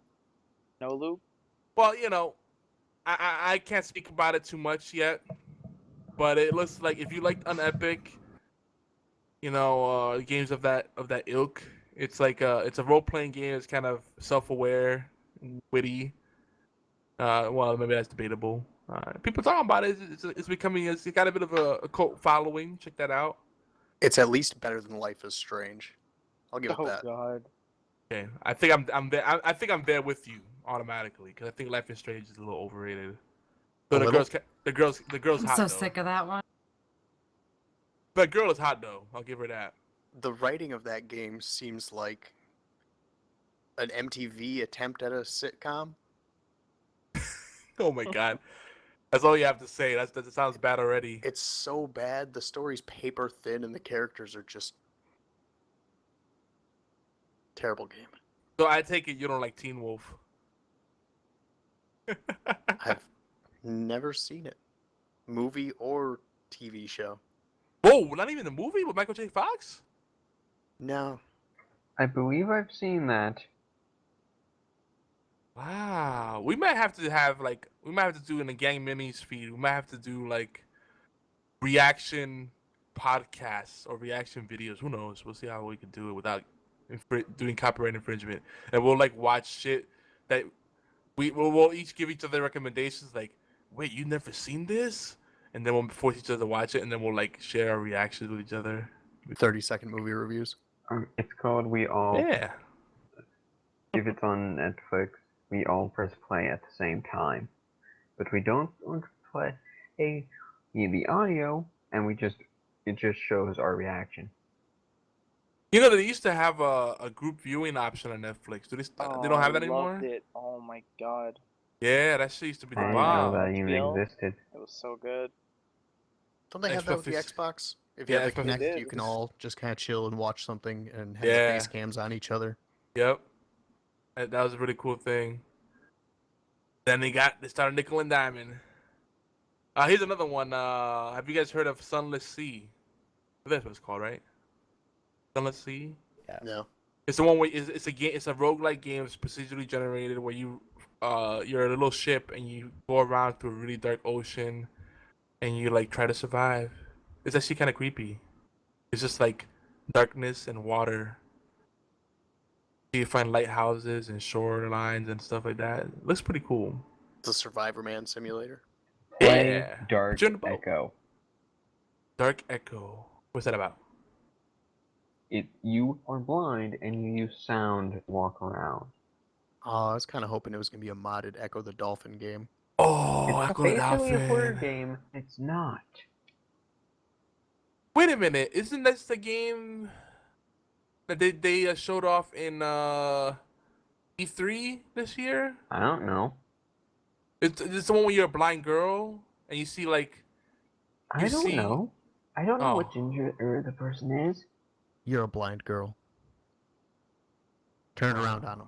No loop? Well, I can't speak about it too much yet, but it looks like if you liked Unepic, games of that ilk, it's like it's a role playing game. It's kind of self-aware, witty. Well, maybe that's debatable. People talking about it. It's becoming. It's got a bit of a cult following. Check that out. It's at least better than Life is Strange. I'll give it that. Oh God. Okay, I think I'm there. I think I'm there with you automatically because I think Life is Strange is a little overrated. So the girl's I'm hot so though. sick of that one. But girl is hot though. I'll give her that. The writing of that game seems like an MTV attempt at a sitcom. Oh my god, that's all you have to say. That sounds bad already. It's so bad. The story's paper thin, and the characters are just terrible game. So I take it you don't like Teen Wolf. I've never seen it, movie or TV show. Whoa, not even the movie with Michael J. Fox? No. I believe I've seen that. Wow, we might have to do in the Gang Minis feed. We might have to do like reaction podcasts or reaction videos. Who knows? We'll see how we can do it without doing copyright infringement. And we'll like watch shit that we'll each give each other recommendations. Like, wait, you never seen this? And then we'll force each other to watch it, and then we'll like share our reactions with each other. 30-second movie reviews. It's called We All. Yeah. If it's on Netflix, we all press play at the same time, but we don't play the audio, and it just shows our reaction. They used to have a group viewing option on Netflix. They don't have that anymore? I loved it. Oh my god. Yeah, that shit used to be the I didn't bomb. know that even existed. It was so good. Don't they have that with the Xbox? If you have it connected, you can all just kind of chill and watch something and have the face cams on each other. Yep. That was a really cool thing. Then they started nickel and diamond. Here's another one. Have you guys heard of Sunless Sea? That's what it's called, right? Sunless Sea? Yeah. No. It's the one where it's a game. It's a roguelike game. It's procedurally generated where you're a little ship and you go around through a really dark ocean, and you like try to survive. It's actually kind of creepy. It's just like darkness and water. You find lighthouses and shorelines and stuff like that. It looks pretty cool. It's a Survivor Man simulator. Yeah. Dark Echo. Dark Echo. What's that about? You are blind and you use sound to walk around. Oh, I was kind of hoping it was going to be a modded Echo the Dolphin game. Oh, it's Echo the basically Dolphin. a horror game. It's not. Wait a minute. Isn't this the game that they showed off in E3 this year? I don't know. It's the one where you're a blind girl and you see like. I don't know. I don't know what gender the person is. You're a blind girl. Turn it around on him.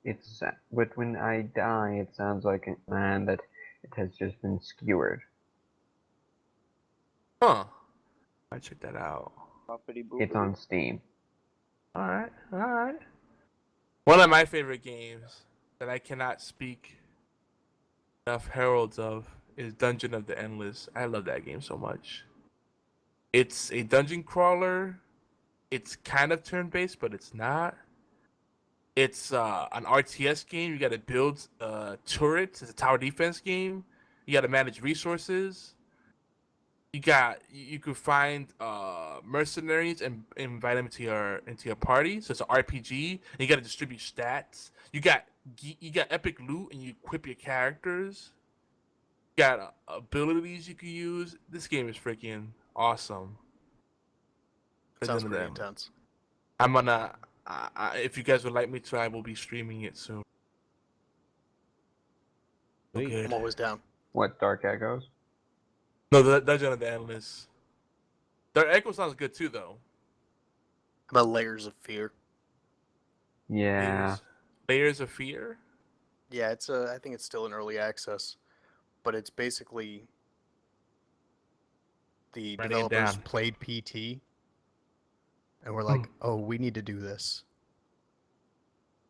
It's but when I die, it sounds like a man that it has just been skewered. Huh. I check that out. It's on Steam. All right. One of my favorite games that I cannot speak enough heralds of is Dungeon of the Endless. I love that game so much. It's a dungeon crawler. It's kind of turn-based, but it's not. It's an RTS game. You got to build turrets. It's a tower defense game. You got to manage resources. You could find mercenaries and invite them into your party. So it's an RPG. And you got to distribute stats. You got epic loot, and you equip your characters. You got abilities you can use. This game is freaking awesome. Sounds pretty intense. I'm gonna. If you guys would like me to, I will be streaming it soon. Okay. I'm always down. What, Dark Echoes? No, the Dungeon of the Endless. Dark Echo sounds good too, though. How about Layers of Fear? Yeah. Layers of Fear? Yeah, I think it's still in early access, but it's basically the developers played PT, and we're like, oh, we need to do this.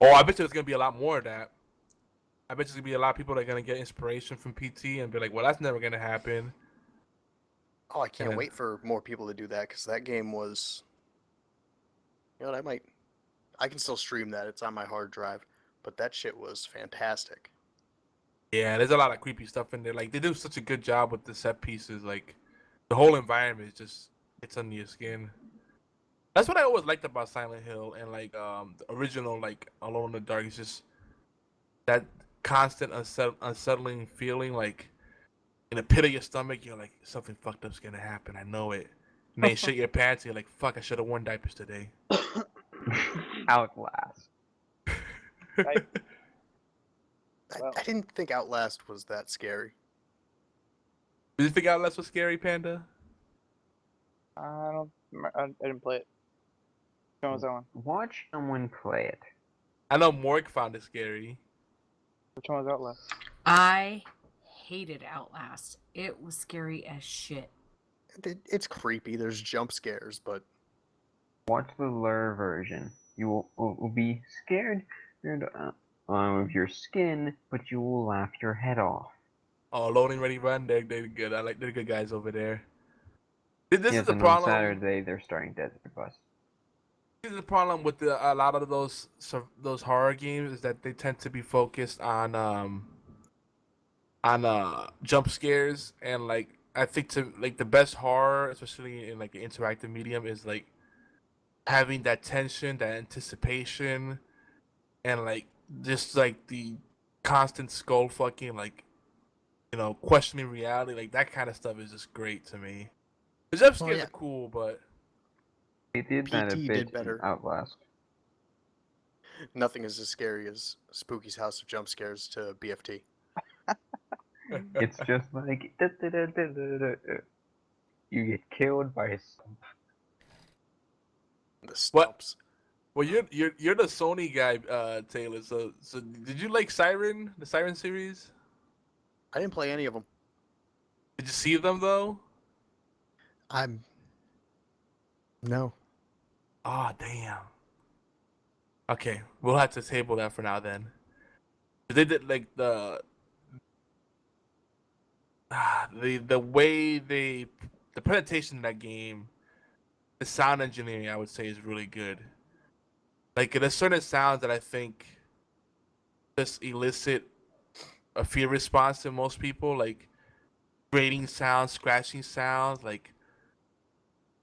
Oh, I bet you there's gonna be a lot more of that. I bet there's gonna be a lot of people that are gonna get inspiration from PT and be like, well, that's never gonna happen. Oh, I can't wait for more people to do that, because that game was, you know what, I can still stream that. It's on my hard drive, but that shit was fantastic. Yeah, there's a lot of creepy stuff in there. Like, they do such a good job with the set pieces. Like, the whole environment is just, it's under your skin. That's what I always liked about Silent Hill and like the original like Alone in the Dark. Is just that constant unsettling feeling, like in the pit of your stomach. You're like, something fucked up's gonna happen. I know it. And then you shit your pants. And you're like, fuck, I should have worn diapers today. Outlast. I didn't think Outlast was that scary. Did you think Outlast was scary, Panda? I didn't play it. Which one was that one? Watch someone play it. I know Morg found it scary. Which one was Outlast? I hated Outlast. It was scary as shit. It's creepy. There's jump scares, but watch the lure version. You will be scared of your skin, but you will laugh your head off. Oh, Loading Ready Run, they're good. They're good guys over there. This is the and problem. On Saturday, they're starting Desert Bus. This is the problem with a lot of those horror games, is that they tend to be focused on jump scares, and like I think the best horror, especially in like an interactive medium, is like having that tension, that anticipation, and like just like the constant skull fucking, like, you know, questioning reality. Like that kind of stuff is just great to me. The jump scares are cool, but they did that a bit better. Outlast. Nothing is as scary as Spooky's House of Jump Scares to BFT. It's just like you get killed by a stump. The stumps. Well, you're the Sony guy, Taylor. So did you like Siren, the Siren series? I didn't play any of them. Did you see them though? No. Oh, damn. Okay, we'll have to table that for now then. They did like the way the presentation in that game, the sound engineering, I would say, is really good. Like, there's certain sounds that I think just elicit a fear response in most people, like grating sounds, scratching sounds, like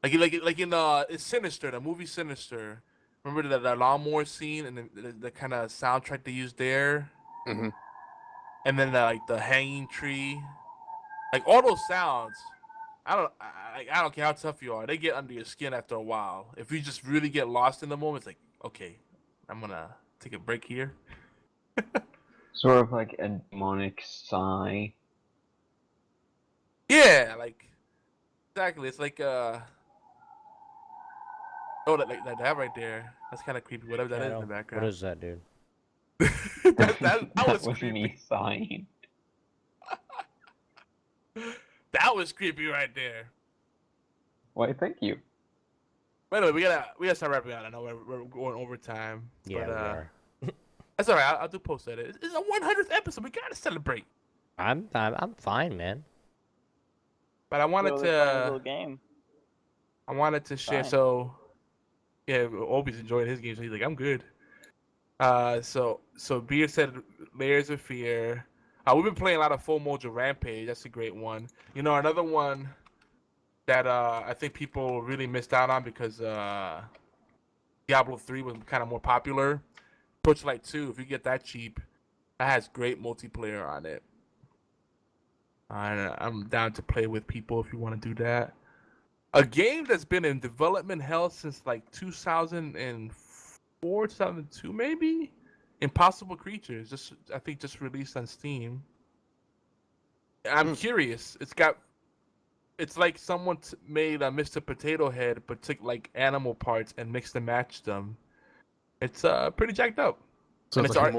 in it's Sinister, the movie Sinister. Remember the lawnmower scene and the kind of soundtrack they used there? Mm-hmm. And then the hanging tree, like all those sounds. I don't care how tough you are, they get under your skin after a while. If you just really get lost in the moment, it's like, okay, I'm gonna take a break here. Sort of like a demonic sigh. Yeah, like exactly. It's like oh, that right there. That's kind of creepy. Whatever that is in the background. What is that, dude? that was creepy. Me sighing. That was creepy right there. Why, thank you. Anyway, we gotta start wrapping up. I know we're going overtime. Yeah, but, we are. That's all right. I'll do post edit. It's a 100th episode. We gotta celebrate. I'm fine, man. But I wanted Really fun to. little game. I wanted to share. Fine. So, yeah, Obi's enjoying his game. So he's like, I'm good. So Beard said Layers of Fear. We've been playing a lot of Full Mojo Rampage. That's a great one. You know, another one that I think people really missed out on because Diablo 3 was kind of more popular. Torchlight 2, if you get that cheap, that has great multiplayer on it. I'm down to play with people if you want to do that. A game that's been in development hell since like 2004, 2002 maybe? Impossible Creatures, I think just released on Steam. I'm curious. It's like someone made a Mr. Potato Head, but took like animal parts and mixed and matched them. It's pretty jacked up. So And it's it's like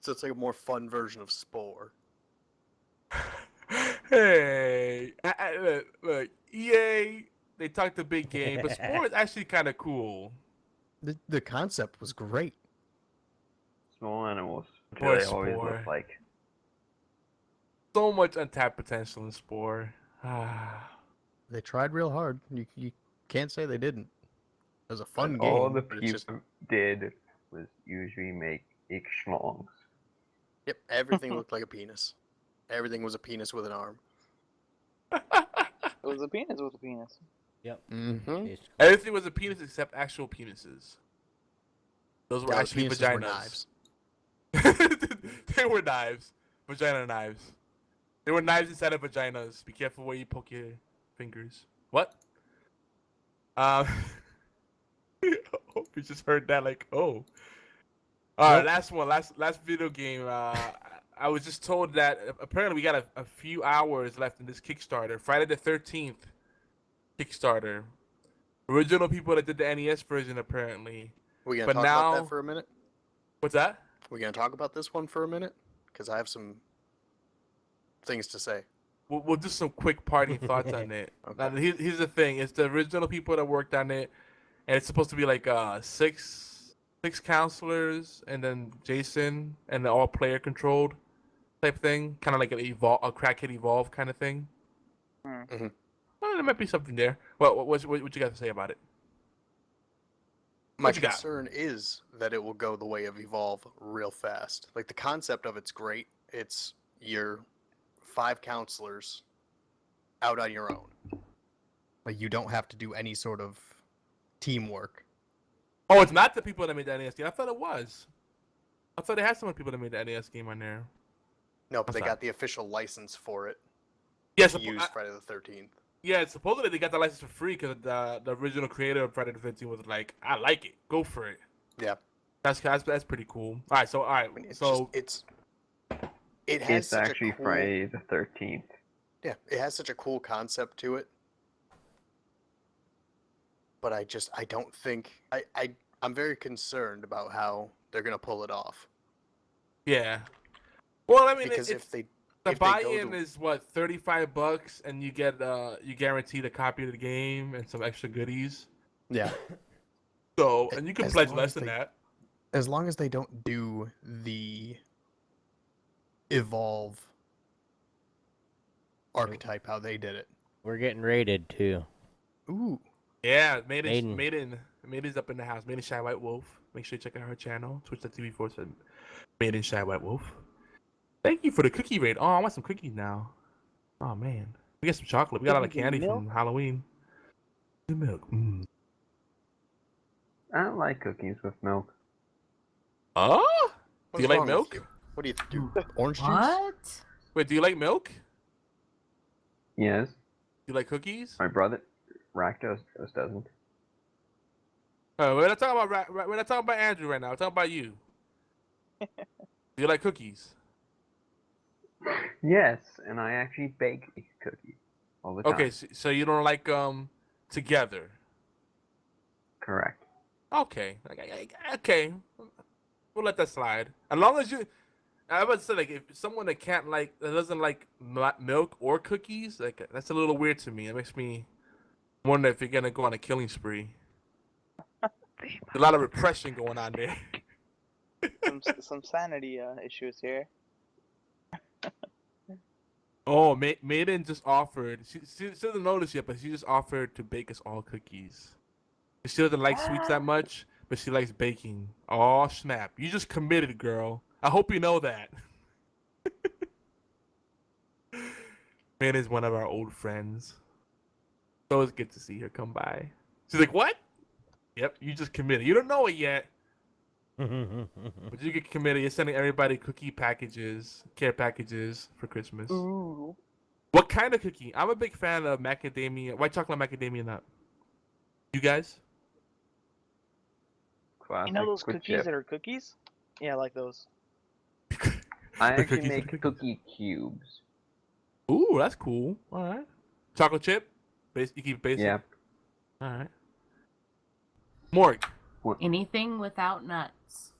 it's like a more fun version of Spore. Hey, look, EA, they talked a big game, but Spore is actually kind of cool. The concept was great. Small animals. What Boy, do they always Spore. look like? So much untapped potential in Spore. They tried real hard. You can't say they didn't. It was a fun game. All the but it's people just- did was usually make schlongs. Yep, everything looked like a penis. Everything was a penis with an arm. It was a penis with a penis. Yep. Mm-hmm. Everything was a penis except actual penises. Those were actually penises vaginas. were knives. They were knives. Vagina knives. They were knives inside of vaginas. Be careful where you poke your fingers. What? We just heard that like, oh. Alright, last one. Last video game. I was just told that apparently we got a few hours left in this Kickstarter. Friday the 13th Kickstarter. Original people that did the NES version apparently. We gonna But talk now, about that for a minute? what's that? We gonna talk about this one for a minute? Because I have some things to say. We'll do some quick party thoughts on it. Now, here's the thing: it's the original people that worked on it, and it's supposed to be like six counselors, and then Jason, and all player controlled type thing, kind of like a crackhead evolve kind of thing. Mm-hmm. Well, there might be something there. What you got to say about it? My What you got? concern is that it will go the way of Evolve real fast. Like, the concept of it's great. It's your 5 counselors out on your own. Like, you don't have to do any sort of teamwork. Oh, it's not the people that made the NES game. I thought it was. I thought they had some people that made the NES game on there. No, but I'm they sorry. got the official license for it. Yes, to use Friday the 13th. Yeah, supposedly they got the license for free because the original creator of Friday the 13th was like, "I like it, go for it." Yeah, that's pretty cool. All right, it has It's such actually a cool, Friday the 13th. Yeah, it has such a cool concept to it. But I don't think I'm very concerned about how they're gonna pull it off. Yeah. Well, I mean, because the if they buy-in go is what, $35, and you get you guaranteed a copy of the game and some extra goodies. Yeah. So, and you can As pledge long less as than that. As long as they don't do the Evolve archetype how they did it. We're getting rated too. Ooh. Yeah, Maiden's up in the house. Maiden Shy White Wolf. Make sure you check out her channel, twitch.tv/. Maiden Shy White Wolf. Thank you for the cookie raid. Oh, I want some cookies now. Oh man, we got some chocolate. We got a lot of candy from Halloween. The milk. I don't like cookies with milk. Oh? Do you What's like wrong with milk? you? What do you do? Orange juice? What? Wait, do you like milk? Yes. Do you like cookies? My brother, Rakdos, doesn't. We're not talking about we're not talking about Andrew right now. We're talking about you. Do you like cookies? Yes, and I actually bake cookies all the time. Okay, so you don't like together. Correct. Okay. Okay. We'll let that slide. As long as you, I would say, like, if someone that doesn't like milk or cookies, like, that's a little weird to me. It makes me wonder if you're gonna go on a killing spree. a lot of repression going on there. Some sanity issues here. Oh, Maiden just offered. She doesn't notice yet, but she just offered to bake us all cookies. She doesn't like sweets that much, but she likes baking. Oh snap! You just committed, girl. I hope you know that. Maiden's one of our old friends. So it's good to see her come by. She's like, "What?" Yep, you just committed. You don't know it yet. But you get committed. You're sending everybody cookie packages, care packages for Christmas. Ooh. What kind of cookie? I'm a big fan of macadamia, white chocolate macadamia nut. You guys? Classic You know those with cookies chip. that are cookies? Yeah, I like those. I The actually cookies are make cookies. cookie cubes. Ooh, that's cool. All right. Chocolate chip? You keep it basic? Yep. All right. Morg. Anything without nuts.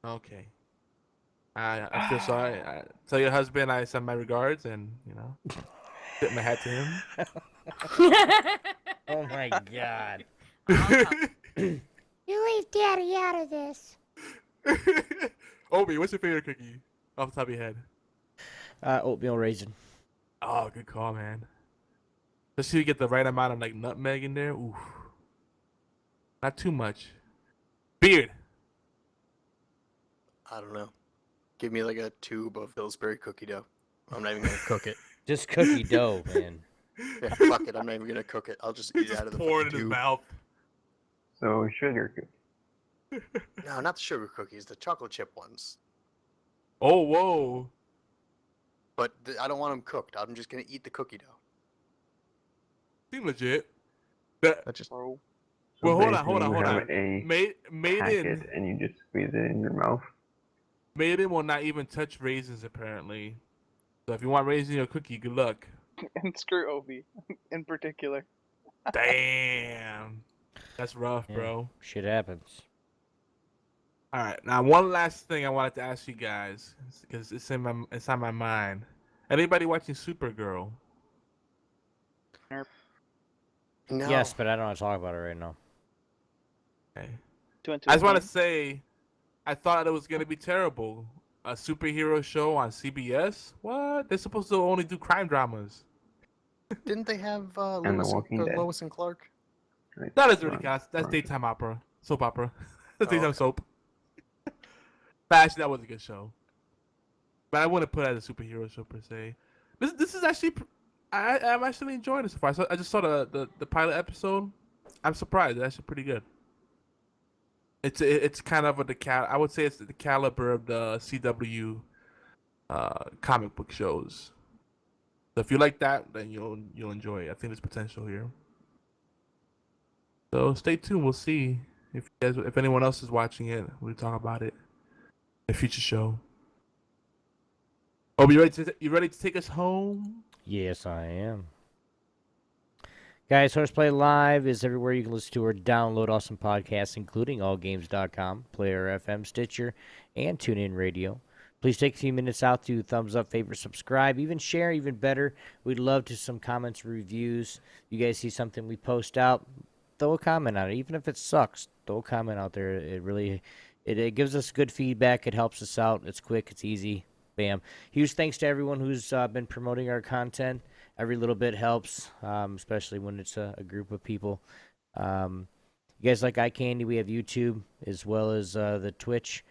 Okay. I feel sorry. Tell your husband I send my regards and, tip my hat to him. Oh my god. You leave Daddy out of this. Obi, what's your favorite cookie? Off the top of your head. Oatmeal raisin. Oh, good call, man. Let's see you get the right amount of nutmeg in there. Ooh. Not too much. Beard. I don't know. Give me like a tube of Pillsbury cookie dough. I'm not even gonna cook it. Just cookie dough, man. Yeah, fuck it. I'm not even gonna cook it. I'll just eat it out of the Pour it fucking in his tube. mouth. So sugar cookie. No, not the sugar cookies. The chocolate chip ones. Oh, whoa. But I don't want them cooked. I'm just gonna eat the cookie dough. Seem legit. That just. Bro. Well, hold basically on. you have a Maiden, packet and you just squeeze it in your mouth. Maiden will not even touch raisins, apparently. So if you want raisins in your cookie, good luck. And screw Obi, in particular. Damn. That's rough, Yeah, bro. shit happens. All right. Now, one last thing I wanted to ask you guys, because it's on my mind. Anybody watching Supergirl? No. Yes, but I don't want to talk about it right now. Okay. Went to I a just want to game. say, I thought it was gonna be terrible. A superhero show on CBS? What? They're supposed to only do crime dramas. Didn't they have And The Walking Dead. Lois and Clark? That doesn't really count. That's daytime opera, soap opera. That's daytime okay. soap. But actually, that was a good show. But I wouldn't put it as a superhero show per se. This is actually, I'm actually enjoying it so far. So I just saw the pilot episode. I'm surprised. It's actually pretty good. It's kind of I would say it's the caliber of the CW comic book shows. So if you like that, then you'll enjoy it. I think there's potential here. So stay tuned. We'll see if anyone else is watching it. We'll talk about it in a future show. Oh, you ready to take us home? Yes, I am. Guys, HorsePLAY Live is everywhere you can listen to or download awesome podcasts, including allgames.com, Player FM, Stitcher, and TuneIn Radio. Please take a few minutes out to thumbs up, favorite, subscribe, even share, even better. We'd love to some comments, reviews. You guys see something we post out, throw a comment on it. Even if it sucks, throw a comment out there. It really, it gives us good feedback. It helps us out. It's quick. It's easy. Bam. Huge thanks to everyone who's been promoting our content. Every little bit helps, especially when it's a group of people. You guys like Eye Candy, we have YouTube as well as the Twitch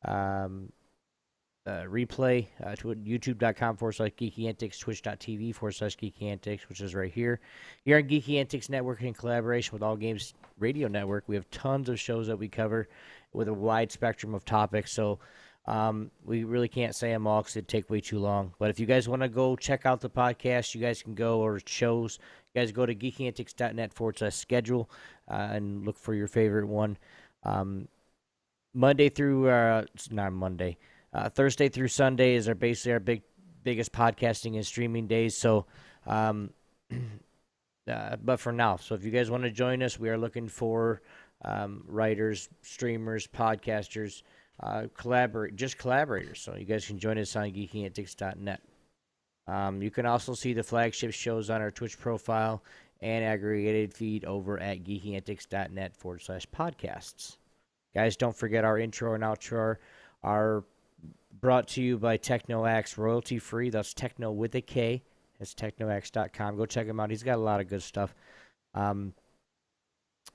replay, youtube.com/Geeky Antics, twitch.tv/Geeky Antics, which is right here. Here on Geeky Antics Network, in collaboration with All Games Radio Network, we have tons of shows that we cover with a wide spectrum of topics. So we really can't say them all because it'd take way too long. But if you guys want to go check out the podcast, you guys can go, or shows. You guys go to geekyantics.net/schedule and look for your favorite one. Monday through not Monday, Thursday through Sunday is basically our biggest podcasting and streaming days. So, but for now, so if you guys want to join us, we are looking for writers, streamers, podcasters. Collaborators. So you guys can join us on geekyantics.net. You can also see the flagship shows on our Twitch profile and aggregated feed over at geekyantics.net/podcasts. Guys, don't forget our intro and outro are brought to you by TechnoAxe, royalty free. That's Techno with a K. It's technoaxe.com. Go check him out. He's got a lot of good stuff.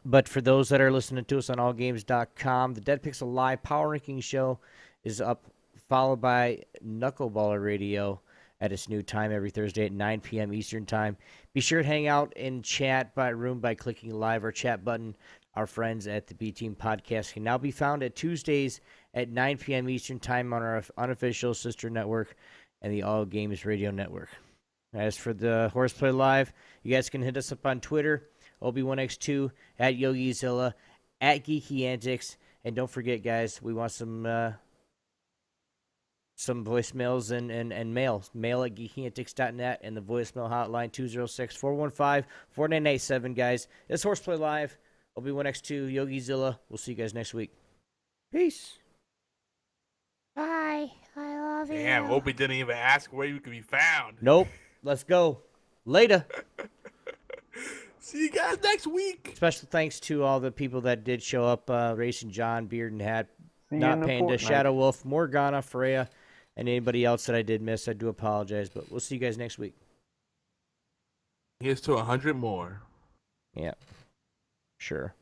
But for those that are listening to us on allgames.com, the Dead Pixel Live Power Ranking Show is up, followed by Knuckleballer Radio at its new time every Thursday at 9 p.m. Eastern Time. Be sure to hang out in chat room by clicking live or chat button. Our friends at the B Team Podcast can now be found at Tuesdays at 9 p.m. Eastern Time on our unofficial sister network and the All Games Radio Network. As for the Horseplay Live, you guys can hit us up on Twitter, Obi1X2, at Yogizilla, at Geeky Antics, and don't forget, guys, we want some voicemails and mail. Mail at geekyantics.net and the voicemail hotline 206-415-4987, guys. It's Horseplay Live, Obi1X2, Yogizilla. We'll see you guys next week. Peace. Bye. I love you. Damn, Obi didn't even ask where you could be found. Nope. Let's go. Later. See you guys next week. Special thanks to all the people that did show up. Racing John, Beard and Hat, See you Not in a Panda, fortnight. Shadow Wolf, Morgana, Freya, and anybody else that I did miss. I do apologize, but we'll see you guys next week. Here's to 100 more. Yeah. Sure.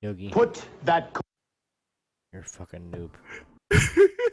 Yogi. Put that. You're a fucking noob.